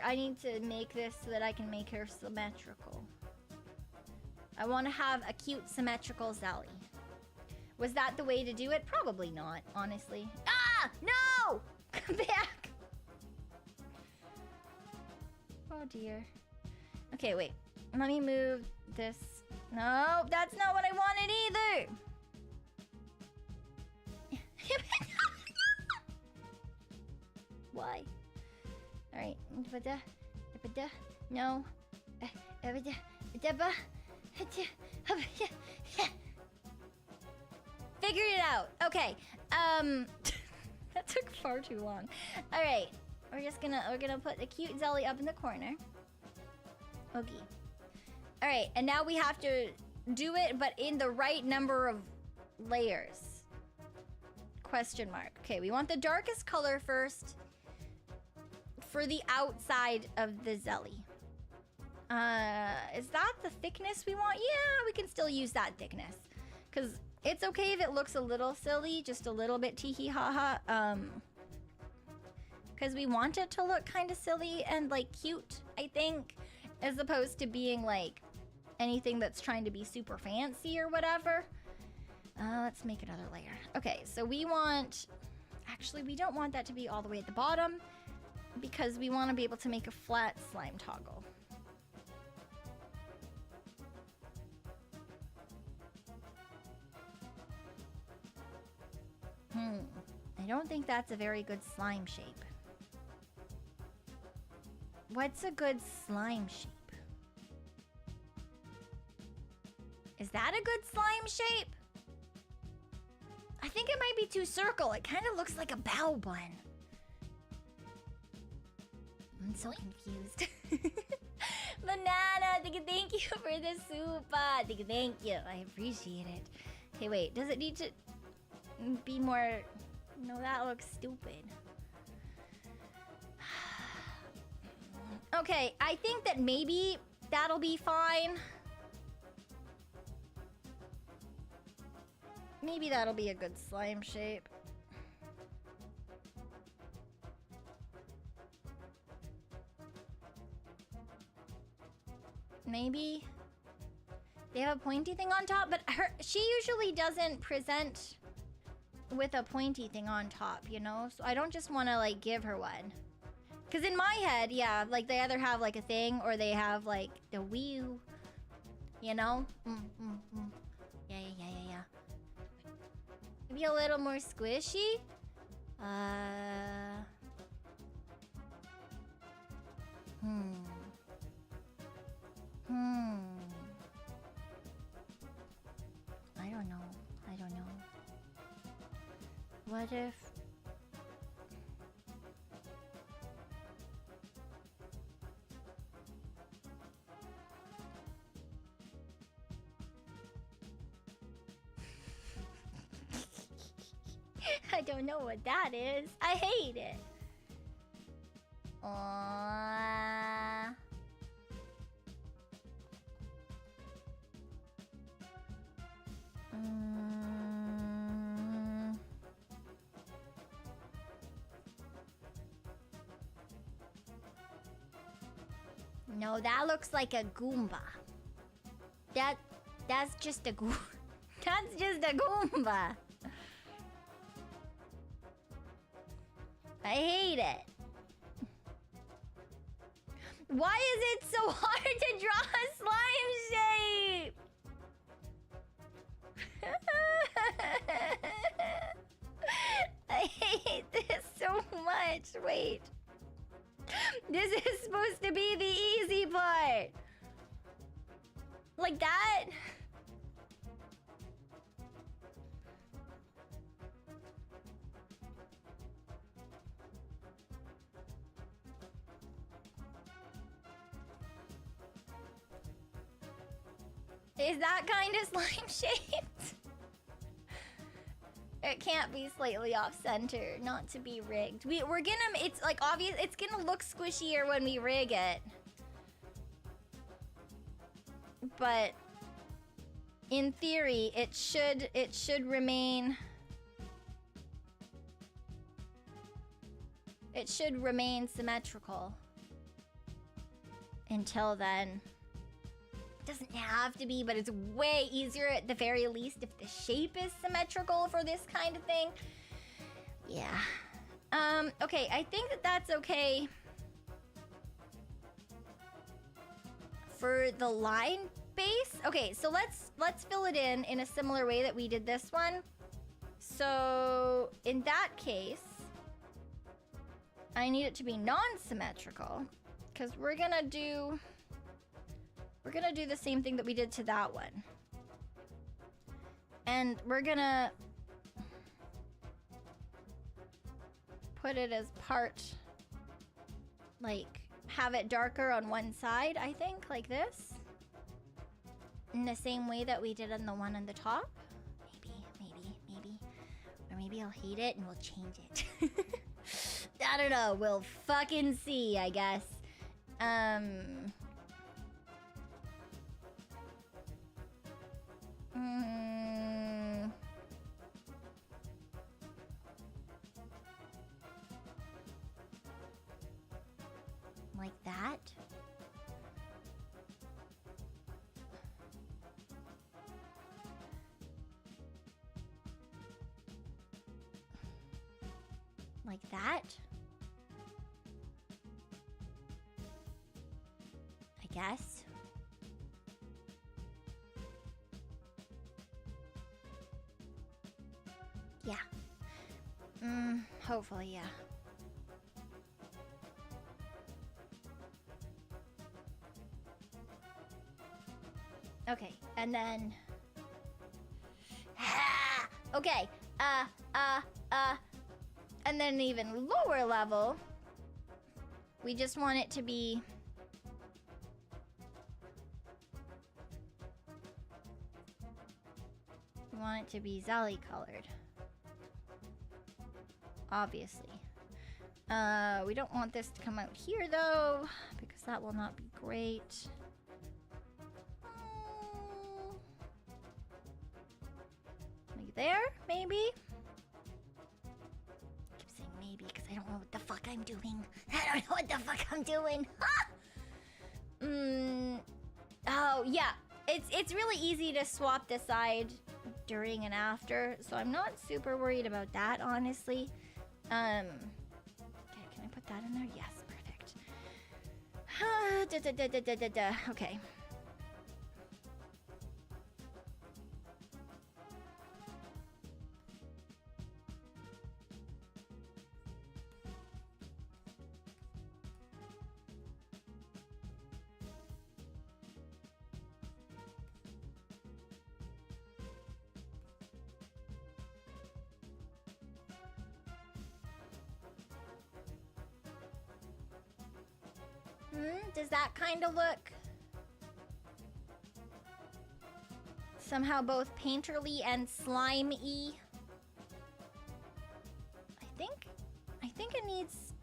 I need to make this so that I can make her symmetrical. I want to have a cute symmetrical Zali. Was that the way to do it? Probably not, honestly. Ah! No! Come back! Oh dear. Okay, wait. Let me move this. No, that's not what I wanted either! Why? Alright. No. Figured it out. Okay. That took far too long. Alright. We're gonna put the cute Zali up in the corner. Okay. Alright, and now we have to do it, but in the right number of layers. Question mark. Okay, we want the darkest color first for the outside of the Zali. Is that the thickness we want? Yeah, we can still use that thickness. Because it's okay if it looks a little silly, just a little bit tee-hee-ha-ha. Because we want it to look kind of silly and, like, cute, I think. As opposed to being, like, anything that's trying to be super fancy or whatever. Let's make another layer. Okay, so we want... Actually, we don't want that to be all the way at the bottom. Because we want to be able to make a flat slime toggle. I don't think that's a very good slime shape. What's a good slime shape? Is that a good slime shape? I think it might be too circle. It kind of looks like a bow bun. I'm so confused. Banana, thank you for the super. Thank you. I appreciate it. Okay, wait. Does it need to be more... No, that looks stupid. Okay, I think that maybe that'll be fine. Maybe that'll be a good slime shape. Maybe. They have a pointy thing on top, but she usually doesn't present with a pointy thing on top, you know? So I don't just want to, like, give her one. Because in my head, yeah, like, they either have, like, a thing or they have, like, the wheel. You know? Yeah. Maybe a little more squishy? I don't know. What if... I don't know what that is. I hate it. No, that looks like a Goomba. That's just a Goomba. That's just a Goomba. I hate it. Why is it so hard to draw a slime shape? I hate this so much. Wait. This is supposed to be the easy part. Like that? Is that kind of slime shaped? It can't be slightly off center, not to be rigged. We're gonna, it's like obvious, it's gonna look squishier when we rig it. But in theory, it should remain. It should remain symmetrical. Until then. It doesn't have to be, but it's way easier at the very least if the shape is symmetrical for this kind of thing. Yeah. Okay, I think that that's okay for the line base. Okay, so let's fill it in a similar way that we did this one. So in that case, I need it to be non-symmetrical because we're gonna do the same thing that we did to that one. And we're gonna put it as part, like, have it darker on one side, I think, like this. In the same way that we did on the one on the top. Maybe. Or maybe I'll hate it and we'll change it. I don't know, we'll fucking see, I guess. Like that. Like that. I guess. Yeah. Hopefully, yeah. Okay, and then... okay, and then even lower level, we just want it to be... we want it to be Zali colored. Obviously. We don't want this to come out here though, because that will not be great. Like there, maybe? I keep saying maybe because I don't know what the fuck I'm doing. I don't know what the fuck I'm doing. Oh, yeah. It's really easy to swap the side during and after, so I'm not super worried about that, honestly. Okay, can I put that in there? Yes, perfect. Okay. Does that kind of look somehow both painterly and slime-y? I think it needs...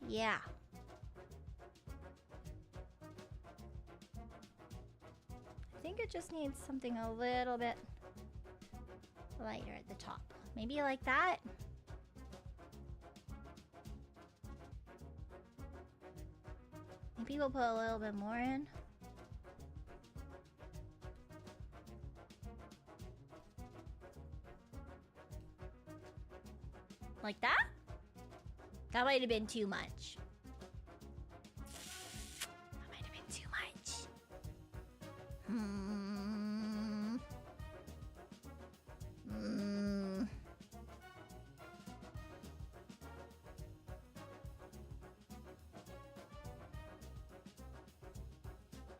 yeah. I think it just needs something a little bit lighter at the top. Maybe like that? Maybe we'll put a little bit more in. Like that? That might have been too much. That might have been too much.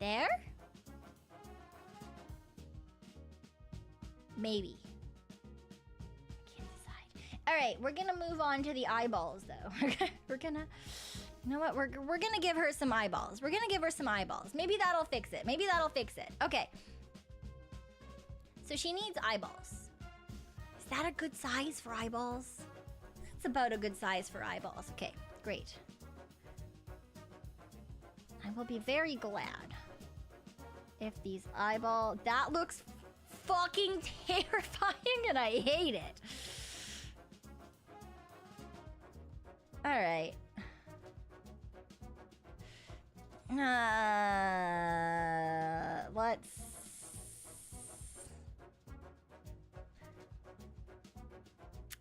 There? Maybe. I can't decide. All right, we're gonna move on to the eyeballs, though. We're gonna, you know what? We're gonna give her some eyeballs. We're gonna give her some eyeballs. Maybe that'll fix it. Maybe that'll fix it. Okay. So she needs eyeballs. Is that a good size for eyeballs? That's about a good size for eyeballs. Okay, great. I will be very glad if these eyeball... That looks fucking terrifying and I hate it. Alright.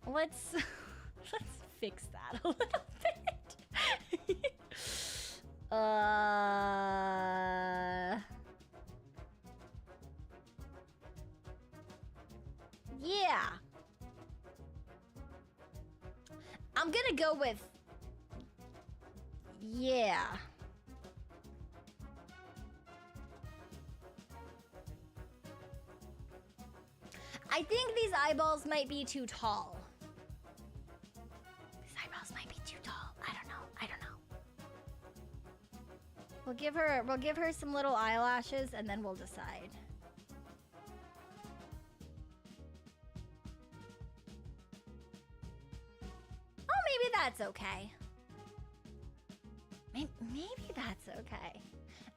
Let's fix that a little bit. Yeah. I'm gonna go with yeah. I think these eyeballs might be too tall. These eyeballs might be too tall. I don't know. We'll give her some little eyelashes and then we'll decide. Oh, maybe that's okay. Maybe that's okay.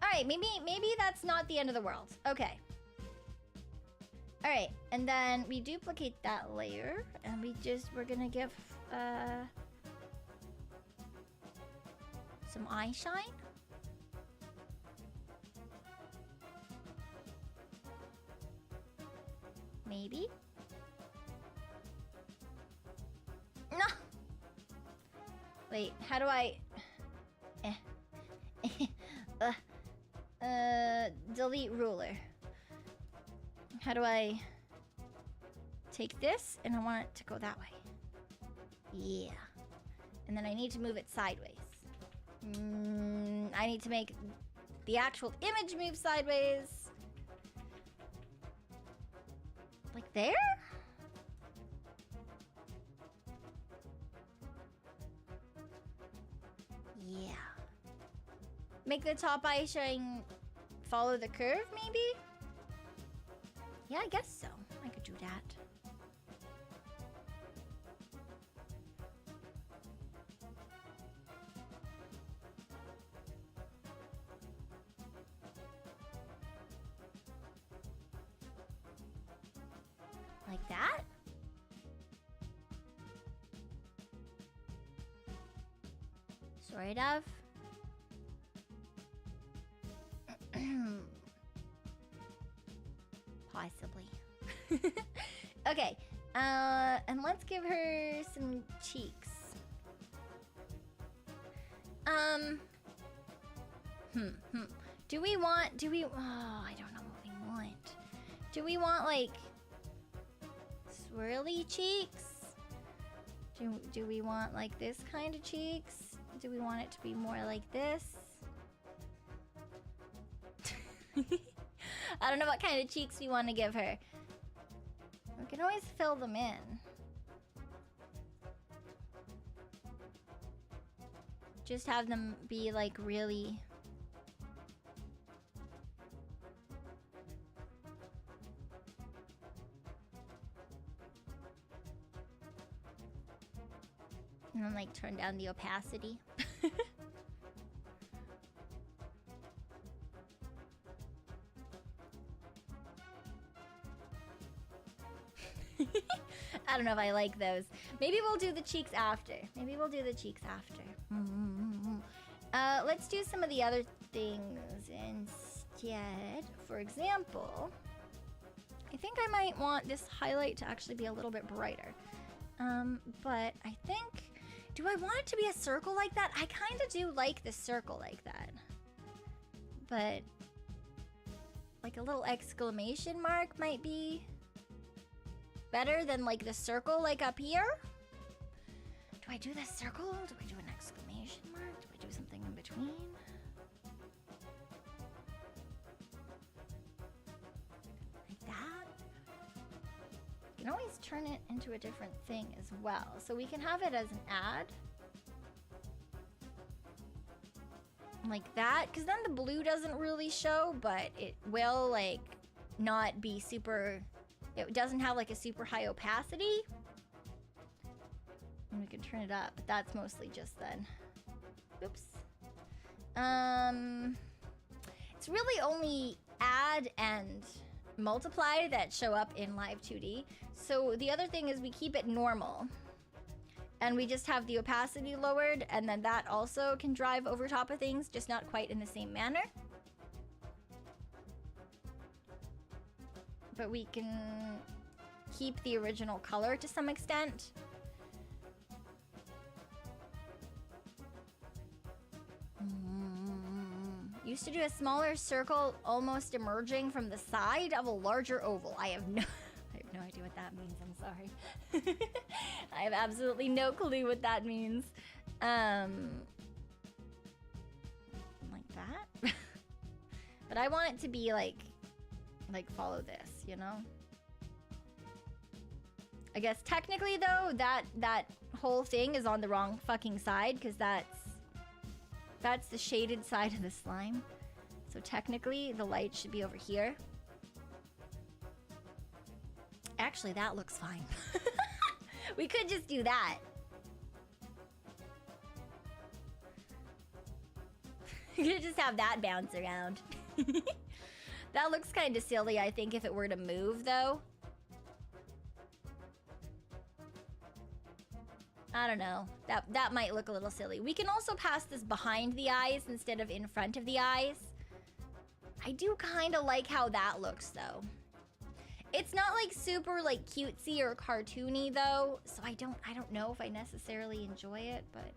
All right, maybe that's not the end of the world. Okay. All right, and then we duplicate that layer, and we're gonna give some eye shine. Maybe. No. Wait, how do I? Delete ruler. How do I take this and I want it to go that way? Yeah. And then I need to move it sideways. I need to make the actual image move sideways. Like there? Yeah. Make the top eye shine follow the curve, maybe? Yeah, I guess so. I could do that. Like that? Sort of. Possibly. Okay, and let's give her some cheeks. Do we, oh, I don't know what we want. Do we want, like, swirly cheeks? Do we want, like, this kind of cheeks? Do we want it to be more like this? I don't know what kind of cheeks we want to give her. We can always fill them in. Just have them be like really... And then like turn down the opacity. I don't know if I like those. Maybe we'll do the cheeks after. Let's do some of the other things instead. For example, I think I might want this highlight to actually be a little bit brighter. But I think, do I want it to be a circle like that? I kind of do like the circle like that. But like a little exclamation mark might be better than like the circle like up here. Do I do the circle? Do I do an exclamation mark? Do I do something in between? Like that? You can always turn it into a different thing as well. So we can have it as an ad. Like that, because then the blue doesn't really show, but it will like not be super... It doesn't have like a super high opacity. And we can turn it up, but that's mostly just then. Oops. It's really only add and multiply that show up in live 2D. So the other thing is we keep it normal. And we just have the opacity lowered, and then that also can drive over top of things, just not quite in the same manner. But we can keep the original color to some extent. Used to do a smaller circle almost emerging from the side of a larger oval. I have no idea what that means. I'm sorry. I have absolutely no clue what that means. Like that. But I want it to be like follow this, you know? I guess technically though, that whole thing is on the wrong fucking side, because that's the shaded side of the slime. So technically the light should be over here. Actually, that looks fine. We could just do that. You could just have that bounce around. That looks kind of silly, I think, if it were to move, though. I don't know. That might look a little silly. We can also pass this behind the eyes instead of in front of the eyes. I do kind of like how that looks, though. It's not like super like cutesy or cartoony though, so I don't know if I necessarily enjoy it, but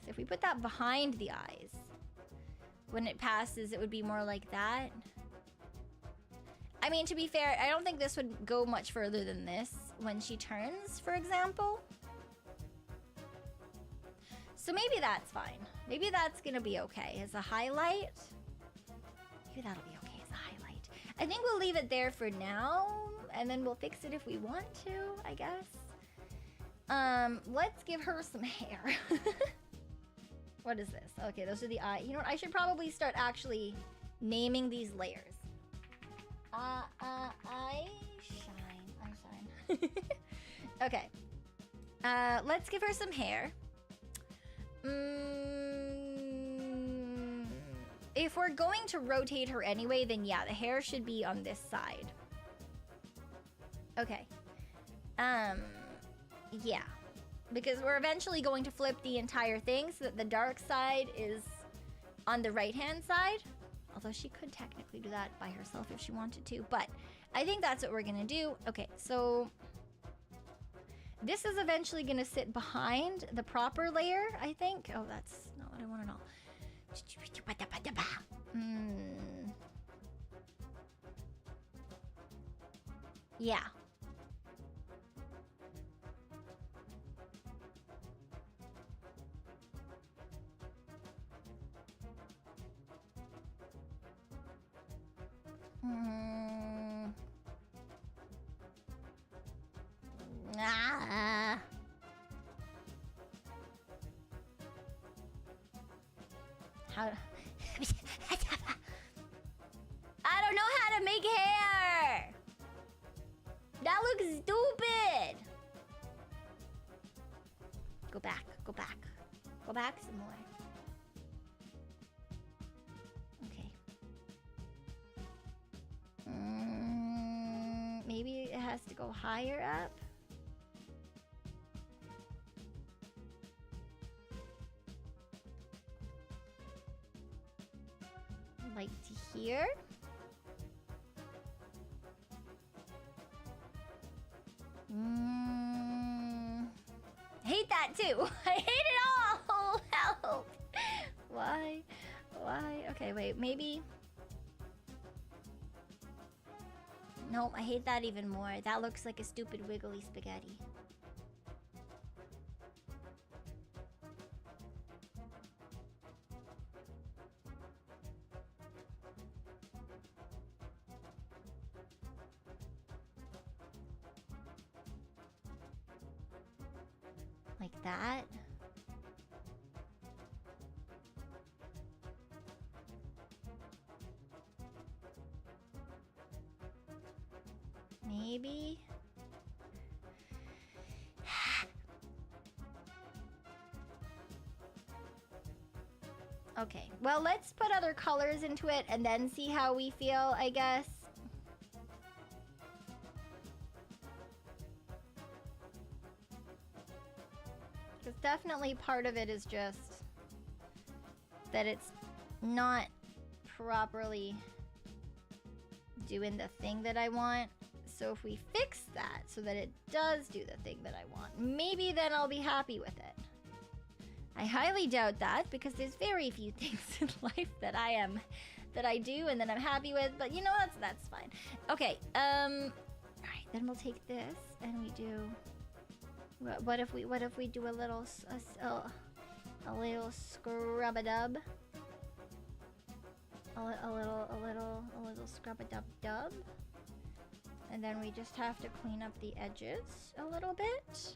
if we put that behind the eyes, when it passes, it would be more like that. I mean, to be fair, I don't think this would go much further than this when she turns, for example. So maybe that's fine. Maybe that's gonna be okay as a highlight. Maybe that'll be okay as a highlight. I think we'll leave it there for now, and then we'll fix it if we want to, I guess. Let's give her some hair. What is this? Okay, those are the eye. You know what? I should probably start actually naming these layers. Eye shine. Okay. Let's give her some hair. If we're going to rotate her anyway, then yeah, the hair should be on this side. Okay. Yeah. Because we're eventually going to flip the entire thing so that the dark side is on the right-hand side. Although she could technically do that by herself if she wanted to. But I think that's what we're going to do. Okay, so this is eventually going to sit behind the proper layer, I think. Oh, that's not what I want to know. Yeah. How? I don't know how to make hair. That looks stupid. Go back. Go back. Go back some more. Okay. Maybe it has to go higher up. Like to here. Hate that too. I hate it all. Help. Why? Okay, wait, maybe. Nope, I hate that even more. That looks like a stupid wiggly spaghetti. Like that. Maybe. Okay, well, let's put other colors into it and then see how we feel, I guess. Because definitely part of it is just that it's not properly doing the thing that I want. So if we fix that so that it does do the thing that I want, maybe then I'll be happy with it. I highly doubt that because there's very few things in life that I do and that I'm happy with, but you know, that's fine. Okay, all right, then we'll take this and we do, what if we do a little scrub-a-dub? A little scrub-a-dub-dub. And then we just have to clean up the edges a little bit.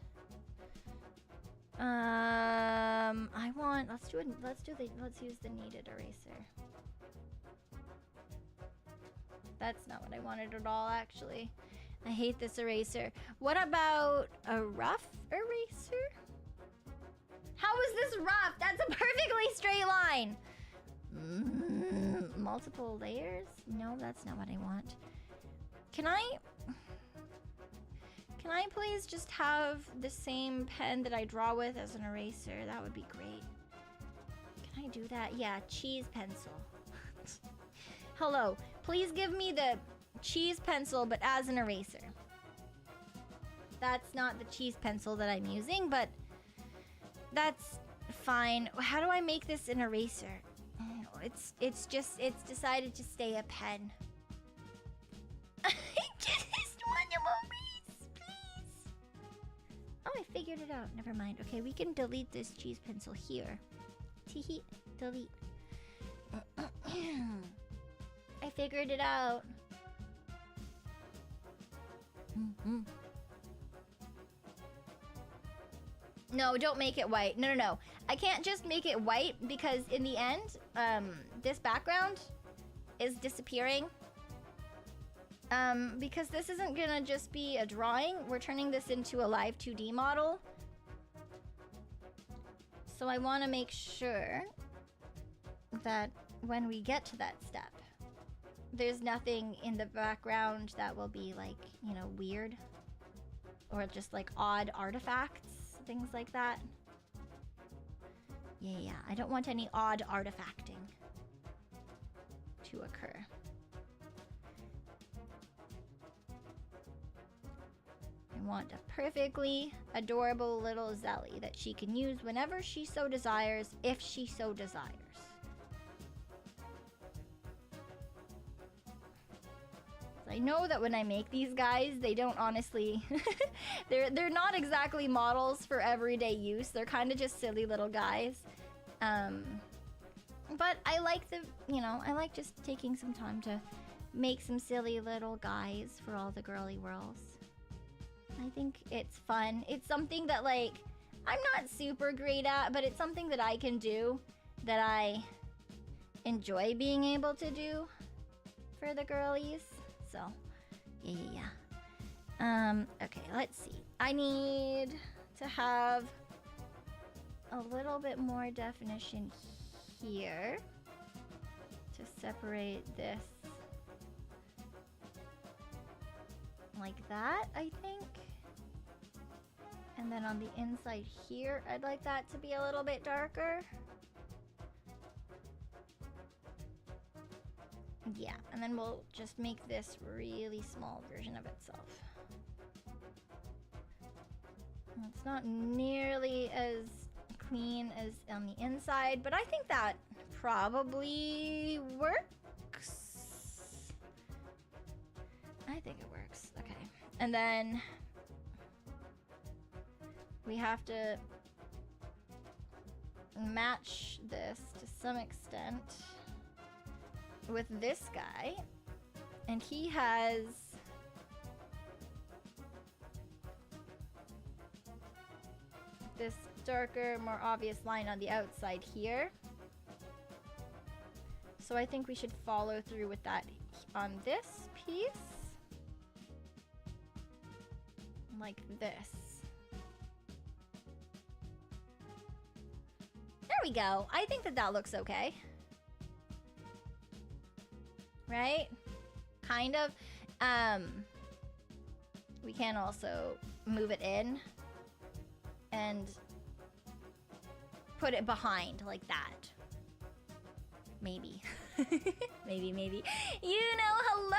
Let's use the kneaded eraser. That's not what I wanted at all, actually. I hate this eraser. What about a rough eraser? How is this rough? That's a perfectly straight line. Multiple layers? No, that's not what I want. Can I please just have the same pen that I draw with as an eraser? That would be great. Can I do that? Yeah, cheese pencil. Hello, please give me the cheese pencil, but as an eraser. That's not the cheese pencil that I'm using, but that's fine. How do I make this an eraser? It's decided to stay a pen. I just want to erase, please. Oh, I figured it out. Never mind. Okay, we can delete this cheese pencil here. Teehee, delete. I figured it out. No, don't make it white. No. I can't just make it white because in the end, this background is disappearing. Because this isn't gonna just be a drawing. We're turning this into a live 2D model. So I want to make sure that when we get to that step, there's nothing in the background that will be like, you know, weird. Or just like odd artifacts, things like that. Yeah, I don't want any odd artifacting to occur. I want a perfectly adorable little Zali that she can use whenever she so desires, if she so desires. I know that when I make these guys, they don't honestly... they're not exactly models for everyday use. They're kind of just silly little guys. But I like the... You know, I like just taking some time to make some silly little guys for all the girly whirls. I think it's fun. It's something that, like, I'm not super great at, but it's something that I can do, that I enjoy being able to do for the girlies. So, yeah. Okay, let's see. I need to have a little bit more definition here to separate this like that, I think. And then on the inside here, I'd like that to be a little bit darker. Yeah, and then we'll just make this really small version of itself. It's not nearly as clean as on the inside, but I think that probably works. I think it works. Okay. And then we have to match this to some extent with this guy, and he has this darker, more obvious line on the outside here. So I think we should follow through with that on this piece. Like this. There we go. I think that that looks okay. Right? Kind of. We can also move it in and put it behind like that. Maybe. maybe. You know, hello,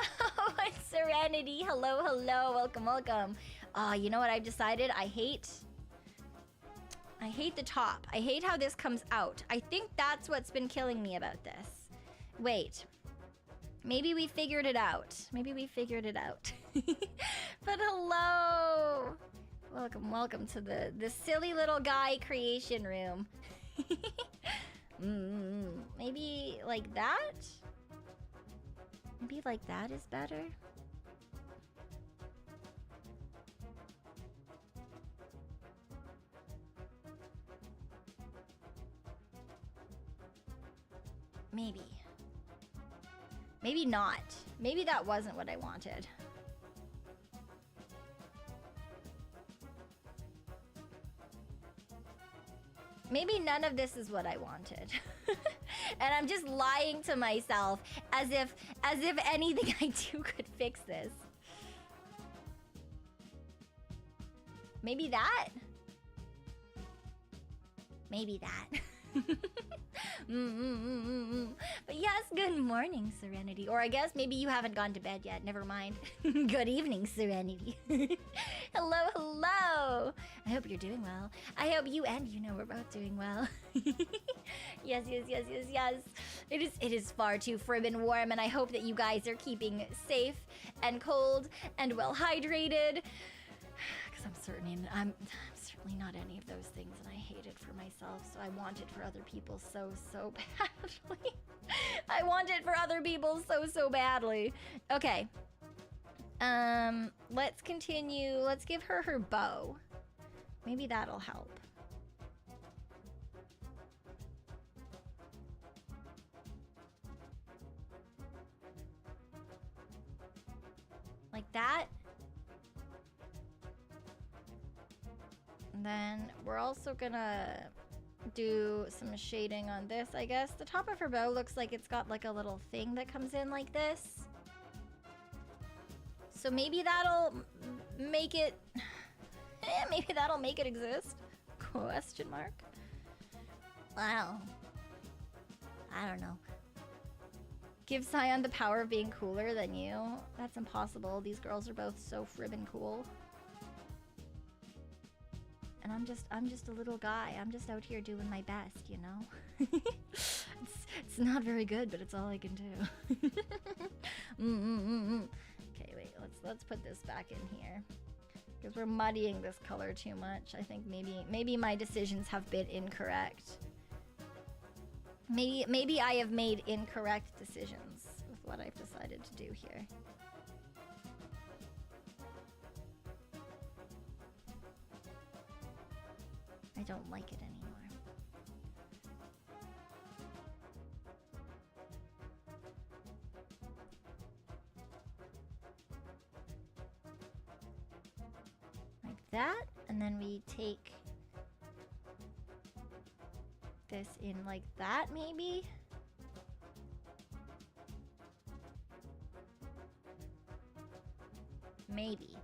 it's Serenity. Hello, welcome. Oh, you know what I've decided? I hate the top. I hate how this comes out. I think that's what's been killing me about this. Wait. Maybe we figured it out. But hello. Welcome to the silly little guy creation room. Maybe like that? Maybe like that is better? Maybe. Maybe not. Maybe that wasn't what I wanted. Maybe none of this is what I wanted. And I'm just lying to myself as if anything I do could fix this. Maybe that? Maybe that. But yes, good morning, Serenity. Or I guess maybe you haven't gone to bed yet. Never mind. Good evening, Serenity. Hello. I hope you're doing well. I hope you and you know we're both doing well. Yes. It is far too fribbin' warm, and I hope that you guys are keeping safe and cold and well hydrated. Because I'm certainly not any of those things, and I hate it for myself, so I want it for other people so badly. I want it for other people so badly. Okay. Let's continue. Let's give her her bow. Maybe that'll help. Like that. And then we're also gonna do some shading on this, I guess. The top of her bow looks like it's got like a little thing that comes in like this. So maybe that'll make it... maybe that'll make it exist? Question mark. Wow. I don't know. Give Cyon the power of being cooler than you? That's impossible. These girls are both so fribbin' cool. And I'm just a little guy. I'm just out here doing my best, you know? It's not very good, but it's all I can do. Okay, wait. Let's put this back in here. Because we're muddying this color too much. I think maybe my decisions have been incorrect. Maybe I have made incorrect decisions with what I've decided to do here. I don't like it anymore. Like that, and then we take this in like that, maybe? Maybe.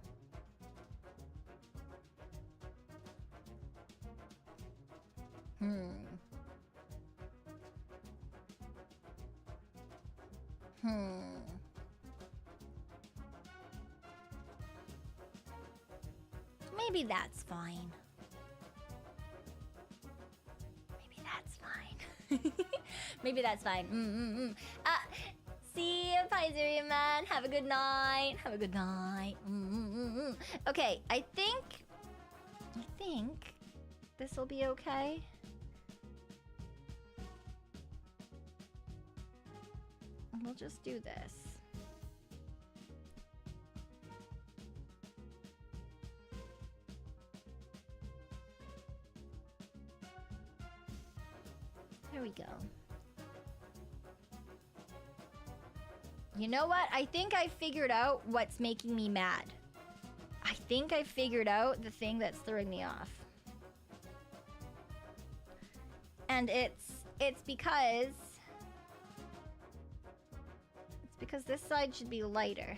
Maybe that's fine. Maybe that's fine. See you, Pizzeria Man. Have a good night. Okay, I think this will be okay. We'll just do this. There we go. You know what? I think I figured out what's making me mad. I think I figured out the thing that's throwing me off. And it's because this side should be lighter.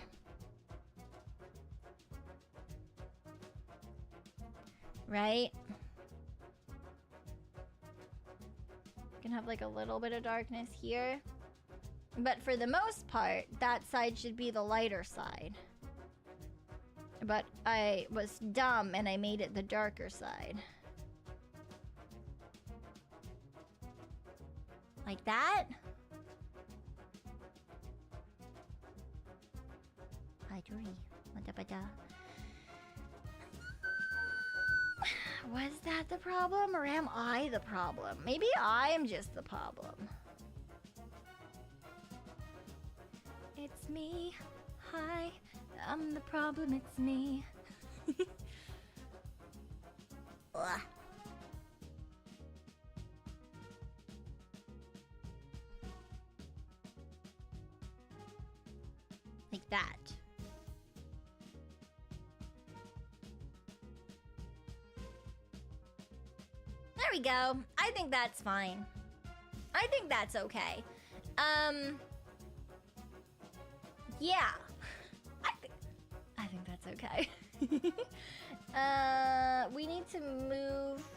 Right? You can have like a little bit of darkness here. But for the most part, that side should be the lighter side. But I was dumb and I made it the darker side. Like that? Was that the problem, or am I the problem? Maybe I am just the problem. It's me. Hi. I'm the problem, it's me. Ugh. Like that. There we go. I think that's fine. I think that's okay. Yeah. I think that's okay. We need to move.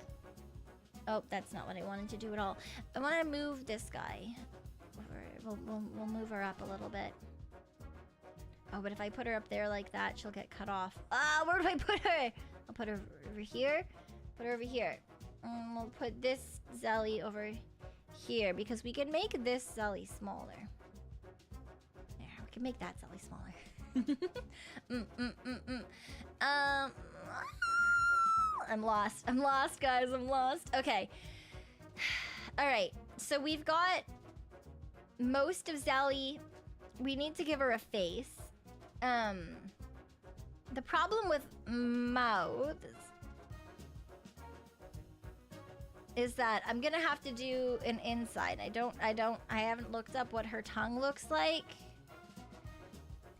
Oh, that's not what I wanted to do at all. I want to move this guy. We'll move her up a little bit. Oh, but if I put her up there like that, she'll get cut off. Ah, where do I put her? I'll put her over here. Put her over here. We'll put this Zali over here because we can make this Zali smaller. There, we can make that Zali smaller. I'm lost. I'm lost, guys. I'm lost. Okay. All right. So we've got most of Zali. We need to give her a face. The problem with mouths is that I'm gonna have to do an inside. I haven't looked up what her tongue looks like.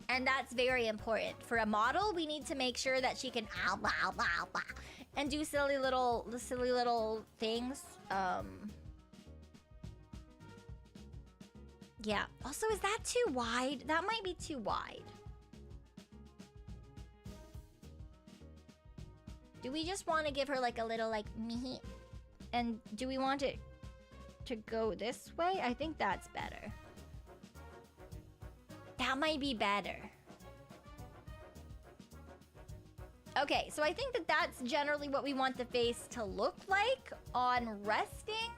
And that's very important. For a model, we need to make sure that she can ow, ow, ow, ow, and do silly little things. Yeah. Also, is that too wide? That might be too wide. Do we just want to give her like a little like me? And do we want it to go this way? I think that's better. That might be better. Okay, so I think that that's generally what we want the face to look like on resting.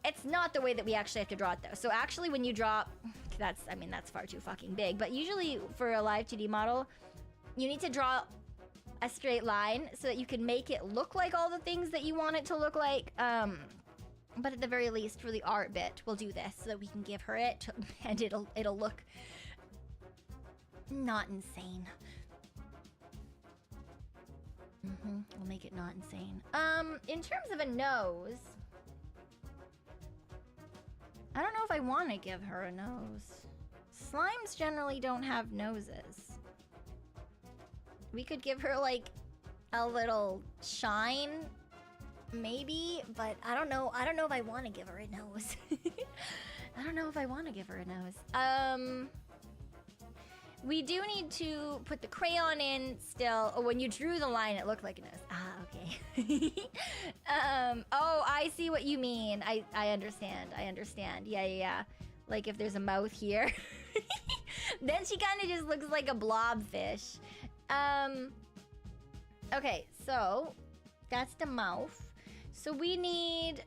It's not the way that we actually have to draw it though. So actually when you draw, that's far too fucking big. But usually for a live 2D model, you need to draw a straight line so that you can make it look like all the things that you want it to look like. But at the very least, for the art bit, we'll do this so that we can give her it, and it'll look not insane. We'll make it not insane. In terms of a nose, I don't know if I want to give her a nose. Slimes generally don't have noses. We could give her like a little shine, maybe, but I don't know. I don't know if I want to give her a nose. I don't know if I want to give her a nose. We do need to put the crayon in still. Oh, when you drew the line, it looked like a nose. Ah, okay. Oh, I see what you mean. I understand. I understand. Yeah. Like if there's a mouth here. Then she kind of just looks like a blobfish. Okay, so that's the mouth. So we need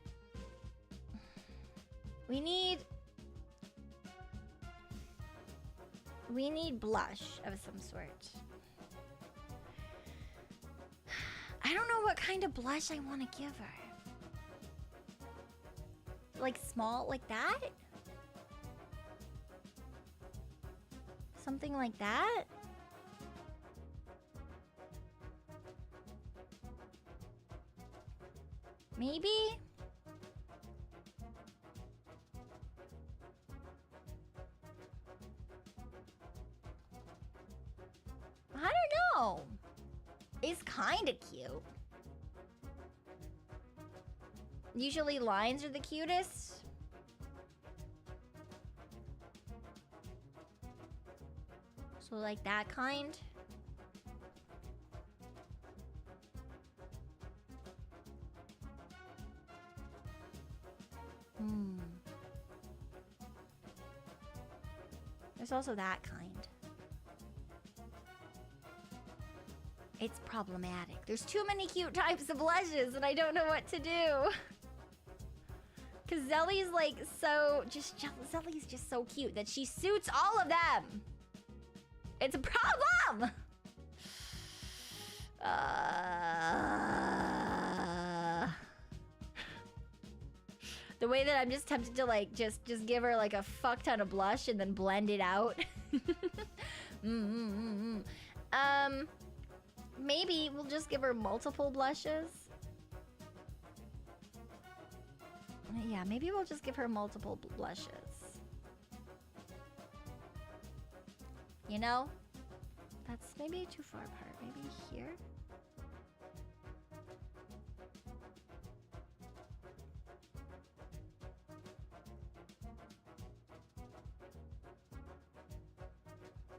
blush of some sort. I don't know what kind of blush I want to give her. Like small, like that? Something like that? Maybe? I don't know. It's kind of cute. Usually lines are the cutest. So like that kind. There's also that kind. It's problematic. There's too many cute types of blushes and I don't know what to do. Cause Zali's like Zali's just so cute that she suits all of them. It's a problem! The way that I'm just tempted to like just give her like a fuck ton of blush and then blend it out. Maybe we'll just give her multiple blushes. Yeah, maybe we'll just give her multiple blushes. You know? That's maybe too far apart. Maybe here?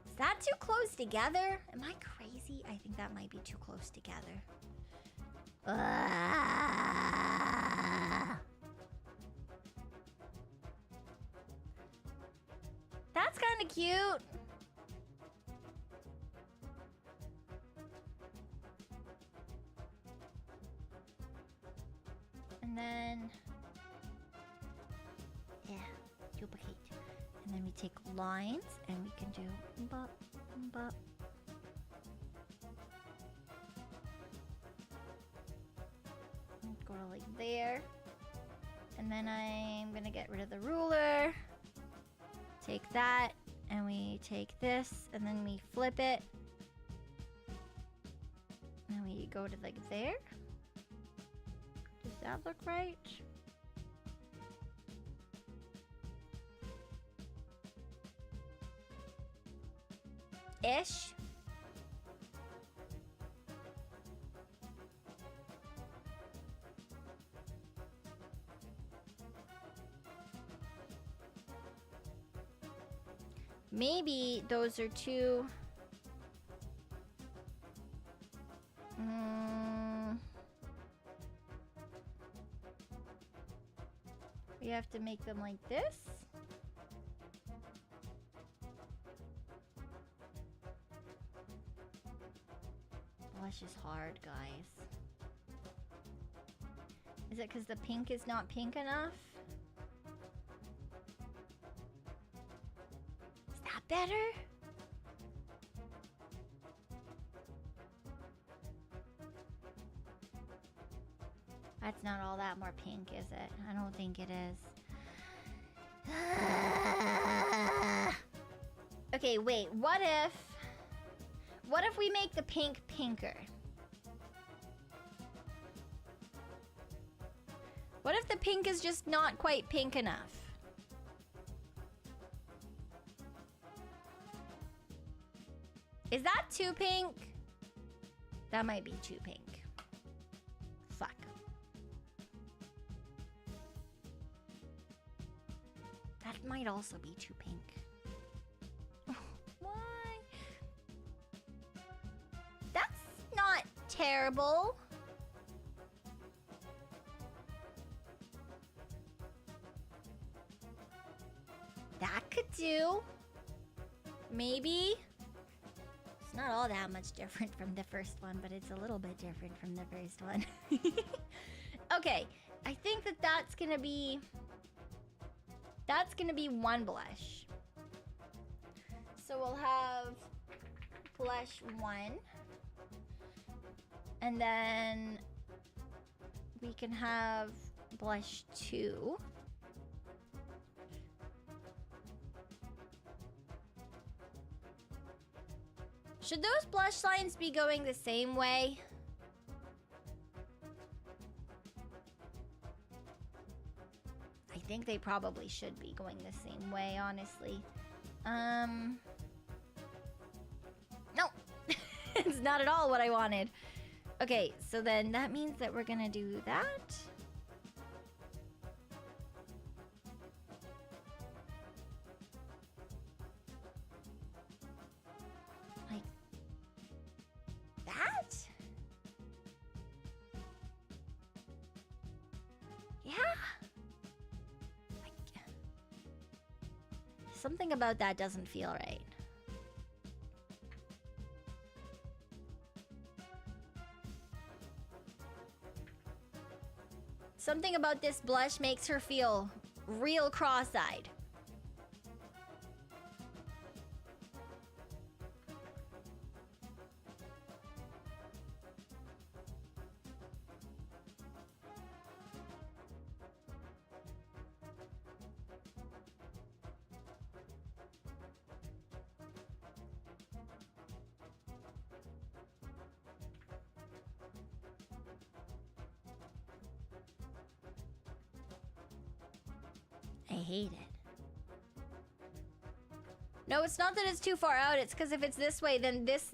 Is that too close together? Am I crazy? I think that might be too close together. That's kind of cute. And then, yeah, duplicate. And then we take lines and we can do bop, bop. Go to like there. And then I'm gonna get rid of the ruler. Take that, and we take this, and then we flip it. And we go to like there. Does that look right? Ish. Maybe those are too... We have to make them like this. Blush is hard, guys. Is it because the pink is not pink enough? Is that better? That's not all that more pink, is it? I don't think it is. Okay, wait, what if we make the pink pinker? What if the pink is just not quite pink enough? Is that too pink? That might be too pink. Fuck. That might also be too pink. Why? That's not terrible. That could do. Maybe. It's not all that much different from the first one, but it's a little bit different from the first one. Okay, I think that that's gonna be one blush. So we'll have blush 1. And then we can have blush 2. Should those blush lines be going the same way? I think they probably should be going the same way, honestly. No! It's not at all what I wanted. Okay, so then that means that we're gonna do that. Something about that doesn't feel right. Something about this blush makes her feel real cross-eyed. I hate it. No, it's not that it's too far out. It's because if it's this way, then this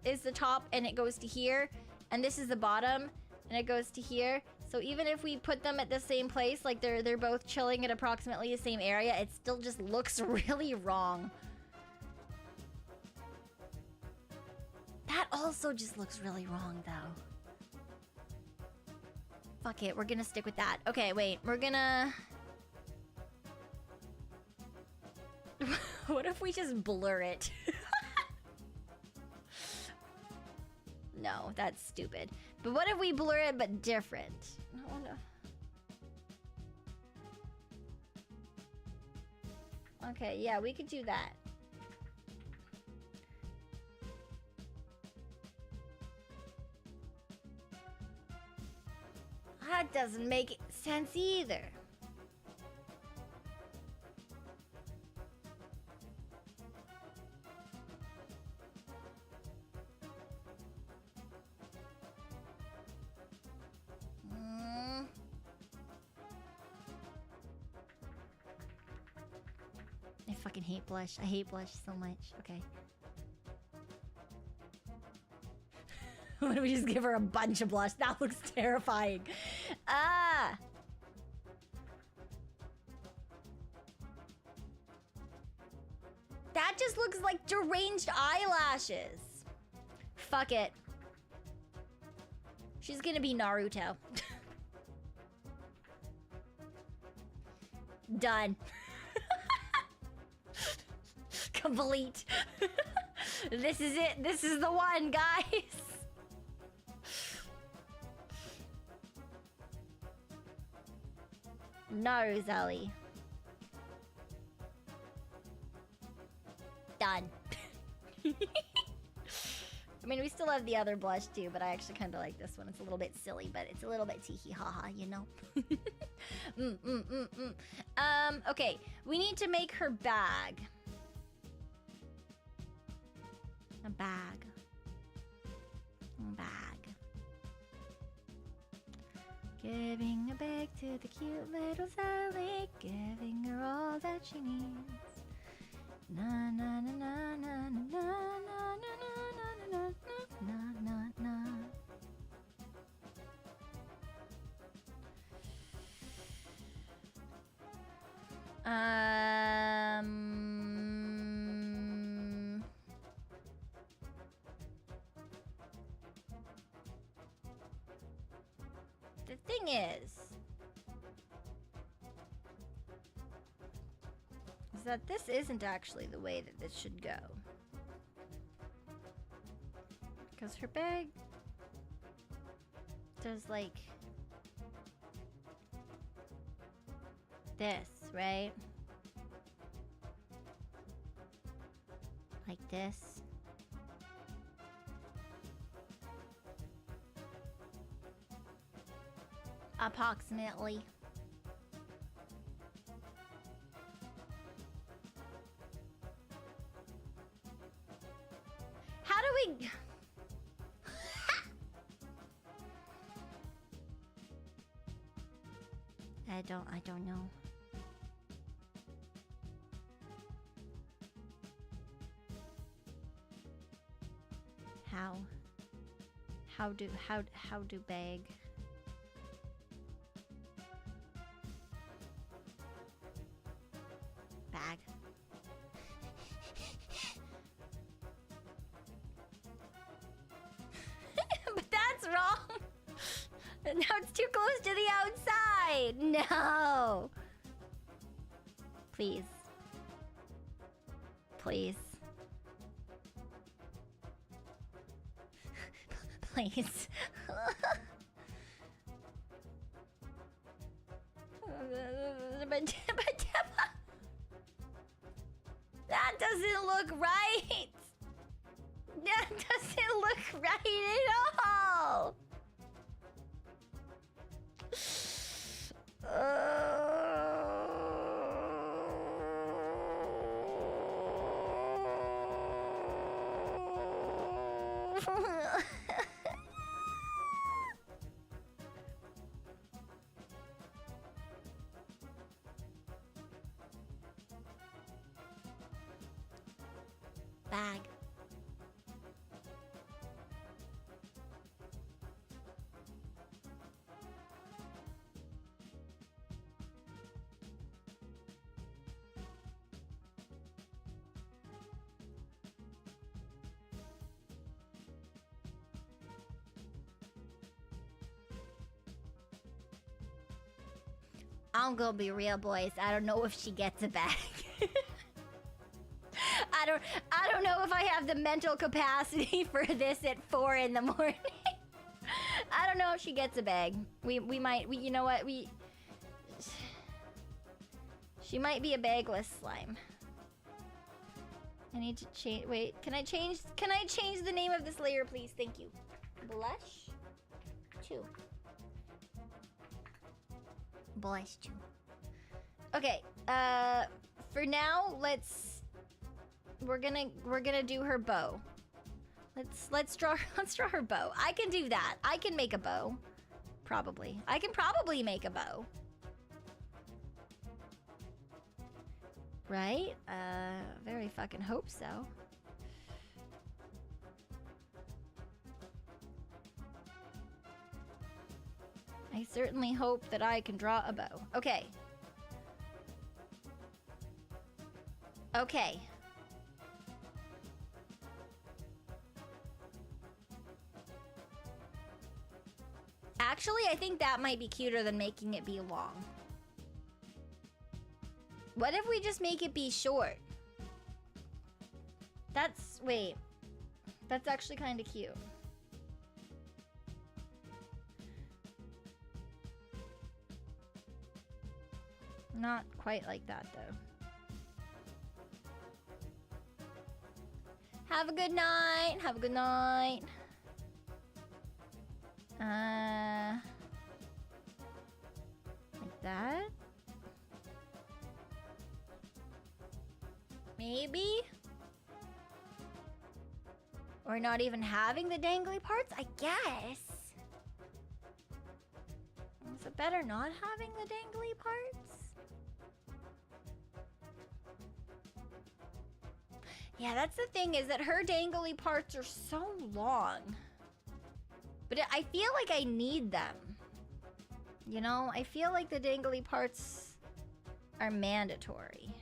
is the top and it goes to here. And this is the bottom and it goes to here. So even if we put them at the same place, like they're both chilling at approximately the same area, it still just looks really wrong. That also just looks really wrong, though. Fuck it, we're gonna stick with that. Okay, wait, we're gonna... What if we just blur it? No, that's stupid. But what if we blur it but different? No, no. Okay, yeah, we could do that. That doesn't make sense either. I fucking hate blush. I hate blush so much. Okay. Why don't we just give her a bunch of blush? That looks terrifying. Ah! That just looks like deranged eyelashes. Fuck it. She's gonna be Naruto. Done. Complete. This is it. This is the one, guys. No, Zali. Done. I mean, we still have the other blush too, but I actually kind of like this one. It's a little bit silly, but it's a little bit tee-hee ha-ha, you know? Okay, we need to make her bag. A bag. A bag. Giving a bag to the cute little Zali, giving her all that she needs. Na na na na na na na na na na na na na. The thing is that this isn't actually the way that this should go. Because her bag does like this, right? Like this. Approximately. How do we... I don't know. How do bag? Bag. But that's wrong. Now it's too close to the outside. No. Please. please. Please. That doesn't look right. That doesn't look right at all. Bag. I'm gonna be real, boys. I don't know if she gets it back. I don't know if I have the mental capacity for this at 4 in the morning. I don't know if she gets a bag. We might, you know what, she might be a bagless slime. I need to change, wait, can I change the name of this layer, please? Thank you. Blush 2. Blush 2. Okay, for now, we're gonna do her bow. Let's draw her bow. I can do that. I can make a bow. Probably. I can probably make a bow. Right? Very fucking hope so. I certainly hope that I can draw a bow. Okay. Okay. Actually, I think that might be cuter than making it be long. What if we just make it be short? Wait. That's actually kind of cute. Not quite like that, though. Have a good night. Have a good night. Like that? Maybe? Or not even having the dangly parts? I guess. Is it better not having the dangly parts? Yeah, that's the thing, is that her dangly parts are so long. But I feel like I need them. You know, I feel like the dangly parts are mandatory.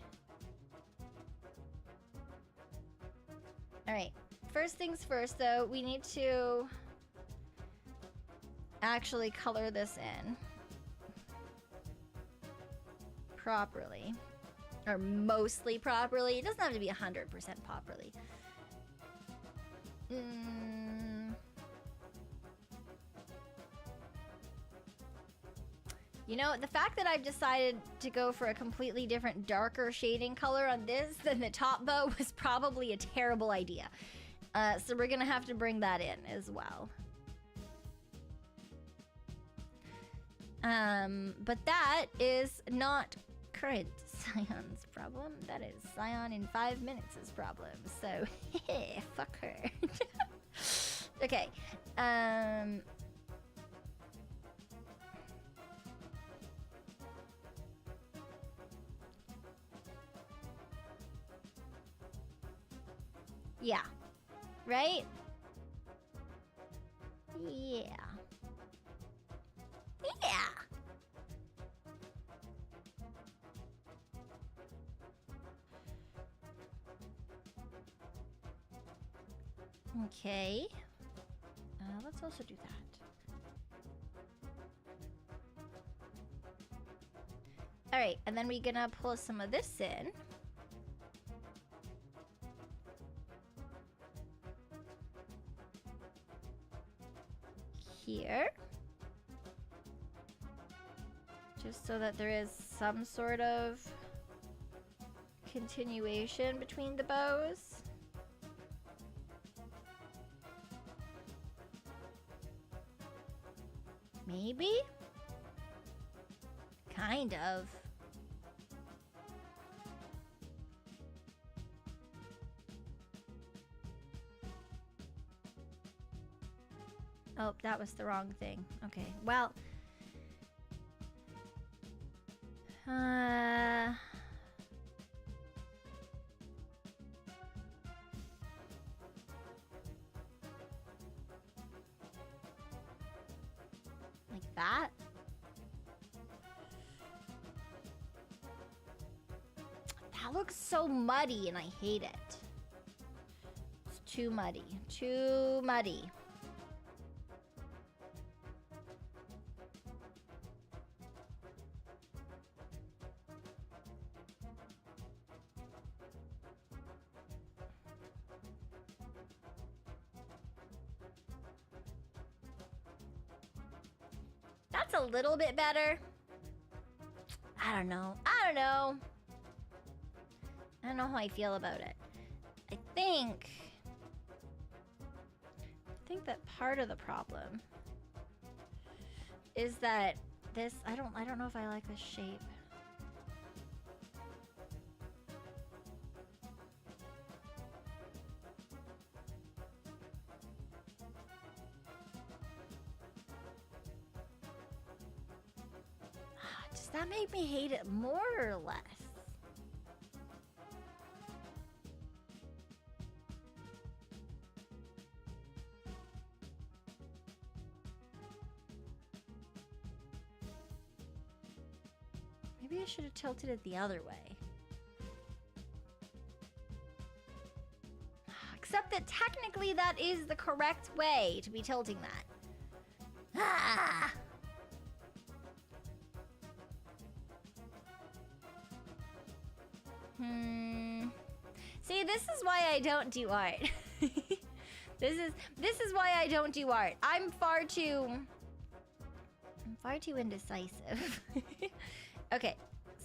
Alright, first things first though, we need to actually color this in properly. Or mostly properly. It doesn't have to be 100% properly. You know, the fact that I've decided to go for a completely different darker shading color on this than the top bow was probably a terrible idea. So we're gonna have to bring that in as well. But that is not current Cyon's problem. That is Cyon in 5 minutes' problem. So, fuck her. Okay. Yeah. Right? Yeah. Yeah. Okay. Let's also do that. All right, and then we're gonna pull some of this in. here. Just so that there is some sort of continuation between the bows. Maybe? Kind of. Oh, that was the wrong thing. Okay, well. Like that? That looks so muddy and I hate it. It's too muddy. Too muddy. That's a little bit better. I don't know. I don't know. I don't know how I feel about it. I think that part of the problem is that this, I don't know if I like this shape. Does that make me hate it more or less? Maybe I should have tilted it the other way. Except that technically that is the correct way to be tilting that. Ah! See, this is why I don't do art. This is why I don't do art. I'm far too indecisive. Okay,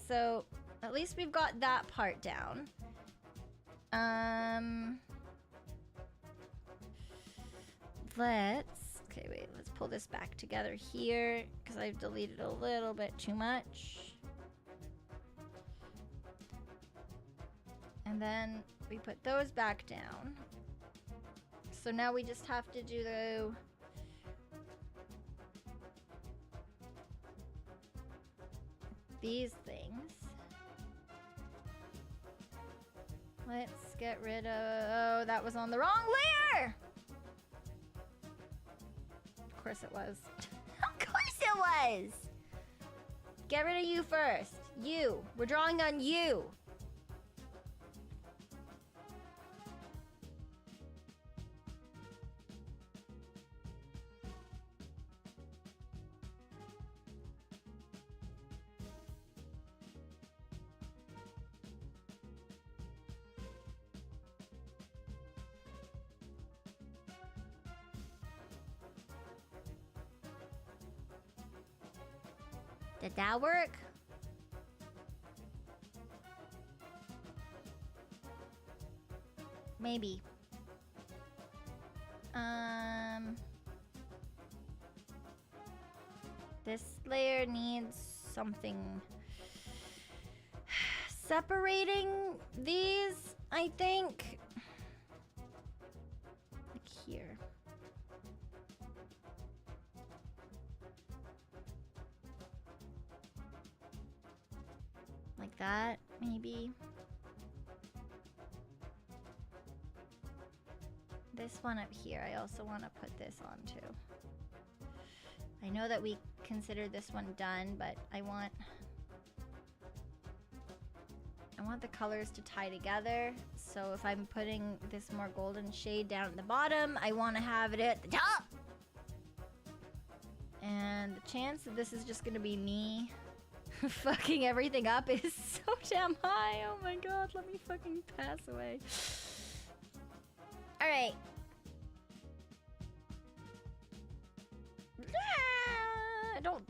so at least we've got that part down. Let's pull this back together here because I've deleted a little bit too much. And then we put those back down. So now we just have to do these things. Let's get rid of... Oh, that was on the wrong layer! Of course it was. Of course it was! Get rid of you first. You. We're drawing on you. Did that work? Maybe. This layer needs something separating these, I think. Like here. Like that, maybe. This one up here, I also want to put this on too. I know that we considered this one done, but I want the colors to tie together. So if I'm putting this more golden shade down at the bottom, I want to have it at the top. And the chance that this is just going to be me fucking everything up is so damn high. Oh my god, let me fucking pass away. Alright.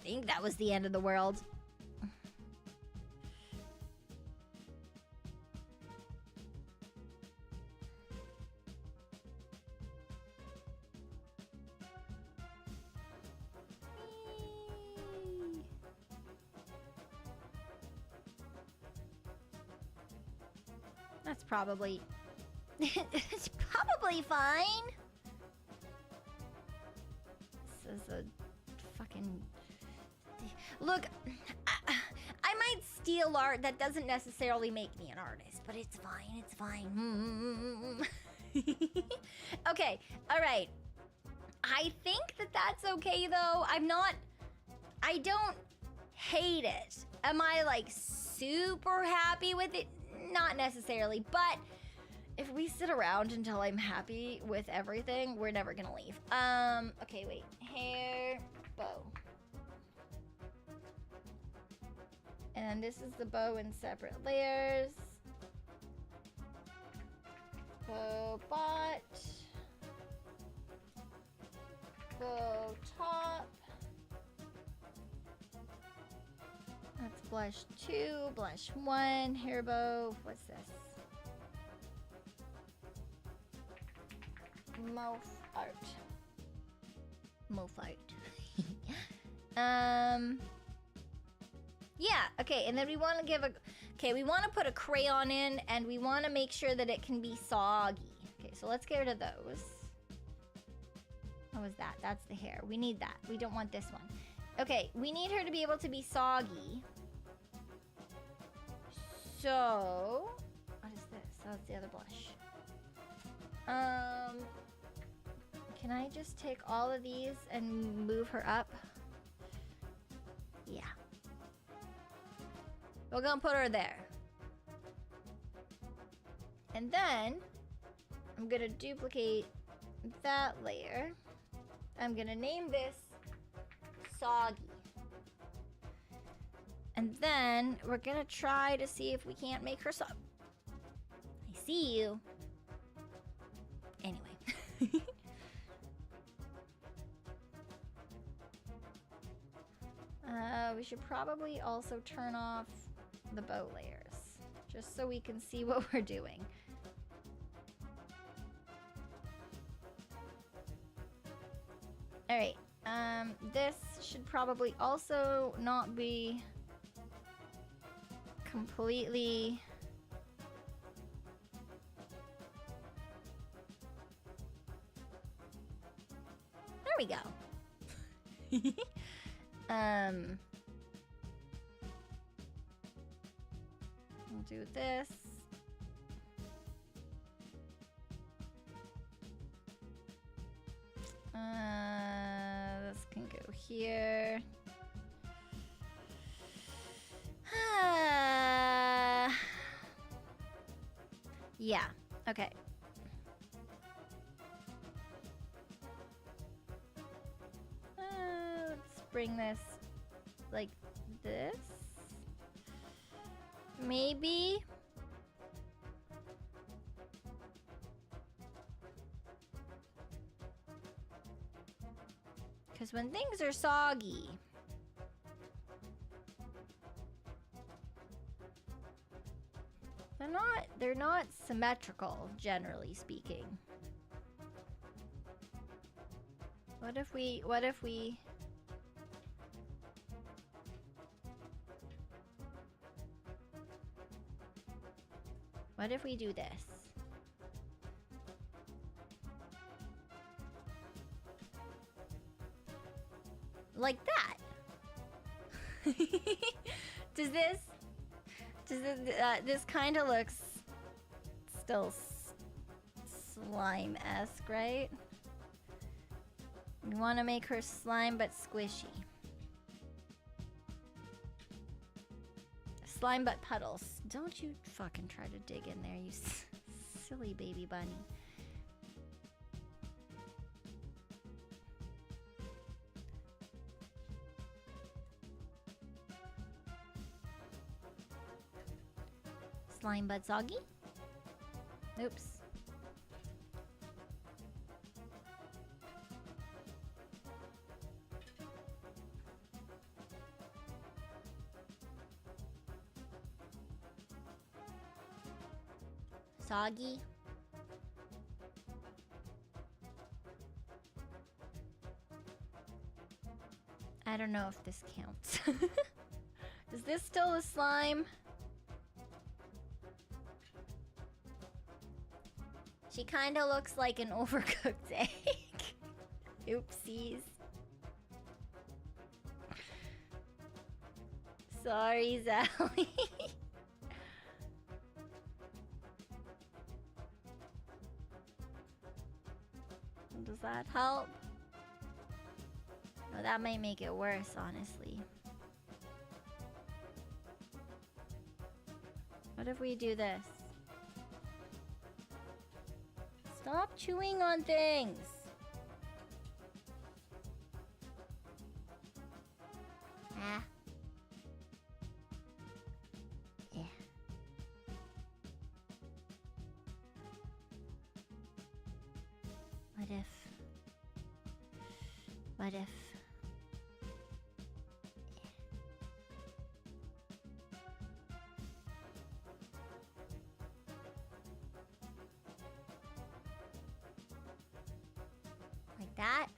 think that was the end of the world. That's probably... it's probably fine. This is a fucking... Look, I might steal art. That doesn't necessarily make me an artist, but it's fine, it's fine. Okay, alright. I think that that's okay, though. I don't hate it. Am I, like, super happy with it? Not necessarily, but if we sit around until I'm happy with everything, we're never gonna leave. Okay, wait. Hair, bow. And this is the bow in separate layers. Bow bot. Bow top. That's blush 2, blush 1, hair bow. What's this? Mouth art. Mouth art. Yeah, okay, and then we want to give a... Okay, we want to put a crayon in, and we want to make sure that it can be soggy. Okay, so let's get rid of those. What was that? That's the hair. We need that. We don't want this one. Okay, we need her to be able to be soggy. So... What is this? Oh, it's the other blush. Can I just take all of these and move her up? Yeah. We're gonna put her there. And then I'm gonna duplicate that layer. I'm gonna name this Soggy. And then we're gonna try to see if we can't make her sog. I see you. Anyway. We should probably also turn off the bow layers, just so we can see what we're doing. Alright, this should probably also not be completely... There we go. We'll do this. This can go here. Yeah, okay. Let's bring this like this. Maybe. Because when things are soggy, they're not symmetrical, generally speaking. What if we do this? Like that. This kind of looks still slime-esque, right? We want to make her slime but squishy. Slime but puddles. Don't you fucking try to dig in there, you silly baby bunny. Slime but soggy? Oops. Soggy. I don't know if this counts. Is this still a slime? She kind of looks like an overcooked egg. Oopsies. Sorry, Zali. Does that help? No, that might make it worse, honestly. What if we do this? Stop chewing on things! Ah. Yeah. What if? What if? Like that?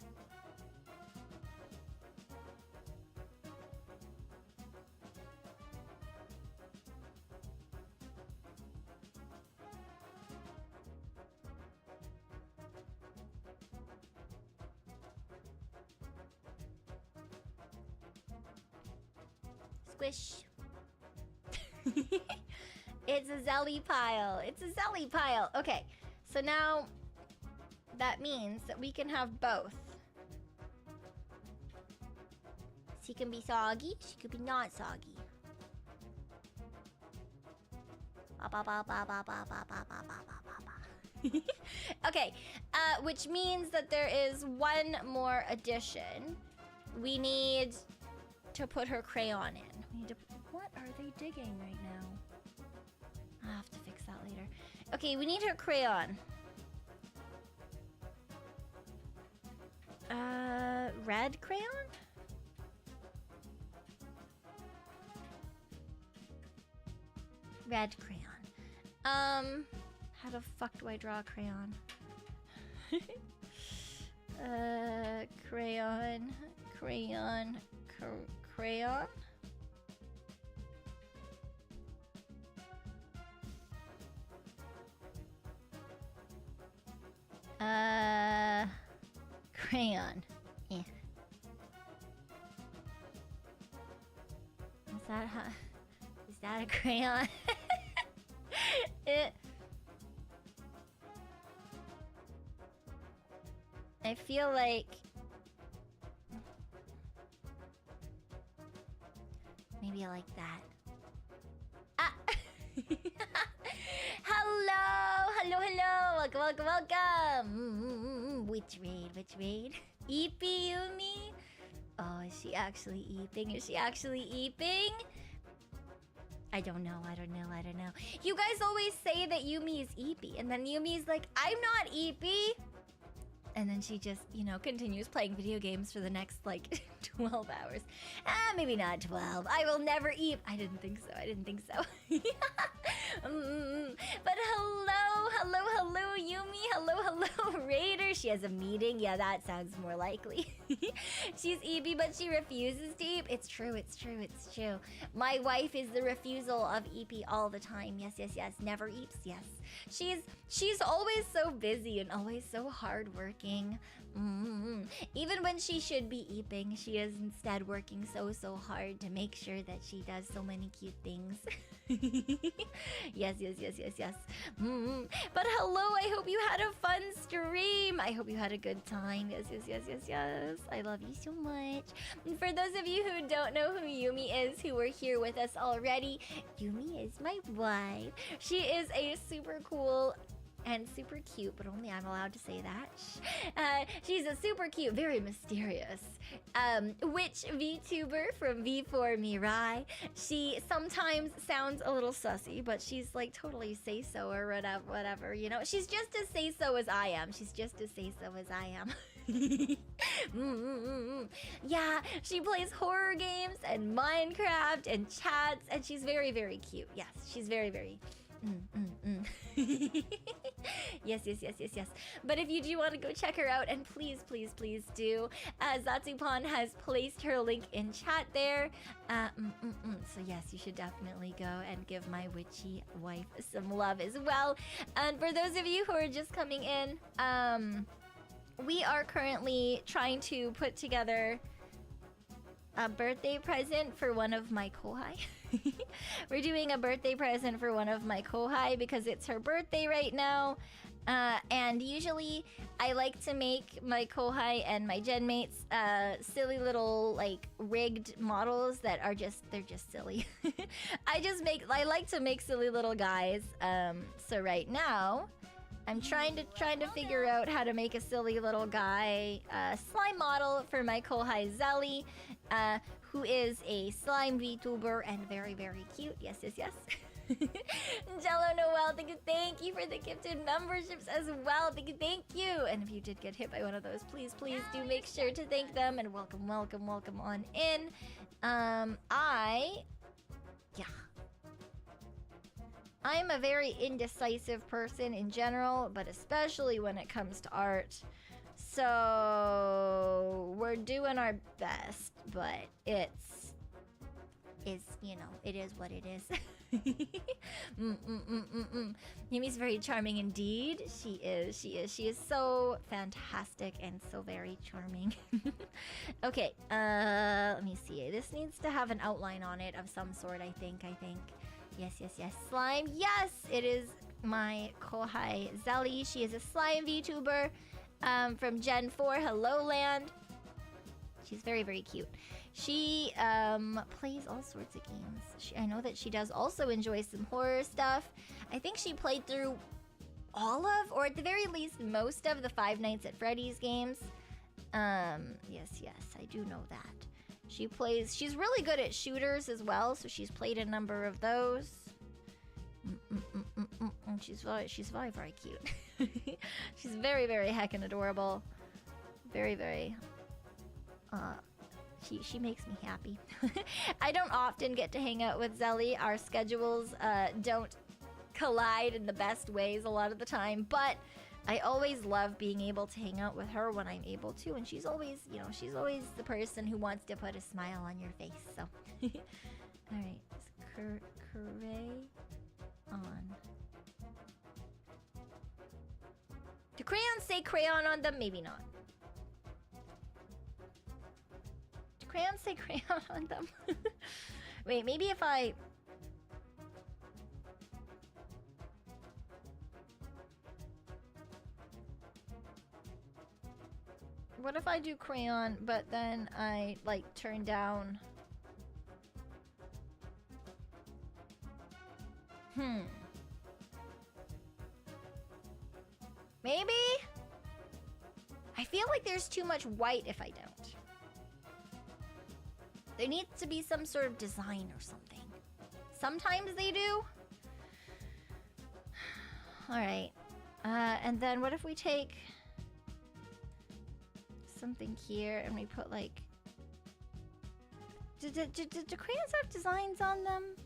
Squish. It's a Zali pile. It's a Zali pile. Okay, so now that means that we can have both. She can be soggy, she could be not soggy. Okay, which means that there is one more addition. We need to put her crayon in. We need to. What are they digging right now? I'll have to fix that later. Okay, we need her crayon. Red crayon? Red crayon. How the fuck do I draw a crayon? Crayon, crayon, crayon? Crayon. Yeah. Is that a crayon? I feel like maybe I like that. Ah! Hello! Welcome! Which raid? Eepy Yumi? Oh, is she actually eeping? Is she actually eeping? I don't know. You guys always say that Yumi is eepy, and then Yumi's like, I'm not eepy! And then she just, continues playing video games for the next, 12 hours. Maybe not 12. I will never eat. I didn't think so. But hello, Yumi. Hello, Raider. She has a meeting. Yeah, that sounds more likely. She's eepy, but she refuses to eep. It's true. My wife is the refusal of eepy all the time. Yes. Never eeps, yes. She's always so busy and always so hardworking. Even when she should be eeping, she is instead working so hard to make sure that she does so many cute things. Yes. But hello, I hope you had a fun stream. I hope you had a good time. Yes. I love you so much. And for those of you who don't know who Yumi is, who are here with us already, Yumi is my wife. She is a super cool and super cute, but only I'm allowed to say that. She's a super cute, very mysterious witch VTuber from V4 Mirai. She sometimes sounds a little sussy, but she's like totally say-so or whatever, She's just as say-so as I am. Yeah, she plays horror games and Minecraft and chats, and she's very, very cute. Yes, she's very, very... Yes, yes, yes, yes, yes. But if you do want to go check her out, and please, please, please do, Zatsupan has placed her link in chat there. So yes, you should definitely go and give my witchy wife some love as well. And for those of you who are just coming in, we are currently trying to put together a birthday present for one of my kohai. We're doing a birthday present for one of my kohai because it's her birthday right now. And usually I like to make my kohai and my genmates silly little like rigged models that are they're just silly. I like to make silly little guys. So right now I'm trying to figure out how to make a silly little guy slime model for my kohai Zali, who is a slime VTuber and very, very cute. Yes, yes, yes. Jello Noel, thank you for the gifted memberships as well. Thank you. And if you did get hit by one of those, please, please do make sure to thank them and welcome, welcome, welcome on in. I'm a very indecisive person in general, but especially when it comes to art. So we're doing our best, but it is what it is. Yumi's very charming indeed. She is so fantastic and so very charming. Okay, let me see. This needs to have an outline on it of some sort, I think. Yes, yes, yes. Slime. Yes, it is my kohai Zali. She is a slime VTuber from Gen 4 Hello Land. She's very, very cute. She plays all sorts of games. I know that she does also enjoy some horror stuff. I think she played through all of, or at the very least, most of the Five Nights at Freddy's games. Yes, I do know that. She's really good at shooters as well, so she's played a number of those. She's very, very cute. She's very, very heckin' adorable. Very, very, she makes me happy. I don't often get to hang out with Zali. Our schedules don't collide in the best ways a lot of the time, but I always love being able to hang out with her when I'm able to, and she's always the person who wants to put a smile on your face, so. Alright, crayon. Do crayons say crayon on them? Maybe not. Do crayons say crayon on them? Wait, maybe if I... What if I do crayon, but then I, like, turn down... Maybe? I feel like there's too much white if I don't. There needs to be some sort of design or something. Sometimes they do. Alright. And then what if we take something here and we put like... Do crayons have designs on them?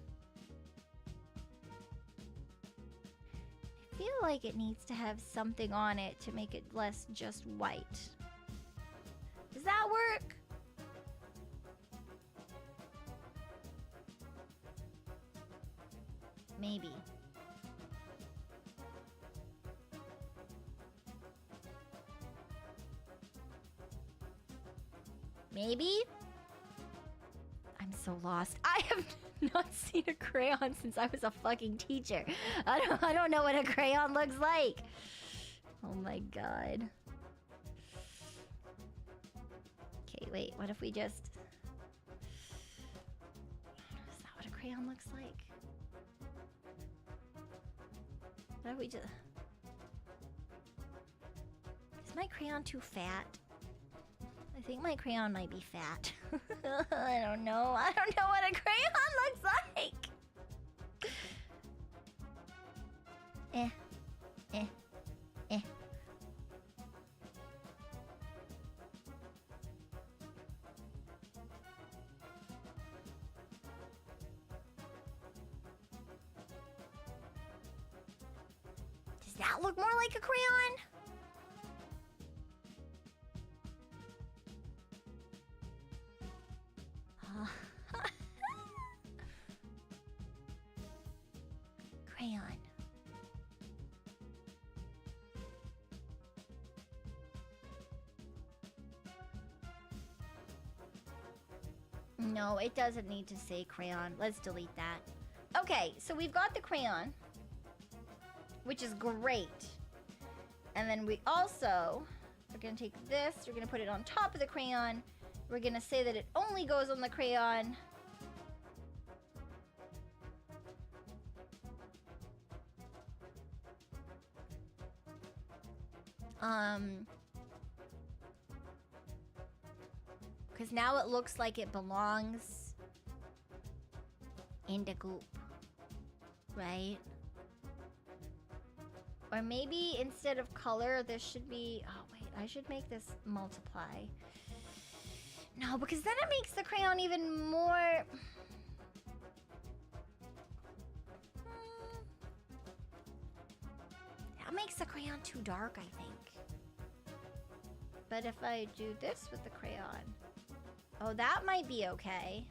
I feel like it needs to have something on it to make it less just white. Does that work? Maybe. Maybe? I'm so lost. I have not seen a crayon since I was a fucking teacher. I don't know what a crayon looks like. Oh my god. Okay, wait, what if we just... Is that what a crayon looks like? What if we just... Is my crayon too fat? I think my crayon might be fat. I don't know. I don't know what a crayon looks like. that look more like a crayon? Crayon. No, it doesn't need to say crayon. Let's delete that. Okay, so we've got the crayon, which is great. And then we also, we're gonna take this, we're gonna put it on top of the crayon. We're gonna say that it only goes on the crayon. Because now it looks like it belongs in the goop, right? Or maybe instead of color, this should be... Oh, wait, I should make this multiply. No, because then it makes the crayon even more... That makes the crayon too dark, I think. But if I do this with the crayon... Oh, that might be okay.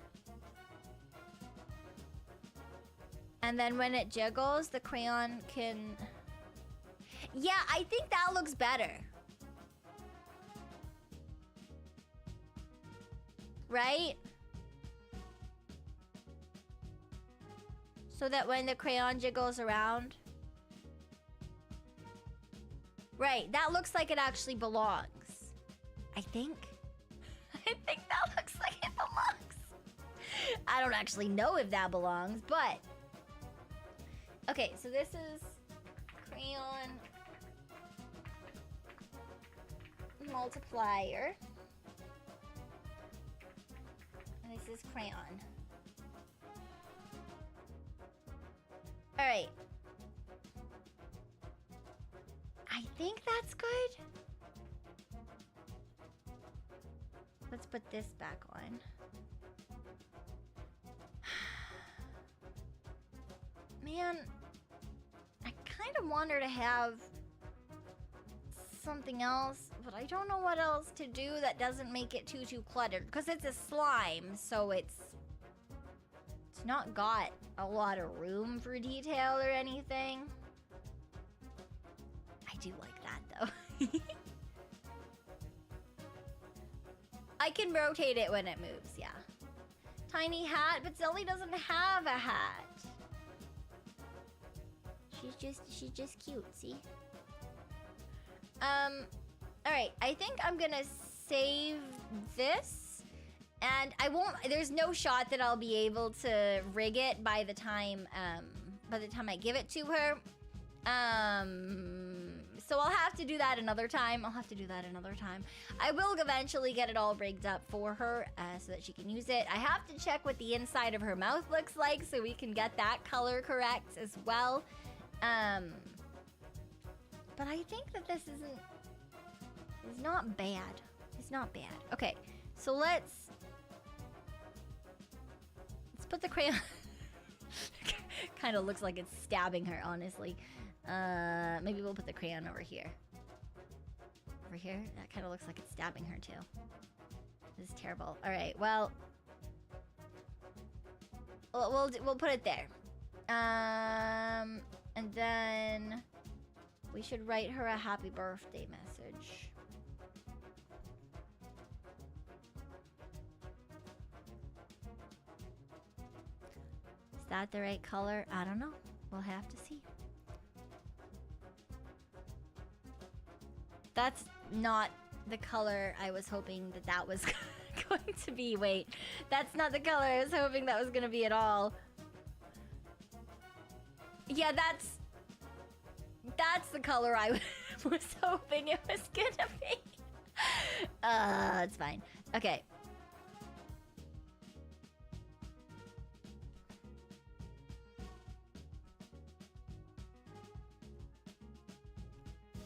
And then when it jiggles, the crayon can... Yeah, I think that looks better. Right? So that when the crayon jiggles around... Right, that looks like it actually belongs. I think. I think that looks like it belongs. I don't actually know if that belongs, but... Okay, so this is crayon multiplier. And this is crayon. Alright. I think that's good. Let's put this back on. Man, I kind of want her to have something else, but I don't know what else to do that doesn't make it too cluttered. Because it's a slime, so it's not got a lot of room for detail or anything. I do like that, though. I can rotate it when it moves, yeah. Tiny hat, but Zali doesn't have a hat. She's just cute, see? Alright, I think I'm gonna save this. And I won't, there's no shot that I'll be able to rig it by the time I give it to her. So I'll have to do that another time. I will eventually get it all rigged up for her so that she can use it. I have to check what the inside of her mouth looks like so we can get that color correct as well. But I think that this is not bad. It's not bad. Okay, so let's put the crayon. Kind of looks like it's stabbing her, honestly. Maybe we'll put the crayon over here. Over here? That kind of looks like it's stabbing her, too. This is terrible. Alright, well... We'll put it there. And then... We should write her a happy birthday message. Is that the right color? I don't know. We'll have to see. That's not the color I was hoping that was going to be. Wait, that's not the color I was hoping that was going to be at all. Yeah, that's the color I was hoping it was going to be. It's fine. Okay.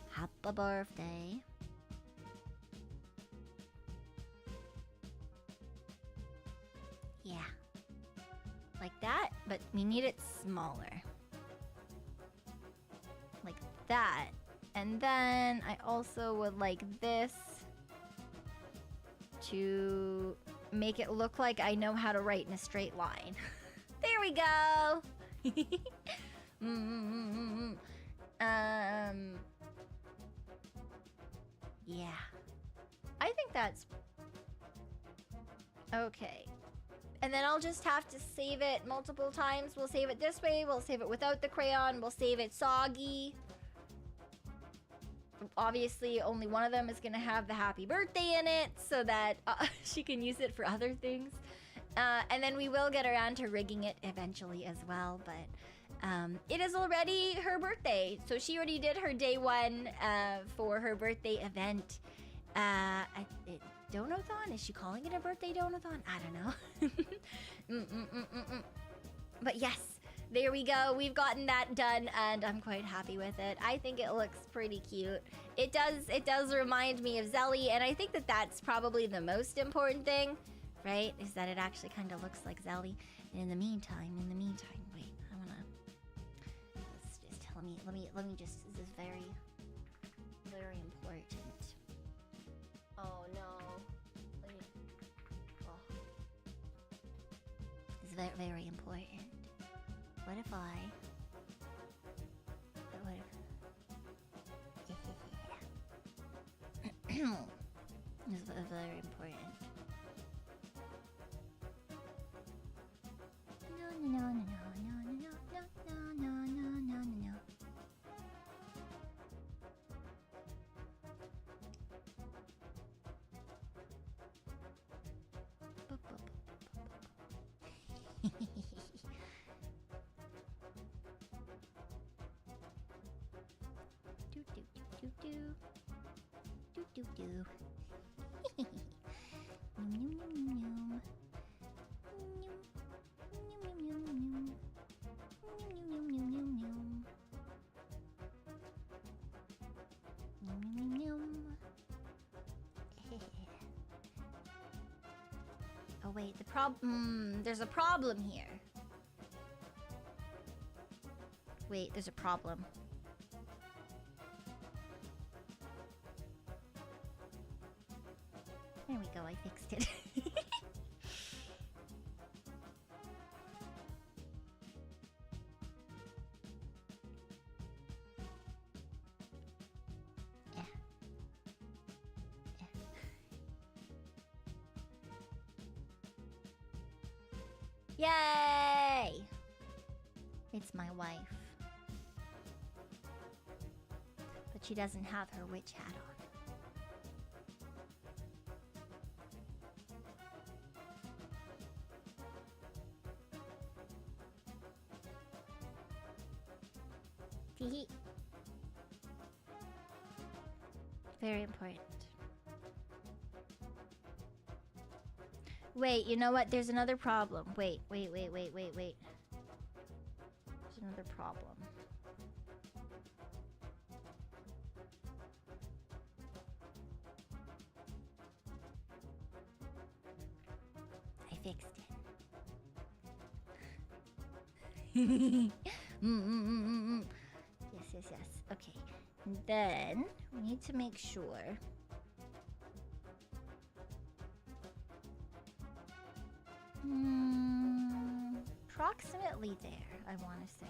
Happy birthday. Yeah. Like that, but we need it smaller. Like that. And then I also would like this to make it look like I know how to write in a straight line. There we go. Yeah. I think that's okay. And then I'll just have to save it multiple times. We'll save it this way. We'll save it without the crayon. We'll save it soggy. Obviously, only one of them is going to have the happy birthday in it so that she can use it for other things. And then we will get around to rigging it eventually as well. But it is already her birthday. So she already did her day one for her birthday event. Donathon? Is she calling it a birthday donathon? I don't know. But yes, there we go. We've gotten that done, and I'm quite happy with it. I think it looks pretty cute. It does remind me of Zali, and I think that that's probably the most important thing, right? Is that it actually kind of looks like Zali. And in the meantime, wait, I wanna. Let me just. This is very, very important. Oh no. It's very, very important. What if I... It's very important. No. Oh wait, there's a problem here. Wait, there's a problem. There we go, I fixed it. Yay! It's my wife. But she doesn't have her witch hat on. Very important. Wait, you know what? There's another problem. Wait. There's another problem. I fixed it. Yes. Okay. And then we need to make sure. Approximately there, I want to say.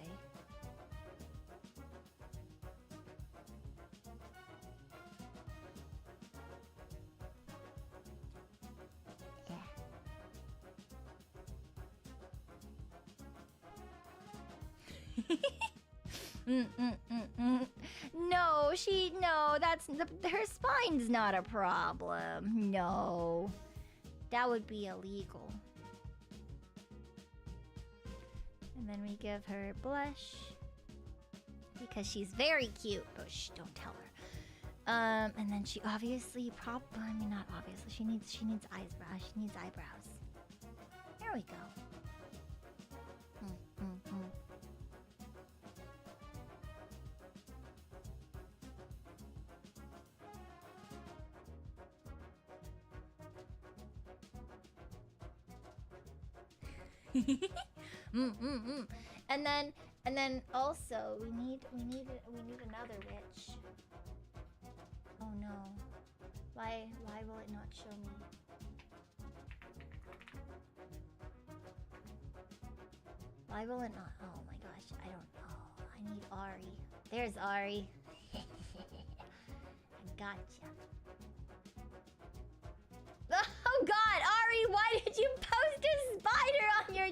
No, her spine's not a problem. No, that would be illegal. And then we give her blush because she's very cute. Oh, shh, don't tell her. And then she obviously not obviously. She needs eyebrows. She needs eyebrows. There we go. And then And then also we need another witch. Oh no. Why will it not show me? Why will it not? Oh my gosh, I don't know. I need Ari. There's Ari. I gotcha. Oh god, Ari, why did you post a spider on your...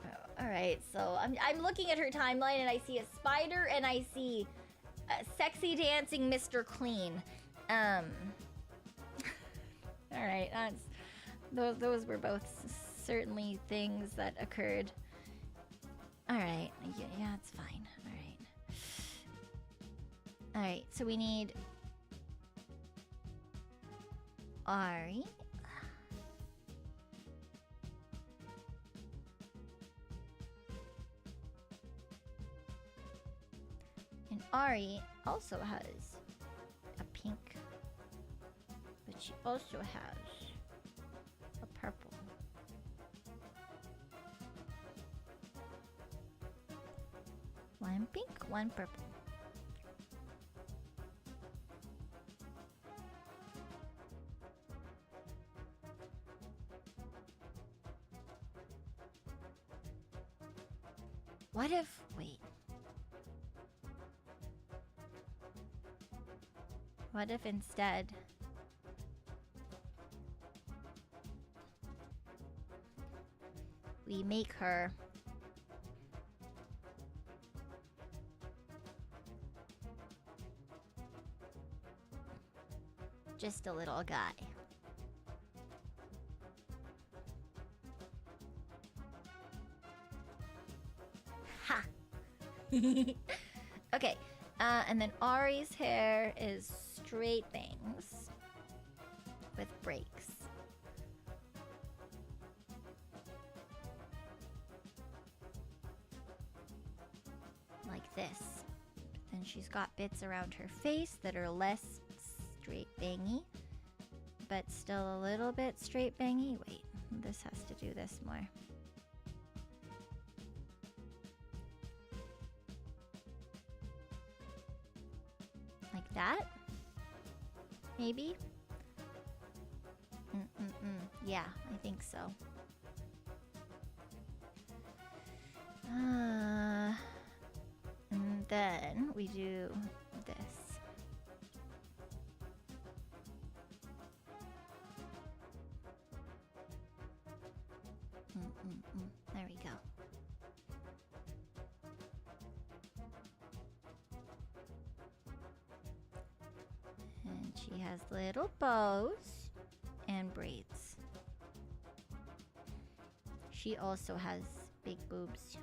Oh, alright, so I'm looking at her timeline and I see a spider and I see a sexy dancing Mr. Clean. Alright, those were both certainly things that occurred. Alright, yeah, it's fine. Alright. Alright, so we need Ari. And Ari also has a pink, but she also has a purple. One pink, one purple. What if... wait. What if instead... we make her... just a little guy. Ha! Okay, and then Ari's hair is straight bangs with breaks. Like this. Then she's got bits around her face that are less straight bangy, but still a little bit straight bangy. Wait, this has to do this more. Like that? Maybe? Yeah, I think so. And then we do this. There we go. And she has little bows and braids. She also has big boobs.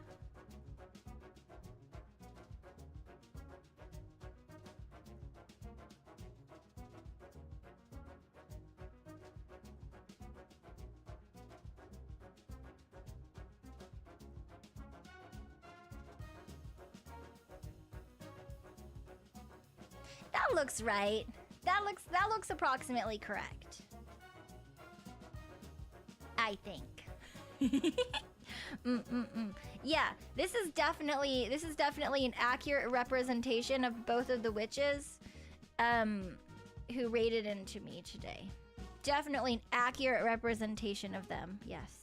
That looks right. That looks approximately correct. I think. Yeah, this is definitely an accurate representation of both of the witches who raided into me today. Definitely an accurate representation of them. Yes.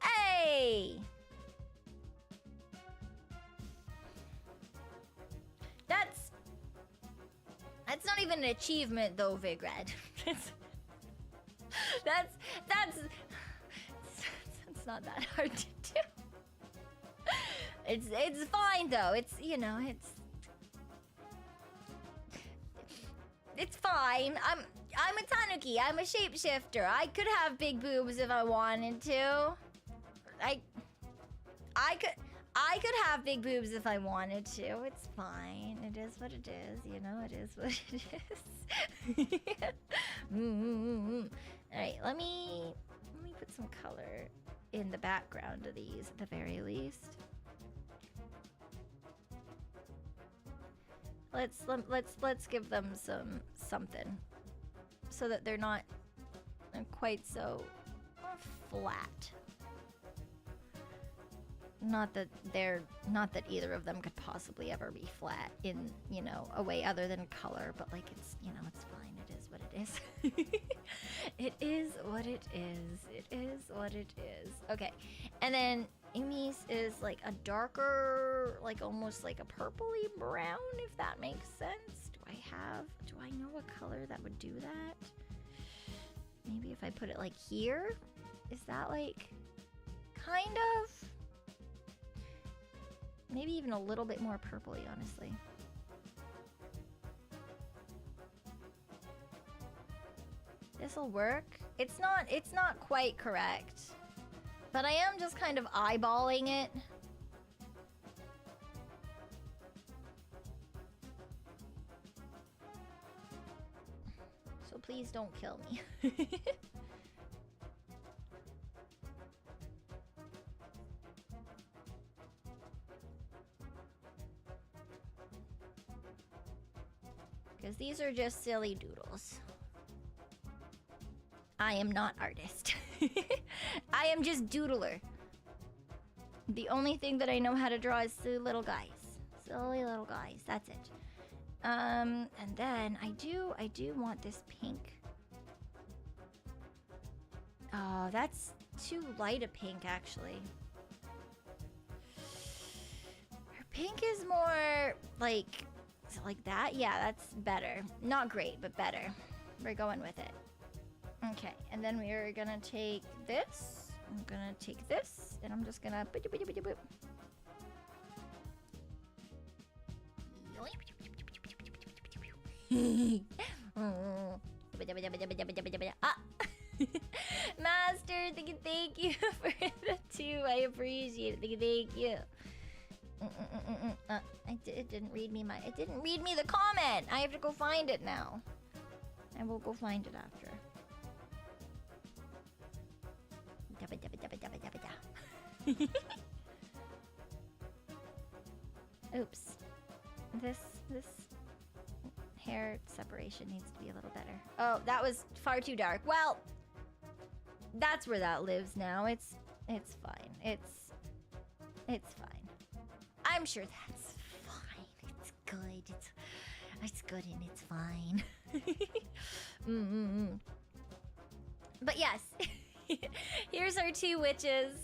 Hey! That's not even an achievement though, Vigred. That's not that hard to do. It's fine though. It's, you know, it's fine. I'm a Tanuki. I'm a shapeshifter. I could have big boobs if I wanted to. I could have big boobs if I wanted to. It's fine. It is what it is. You know, it is what it is. Alright, let me put some color in the background of these at the very least. Let's give them something so that they're not quite so flat. Not that either of them could possibly ever be flat in, you know, a way other than color, but like it's, you know, it's fine. It is what it is. It is what it is. It is what it is. Okay. And then Amy's is like a darker, like almost like a purpley brown, if that makes sense. Do I know a color that would do that? Maybe if I put it like here? Is that like kind of? Maybe even a little bit more purpley, honestly. This'll work. It's not quite correct. But I am just kind of eyeballing it. So please don't kill me. Because these are just silly doodles. I am not artist. I am just doodler. The only thing that I know how to draw is silly little guys. Silly little guys, that's it. And then I do want this pink. Oh, that's too light a pink, actually. Her pink is more like... Is it like that? Yeah, that's better. Not great, but better. We're going with it. Okay, and then we are gonna take this. I'm gonna take this, and I'm just gonna... Ah! Master, thank you for the 2. I appreciate it. Thank you. It didn't read me the comment. I have to go find it now. I will go find it after. Oops. This hair separation needs to be a little better. Oh, that was far too dark. Well, that's where that lives now. It's fine. It's fine. I'm sure that's fine. It's good. It's good and it's fine. But yes, here's our 2 witches,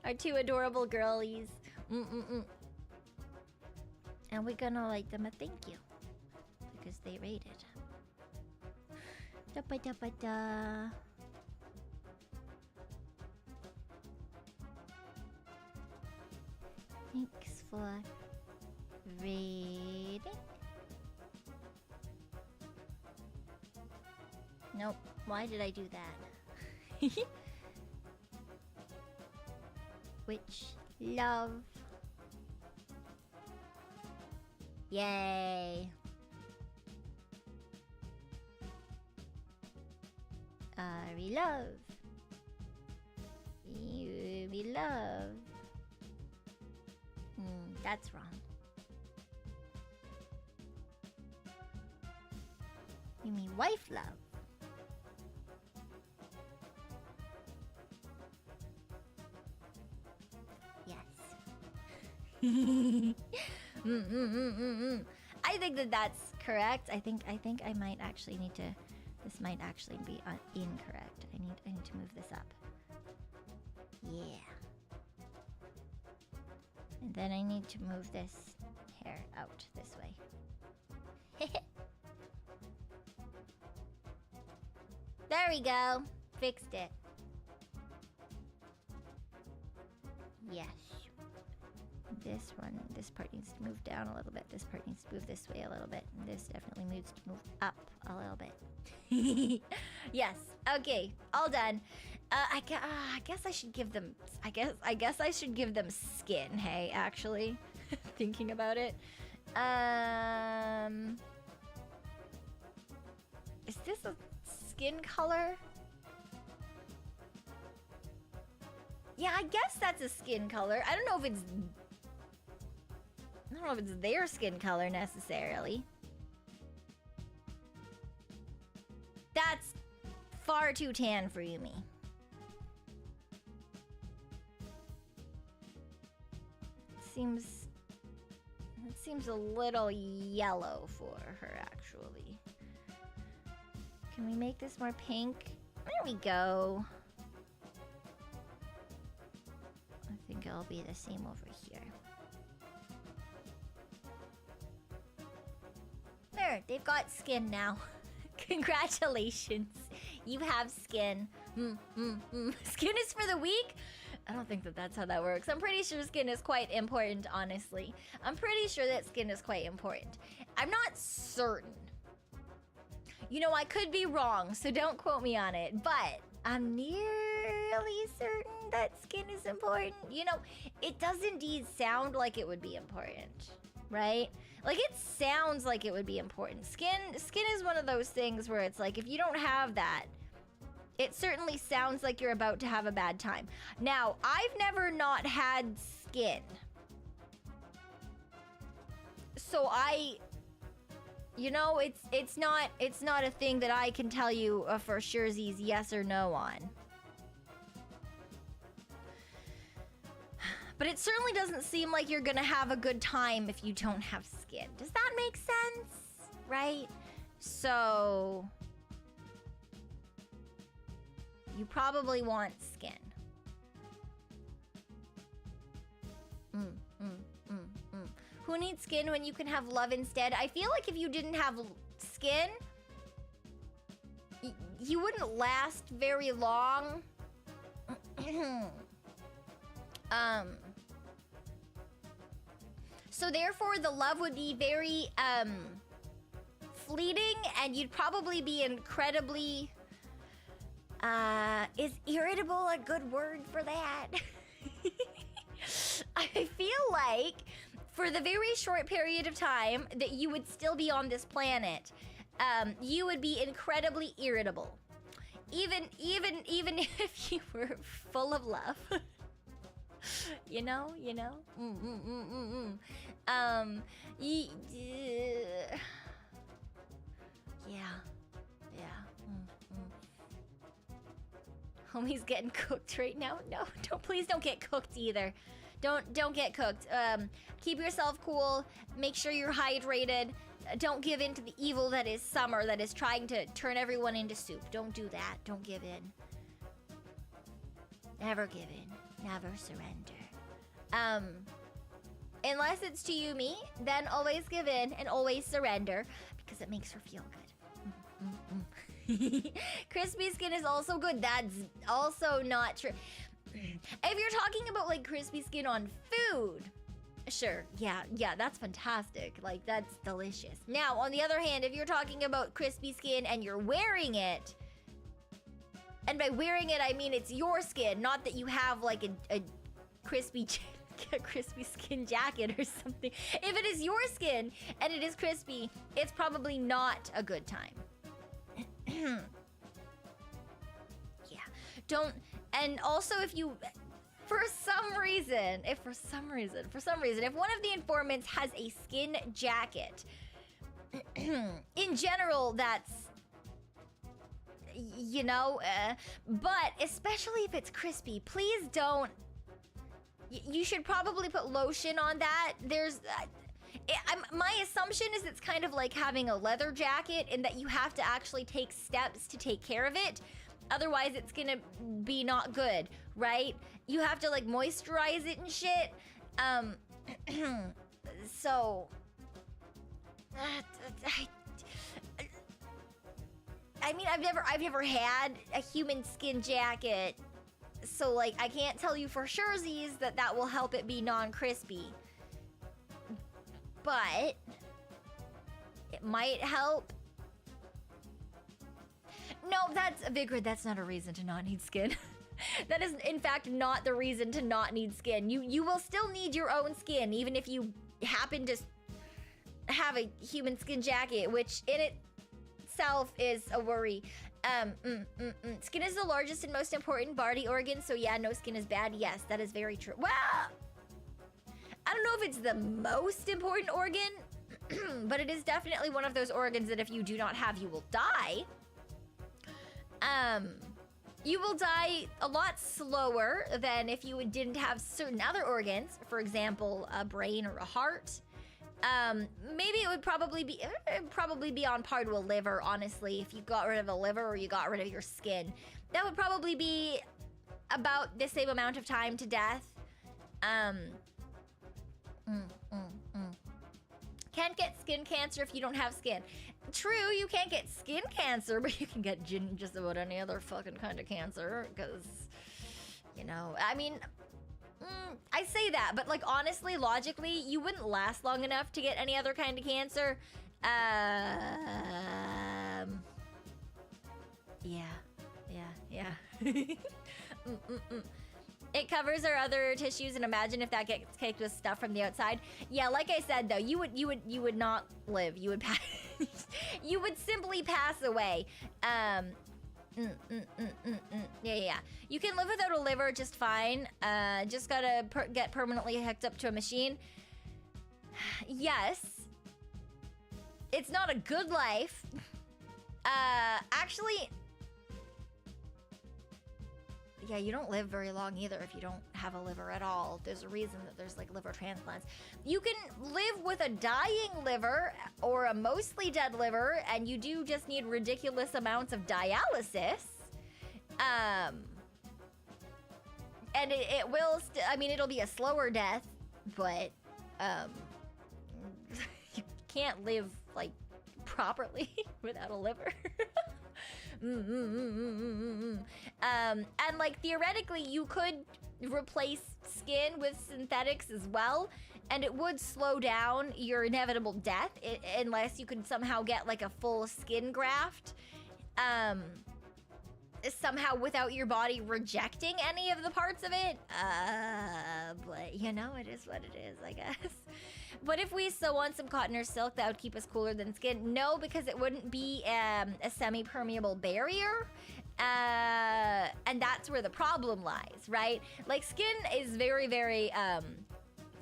our 2 adorable girlies. And we're gonna like them a thank you because they rated. Da-ba-da-ba-da. Thanks for reading. Nope. Why did I do that? Which love. Yay. We love. We love. That's wrong. You mean wife love? Yes. I think that's correct. I think I might actually need to. This might actually be incorrect. I need to move this up. Yeah. And then I need to move this hair out this way. There we go. Fixed it. Yes. This part needs to move down a little bit. This part needs to move this way a little bit. And this definitely needs to move up a little bit. Yes. Okay. All done. I guess I should give them. I guess I should give them skin. Hey, actually, thinking about it. Is this a skin color? Yeah, I guess that's a skin color. I don't know if it's their skin color necessarily. That's far too tan for Yumi. It seems a little yellow for her, actually. Can we make this more pink? There we go. I think it'll be the same over here. There, they've got skin now. Congratulations. You have skin. Skin is for the weak? I don't think that that's how that works. I'm pretty sure skin is quite important, honestly. I'm pretty sure that skin is quite important. I'm not certain. You know, I could be wrong, so don't quote me on it, but I'm nearly certain that skin is important. You know, it does indeed sound like it would be important, right? Like, it sounds like it would be important. Skin is one of those things where it's like, if you don't have that, it certainly sounds like you're about to have a bad time. Now, I've never not had skin. So you know, it's not a thing that I can tell you for surezies yes or no on. But it certainly doesn't seem like you're gonna have a good time if you don't have skin. Does that make sense? Right? So you probably want skin. Who needs skin when you can have love instead? I feel like if you didn't have skin, you wouldn't last very long. So therefore the love would be very fleeting, and you'd probably be incredibly is irritable a good word for that? I feel like for the very short period of time that you would still be on this planet, you would be incredibly irritable. Even if you were full of love. You know? Yeah. Homie's getting cooked right now. No, please don't get cooked either. Don't get cooked. Keep yourself cool. Make sure you're hydrated. Don't give in to the evil that is summer, that is trying to turn everyone into soup. Don't do that. Don't give in. Never give in. Never surrender. Unless it's to you, me, then always give in and always surrender, because it makes her feel good. Crispy skin is also good. That's also not true. If you're talking about like crispy skin on food, sure, yeah, that's fantastic. Like, that's delicious. Now, on the other hand, if you're talking about crispy skin and you're wearing it, and by wearing it I mean it's your skin, not that you have like a crispy crispy skin jacket or something. If it is your skin and it is crispy, it's probably not a good time. Yeah, don't. And also, if you, if one of the informants has a skin jacket, in general, that's, you know, but especially if it's crispy, please don't. You should probably put lotion on that. My assumption is it's kind of like having a leather jacket, in that you have to actually take steps to take care of it. Otherwise, it's gonna be not good, right? You have to like moisturize it and shit. So, I mean, I've never had a human skin jacket, so like I can't tell you for surezies that will help it be non-crispy. But it might help. No, that's Vigrid. That's not a reason to not need skin. That is, in fact, not the reason to not need skin. You will still need your own skin, even if you happen to have a human skin jacket, which in itself is a worry. Skin is the largest and most important body organ, so yeah, no skin is bad. Yes, that is very true. Well, I don't know if it's the most important organ, but it is definitely one of those organs that if you do not have, you will die. You will die a lot slower than if you didn't have certain other organs, for example, a brain or a heart. Maybe it would probably be on par to a liver, honestly, if you got rid of a liver or you got rid of your skin. That would probably be about the same amount of time to death. Can't get skin cancer if you don't have skin. True, you can't get skin cancer, but you can get just about any other fucking kind of cancer, because, you know, I mean, I say that, but like honestly, logically, you wouldn't last long enough to get any other kind of cancer. Yeah. It covers our other tissues, and imagine if that gets caked with stuff from the outside. Yeah, like I said though, you would not live. You would pass. You would simply pass away. Yeah. You can live without a liver just fine. Just gotta get permanently hooked up to a machine. Yes. It's not a good life. Actually, yeah, you don't live very long either if you don't have a liver at all. There's a reason that there's like liver transplants. You can live with a dying liver or a mostly dead liver, and you do just need ridiculous amounts of dialysis. And it will, I mean, it'll be a slower death, but you can't live like properly without a liver. And like theoretically you could replace skin with synthetics as well, and it would slow down your inevitable death unless you could somehow get like a full skin graft somehow without your body rejecting any of the parts of it. But you know, it is what it is, I guess. What if we sew on some cotton or silk that would keep us cooler than skin? No, because it wouldn't be a semi-permeable barrier. And that's where the problem lies, right? Like skin is very, very,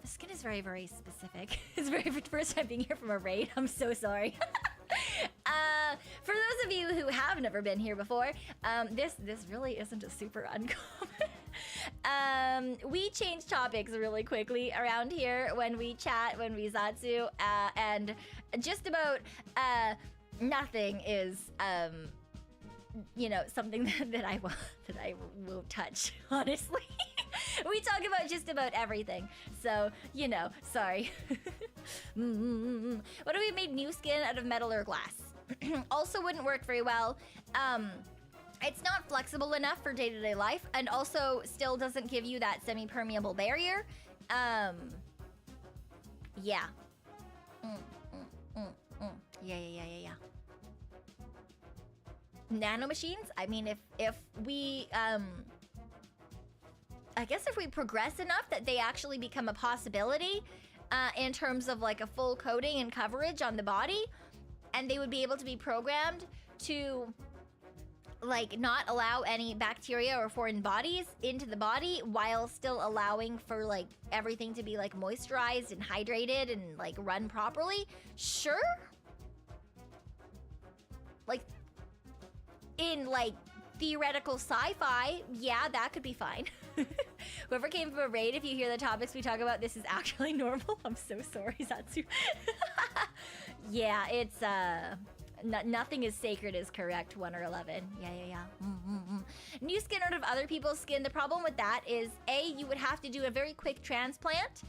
skin is very, very specific. It's very first time being here from a raid. I'm so sorry. For those of you who have never been here before, this really isn't a super uncommon. We change topics really quickly around here when we chat, when we zatsu, and just about nothing is you know, something that I won't touch, honestly. We talk about just about everything, so you know, sorry. What if we made new skin out of metal or glass? Also wouldn't work very well. It's not flexible enough for day-to-day life, and also still doesn't give you that semi-permeable barrier. Yeah. Yeah. Nanomachines? I mean, if we, I guess if we progress enough that they actually become a possibility, in terms of like a full coating and coverage on the body, and they would be able to be programmed to like not allow any bacteria or foreign bodies into the body while still allowing for like everything to be like moisturized and hydrated and like run properly. Sure. Like in like theoretical sci-fi, yeah, that could be fine. Whoever came from a raid, if you hear the topics we talk about, this is actually normal. I'm so sorry, Zatsu. Yeah, it's nothing is sacred is correct, 1 or 11. Yeah. New skin out of other people's skin. The problem with that is, A, you would have to do a very quick transplant.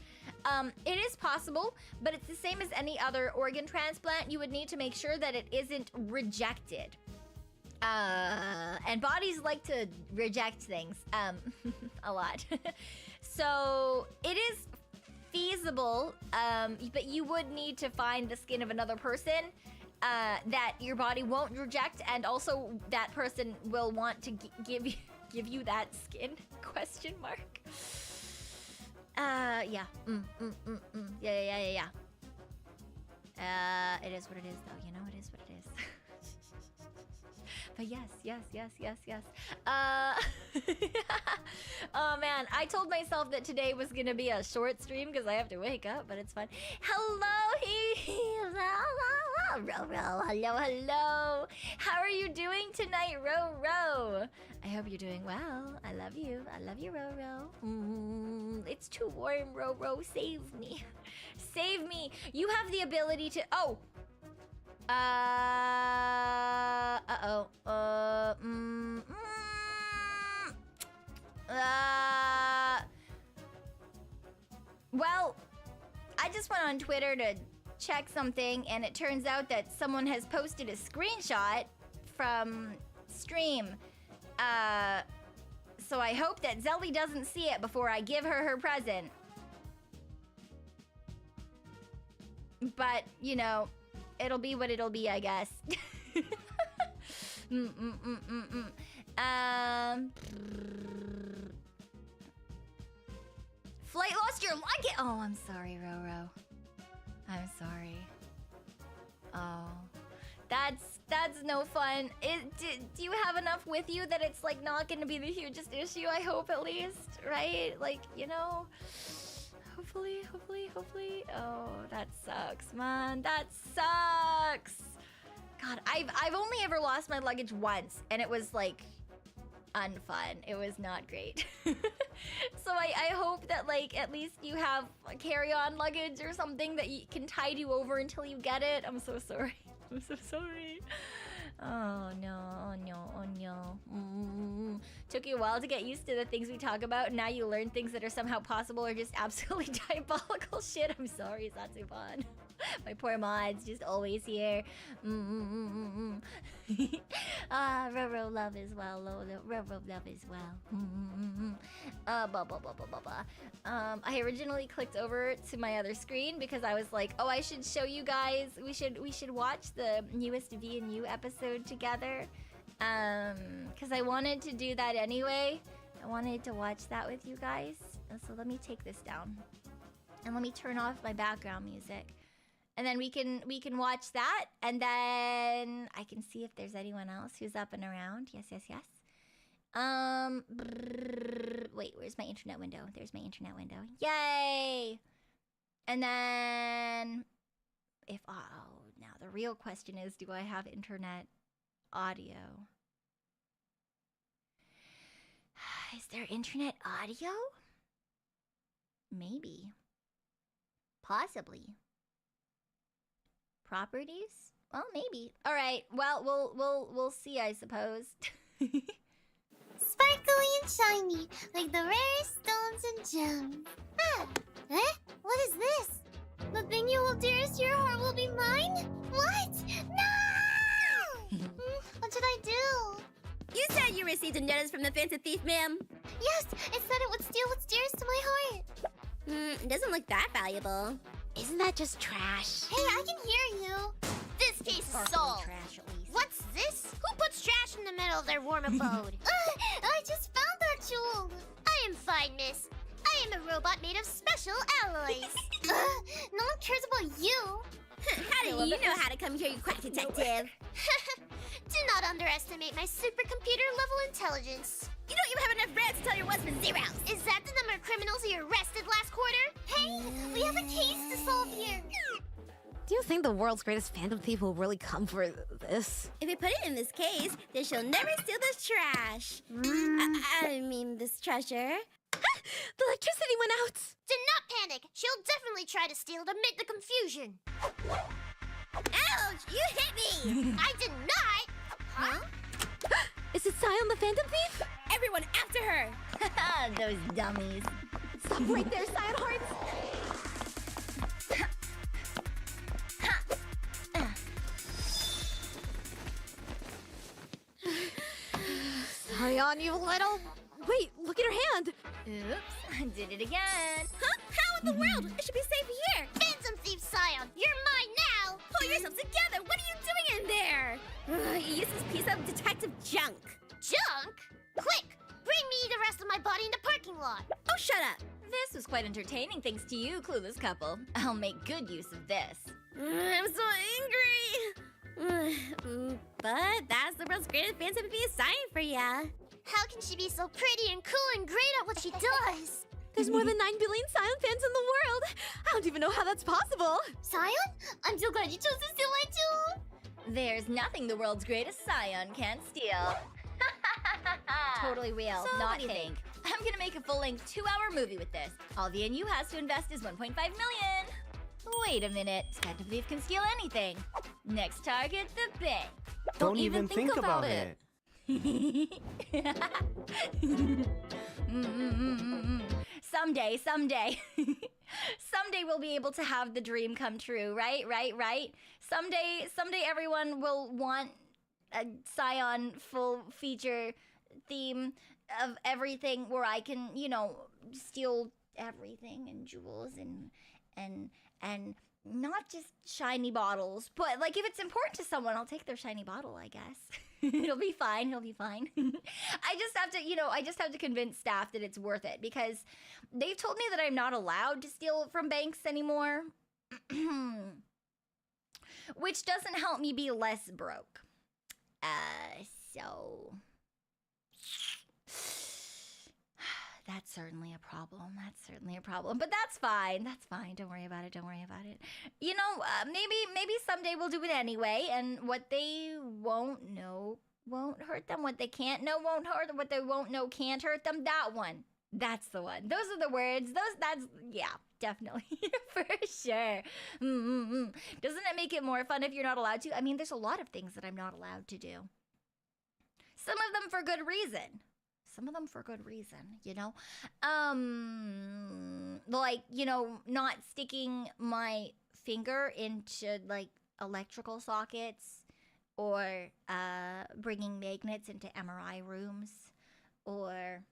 It is possible, but it's the same as any other organ transplant. You would need to make sure that it isn't rejected. And bodies like to reject things a lot. So it is feasible, but you would need to find the skin of another person that your body won't reject, and also that person will want to give you that skin? Question mark. Yeah. Yeah. It is what it is, though. You know, it is what it is. But yes. Oh man, I told myself that today was gonna be a short stream because I have to wake up, but it's fine. Hello, Ro. Hello, hello. How are you doing tonight, Ro? I hope you're doing well. I love you. I love you, Ro. It's too warm, Ro. Save me. Save me. You have the ability to... Oh. Well, I just went on Twitter to check something, and it turns out that someone has posted a screenshot from stream. So I hope that Zali doesn't see it before I give her present. But, you know, it'll be what it'll be, I guess. Flight lost your luggage. Oh, I'm sorry, Ro. I'm sorry. Oh, that's no fun. Do you have enough with you that it's like not gonna be the hugest issue? I hope at least, right? Like, you know, hopefully. Oh, that sucks, man. That sucks. God, I've only ever lost my luggage once, and it was like unfun. It was not great. So I hope that like at least you have a carry-on luggage or something that can tide you over until you get it. I'm so sorry. I'm so sorry. Oh no. Took you a while to get used to the things we talk about, and now you learn things that are somehow possible or just absolutely diabolical shit. I'm sorry, it's not so fun. My poor mods, just always here. Ro love as well. Ro love as well. I originally clicked over to my other screen because I was like, oh, I should show you guys. We should watch the newest V&U episode together. Because I wanted to do that anyway. I wanted to watch that with you guys. So let me take this down. And let me turn off my background music. And then we can watch that, and then I can see if there's anyone else who's up and around. Yes. Wait, where's my internet window? There's my internet window. Yay! And then now the real question is, do I have internet audio? Is there internet audio? Maybe. Possibly. Properties? Well, maybe. All right. Well, we'll see, I suppose. Sparkly and shiny, like the rarest stones and gems. What is this? The thing you hold dearest to your heart will be mine? What? No! What should I do? You said you received a notice from the fancy thief, ma'am. Yes, it said it would steal what's dearest to my heart. It doesn't look that valuable. Isn't that just trash? Hey, I can hear you. This case is solved. Trash, at least. What's this? Who puts trash in the middle of their warm abode? I just found that jewel. I am fine, miss. I am a robot made of special alloys. No one cares about you. How do you know how to come here, you quack detective? Do not underestimate my supercomputer level intelligence. You don't even have enough brains to tell your husband zeros. Is that the number of criminals you arrested last quarter? Hey, we have a case to solve here. Do you think the world's greatest phantom thief will really come for this? If we put it in this case, then she'll never steal this trash. I mean, this treasure. The electricity went out! Do not panic. She'll definitely try to steal it amid the confusion. Ouch! You hit me! I did not! Huh? Is it Cyon the phantom thief? Everyone after her! Those dummies. Stop right there, Cyon hearts! Cyon, you little... Wait, look at her hand! Oops, I did it again. Huh? How in the world? It should be safe here! Phantom thief Cyon, you're mine now! Pull yourself together! What are you doing in there? You useless piece of detective junk! Junk? Quick! Bring me the rest of my body in the parking lot! Oh, shut up! This was quite entertaining thanks to you, clueless couple. I'll make good use of this. I'm so angry! But that's the world's greatest phantom thief sign for ya. How can she be so pretty and cool and great at what she does? There's more than 9 billion Cyon fans in the world. I don't even know how that's possible. Cyon? I'm so glad you chose to steal my too. There's nothing the world's greatest Cyon can't steal. Totally real, So, not what do you fake. think? I'm gonna make a full-length 2-hour movie with this. All V&U has to invest is 1.5 million. Wait a minute, Phantom Thief can steal anything. Next target, the bank. Don't even think about it. Someday, someday. Someday we'll be able to have the dream come true, right? Someday everyone will want a Cyon full feature theme of everything where I can, steal everything and jewels and not just shiny bottles, but like if it's important to someone, I'll take their shiny bottle, I guess. It'll be fine. I just have to convince staff that it's worth it because they've told me that I'm not allowed to steal from banks anymore. Which doesn't help me be less broke. So that's certainly a problem. But that's fine. Don't worry about it. Maybe someday we'll do it anyway. And what they won't know won't hurt them. What they can't know won't hurt them. What they won't know can't hurt them. That one. That's the one. Those are the words. Yeah, definitely. For sure. Doesn't it make it more fun if you're not allowed to? I mean, there's a lot of things that I'm not allowed to do. Some of them for good reason. Like, not sticking my finger into, like, electrical sockets or bringing magnets into MRI rooms or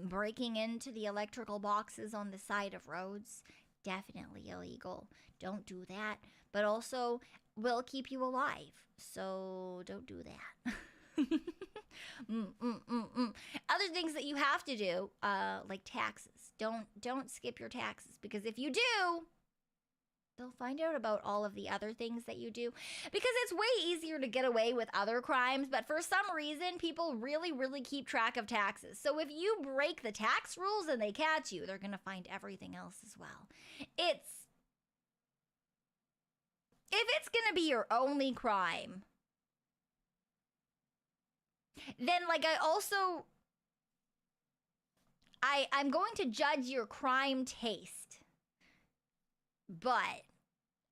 breaking into the electrical boxes on the side of roads. Definitely illegal. Don't do that. But also will keep you alive. So don't do that. Other things that you have to do, like taxes. Don't skip your taxes, because if you do, they'll find out about all of the other things that you do. Because it's way easier to get away with other crimes, but for some reason, people really, really keep track of taxes. So if you break the tax rules and they catch you, they're gonna find everything else as well. If it's gonna be your only crime, then, like, I'm going to judge your crime taste. But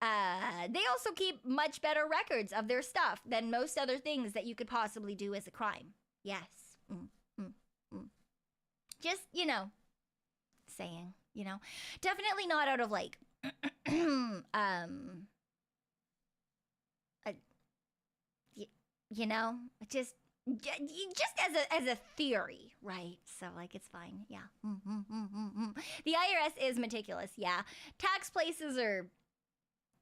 they also keep much better records of their stuff than most other things that you could possibly do as a crime. Yes. Just, saying, Definitely not out of, like, just as a theory, right? So, like, it's fine. Yeah. The IRS is meticulous. Yeah. Tax places are,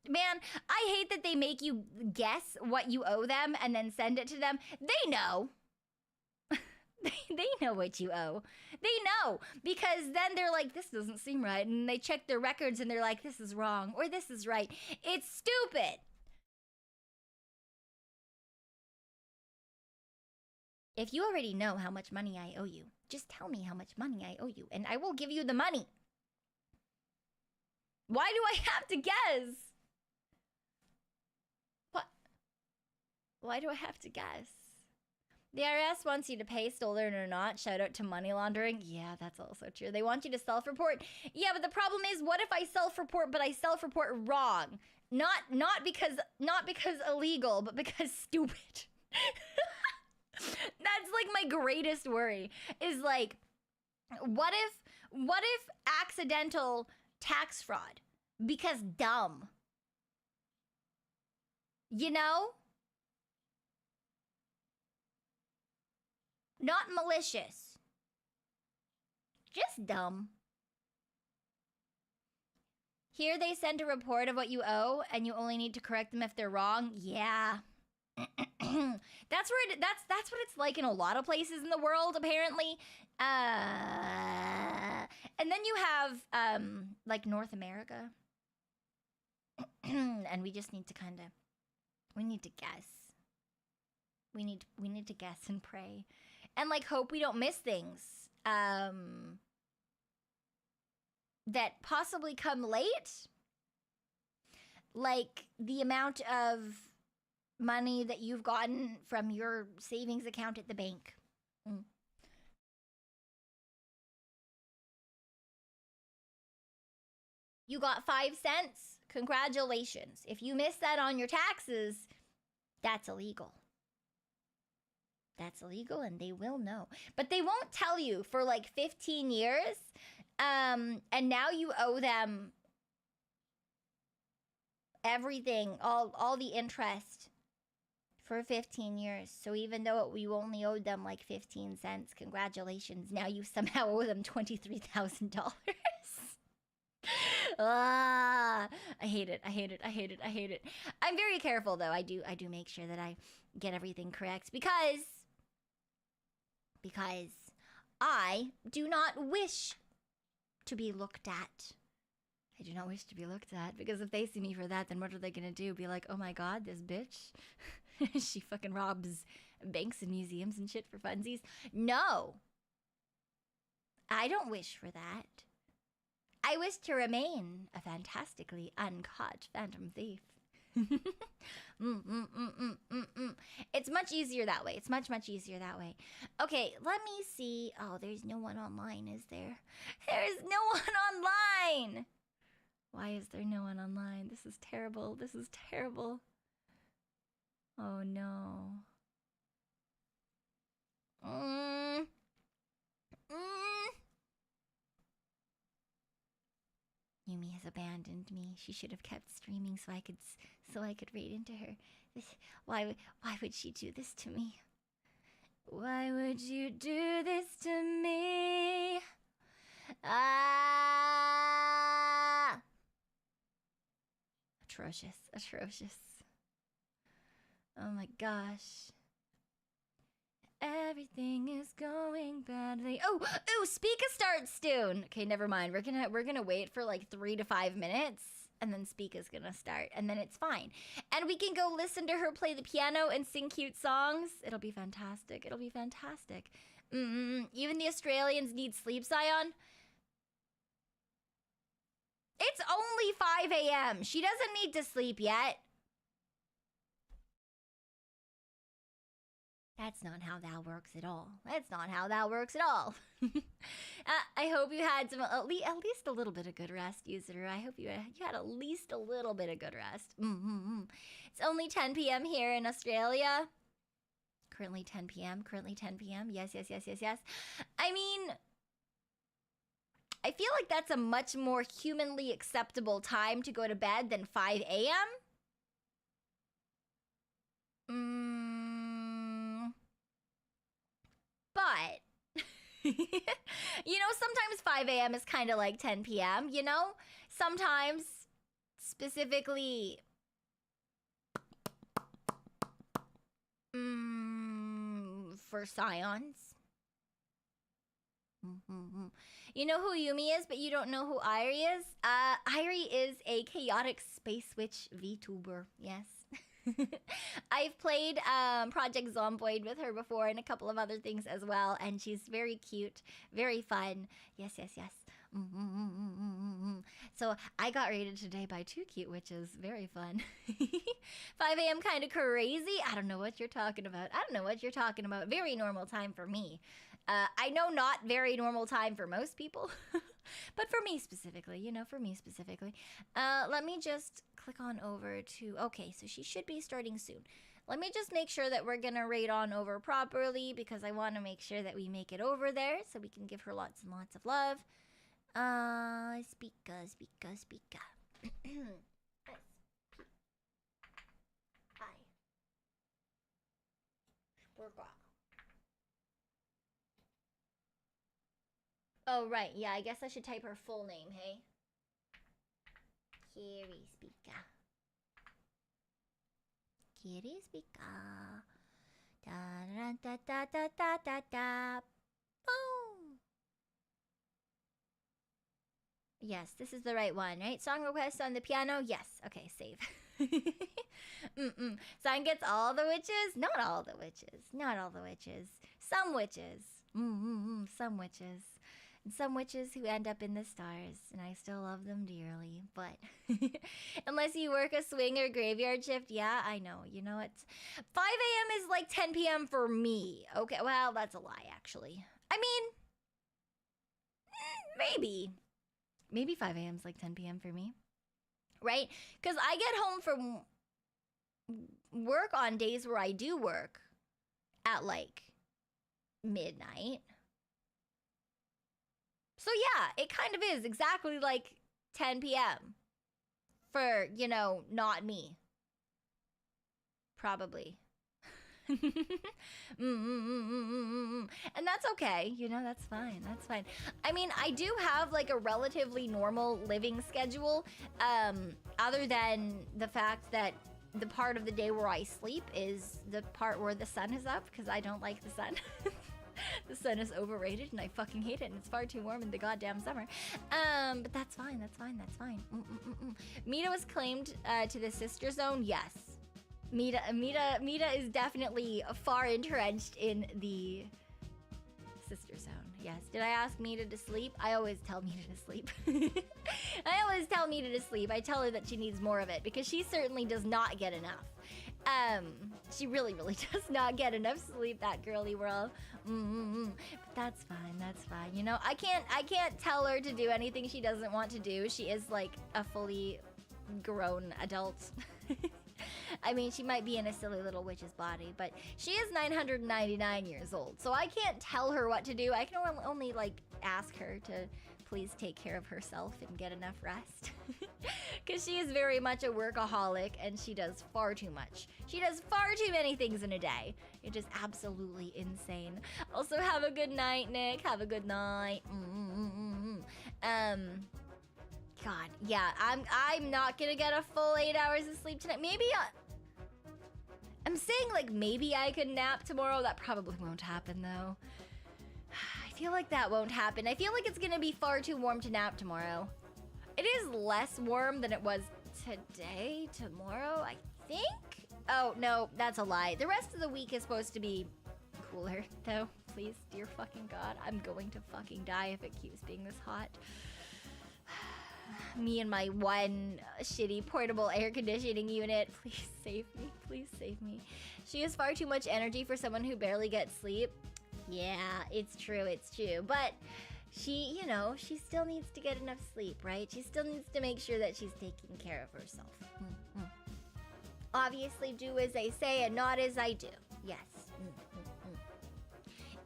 man, I hate that they make you guess what you owe them and then send it to them. They know. They know what you owe. They know, because then they're like, this doesn't seem right. And they check their records and they're like, this is wrong or this is right. It's stupid. If you already know how much money I owe you, just tell me how much money I owe you, and I will give you the money. Why do I have to guess? What? Why do I have to guess? The IRS wants you to pay, stolen or not. Shout out to money laundering. Yeah, that's also true. They want you to self-report. Yeah, but the problem is, what if I self-report, but I self-report wrong? Not because illegal, but because stupid. That's like my greatest worry, is like, what if accidental tax fraud? Because dumb. Not malicious. Just dumb. Here they send a report of what you owe, and you only need to correct them if they're wrong. Yeah. That's what it's like in a lot of places in the world, apparently. And then you have like North America. And we just need to we need to guess. We need to guess and pray. And like hope we don't miss things. that possibly come late, like the amount of money that you've gotten from your savings account at the bank. You got 5 cents? Congratulations. If you miss that on your taxes, that's illegal. That's illegal and they will know. But they won't tell you for like 15 years. And now you owe them everything, all the interest for 15 years. So even though you only owed them like 15 cents, congratulations. Now you somehow owe them $23,000. I hate it. I hate it. I hate it. I hate it. I'm very careful though. I do make sure that I get everything correct because I do not wish to be looked at. I do not wish to be looked at because if they see me for that, then what are they gonna do? Be like, oh my god, this bitch, she fucking robs banks and museums and shit for funsies. No, I don't wish for that. I wish to remain a fantastically uncaught phantom thief. It's much easier that way. It's much easier that way. Okay, let me see. Oh, there's no one online, is there? There's no one online! Why is there no one online? This is terrible. This is terrible. Oh no. Yumi has abandoned me. She should have kept streaming so I could raid into her. Why would she do this to me? Why would you do this to me? Ah! Atrocious, atrocious. Oh my gosh. Everything is going badly. Oh, Speaka starts soon. Okay, never mind. We're gonna wait for like 3 to 5 minutes, and then Speaka's gonna start, and then it's fine. And we can go listen to her play the piano and sing cute songs. It'll be fantastic. It'll be fantastic. Even the Australians need sleep, Cyon. It's only 5 a.m. She doesn't need to sleep yet. That's not how that works at all. That's not how that works at all. I hope you had some at least a little bit of good rest, user. I hope you had at least a little bit of good rest. It's only 10 p.m. here in Australia. Currently 10 p.m. Currently 10 p.m. Yes. I mean, I feel like that's a much more humanly acceptable time to go to bed than 5 a.m. But, you know, sometimes 5 a.m. is kind of like 10 p.m., you know? Sometimes, specifically, for Cyons. You know who Yumi is, but you don't know who Irie is? Irie is a chaotic space witch Vtuber, yes. I've played Project Zomboid with her before and a couple of other things as well, and she's very cute, very fun. Yes. So I got raided today by 2 cute witches. Very fun. 5 a.m. kind of crazy. I don't know what you're talking about. Very normal time for me. I know not very normal time for most people, but for me specifically, you know, let me just click on over to, okay, so she should be starting soon. Let me just make sure that we're going to raid on over properly because I want to make sure that we make it over there so we can give her lots and lots of love. Speaka. Hi. We're gone. Oh, right. Yeah, I guess I should type her full name, hey? Kiri Speaka. Da-da-da-da-da-da-da. Boom! Yes, this is the right one, right? Song request on the piano? Yes. Okay, save. Song gets all the witches? Not all the witches. Some witches. Some witches. And some witches who end up in the stars, and I still love them dearly, but unless you work a swing or graveyard shift, yeah, I know. You know, it's 5 a.m. is like 10 p.m. for me. Okay, well, that's a lie, actually. I mean, maybe 5 a.m. is like 10 p.m. for me, right? Because I get home from work on days where I do work at like midnight. So yeah, it kind of is exactly like 10 p.m. for, you know, not me. Probably. And that's okay. You know, that's fine. That's fine. I mean, I do have like a relatively normal living schedule, other than the fact that the part of the day where I sleep is the part where the sun is up, because I don't like the sun. The sun is overrated and I fucking hate it, and it's far too warm in the goddamn summer. But that's fine, that's fine, that's fine. Meeta was claimed to the sister zone, yes. Meeta is definitely far entrenched in the sister zone, yes. Did I ask Meeta to sleep? I always tell Meeta to sleep. I always tell Meeta to sleep. I tell her that she needs more of it, because she certainly does not get enough. She really does not get enough sleep, that girly world. But that's fine, that's fine. You know, I can't tell her to do anything she doesn't want to do. She is like a fully grown adult. I mean, she might be in a silly little witch's body, but she is 999 years old, so I can't tell her what to do. I can only like ask her to please take care of herself and get enough rest. Because she is very much a workaholic, and she does far too much. She does far too many things in a day. It is absolutely insane. Also, have a good night, Nick. Have a good night. God, yeah, I'm not gonna get a full 8 hours of sleep tonight. Maybe I'm saying like maybe I could nap tomorrow. That probably won't happen though. I feel like that won't happen. I feel like it's gonna be far too warm to nap tomorrow. It is less warm than it was today, tomorrow, I think? Oh, no, that's a lie. The rest of the week is supposed to be cooler, though. Please, dear fucking God, I'm going to fucking die if it keeps being this hot. Me and my one shitty portable air conditioning unit. Please save me. Please save me. She has far too much energy for someone who barely gets sleep. Yeah, it's true, it's true. But she, you know, she still needs to get enough sleep, right? She still needs to make sure that she's taking care of herself. Obviously, do as I say and not as I do. Yes.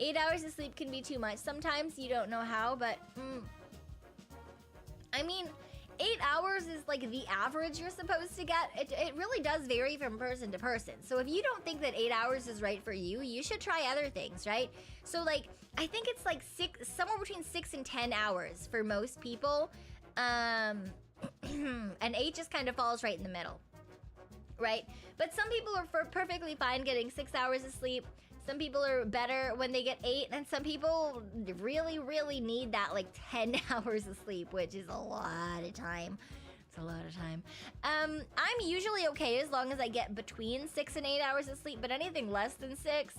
8 hours of sleep can be too much. Sometimes you don't know how, but I mean, 8 hours is like the average you're supposed to get. It really does vary from person to person. So if you don't think that 8 hours is right for you, you should try other things, right? So like, I think it's like somewhere between 6 and 10 hours for most people. And 8 just kind of falls right in the middle, right? But some people are perfectly fine getting 6 hours of sleep. Some people are better when they get 8, and some people really need that like 10 hours of sleep, which is a lot of time. It's a lot of time. I'm usually okay as long as I get between 6 and 8 hours of sleep, but anything less than 6,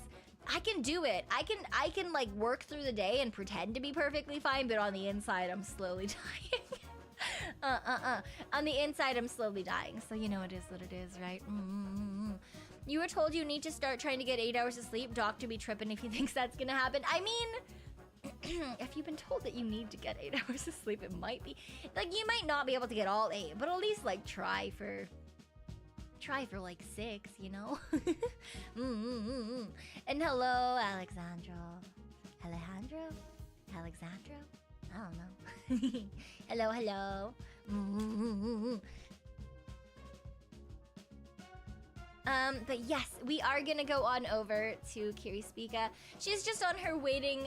I can do it. I can like work through the day and pretend to be perfectly fine, but on the inside, I'm slowly dying. On the inside, I'm slowly dying. So you know it is what it is, right? You were told you need to start trying to get 8 hours of sleep. Doctor be tripping if he thinks that's gonna happen. I mean, if you've been told that you need to get 8 hours of sleep, it might be like you might not be able to get all 8, but at least like try for like 6, you know. And hello, Alexandro. Alexandro? I don't know. hello. But yes, we are gonna go on over to Kiri Spica. She's just on her waiting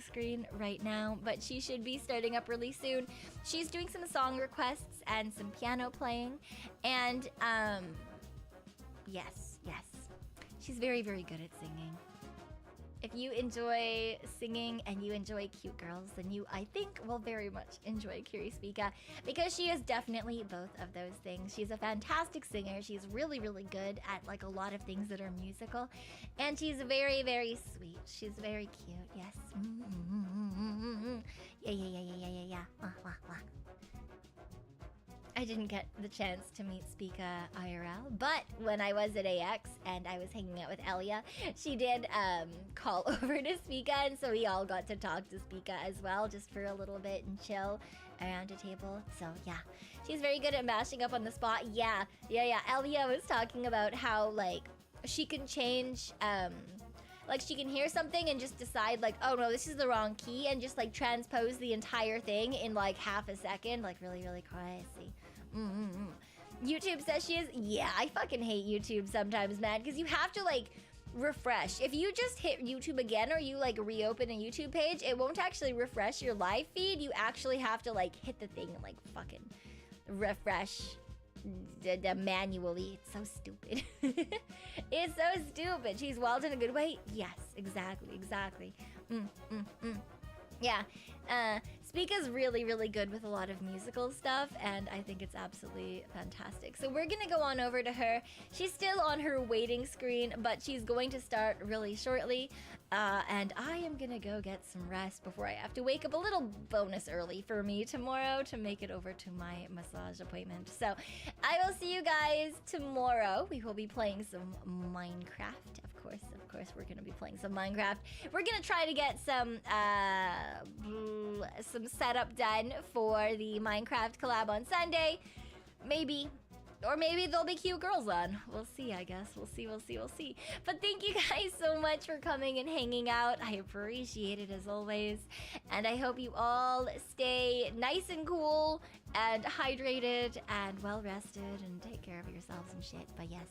screen right now, but she should be starting up really soon. She's doing some song requests and some piano playing, and yes, she's very good at singing. if you enjoy singing and you enjoy cute girls, then you, I think, will very much enjoy Kiri Spica, because she is definitely both of those things. She's a fantastic singer. She's really, really good at like a lot of things that are musical, and she's very, very sweet. She's very cute. Yes. Yeah. I didn't get the chance to meet Spica IRL, but when I was at AX and I was hanging out with Elia, she did call over to Spica, and so we all got to talk to Spica as well, just for a little bit and chill around a table. So yeah, she's very good at mashing up on the spot. Yeah. Elia was talking about how like she can change like she can hear something and just decide like, oh no, this is the wrong key, and just like transpose the entire thing in like half a second, like really, really crazy. YouTube says she is. Yeah, I fucking hate YouTube sometimes, man, because you have to like refresh. If you just hit YouTube again, or you like reopen a YouTube page, it won't actually refresh your live feed. You actually have to like hit the thing and like fucking refresh manually. It's so stupid. It's so stupid. She's wild in a good way. Yes, exactly. Yeah. Spica's really, really good with a lot of musical stuff, and I think it's absolutely fantastic. So we're gonna go on over to her. She's still on her waiting screen, but she's going to start really shortly. And I am gonna go get some rest before I have to wake up a little bonus early for me tomorrow to make it over to my massage appointment. So I will see you guys tomorrow. We will be playing some Minecraft. Of course, we're gonna be playing some Minecraft. We're gonna try to get some setup done for the Minecraft collab on Sunday. Maybe. Or maybe there'll be cute girls on. We'll see, I guess. We'll see. But thank you guys so much for coming and hanging out. I appreciate it as always. And I hope you all stay nice and cool and hydrated and well rested and take care of yourselves and shit. But yes,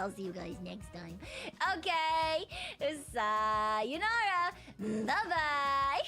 I'll see you guys next time. Okay. Sayonara. Bye-bye.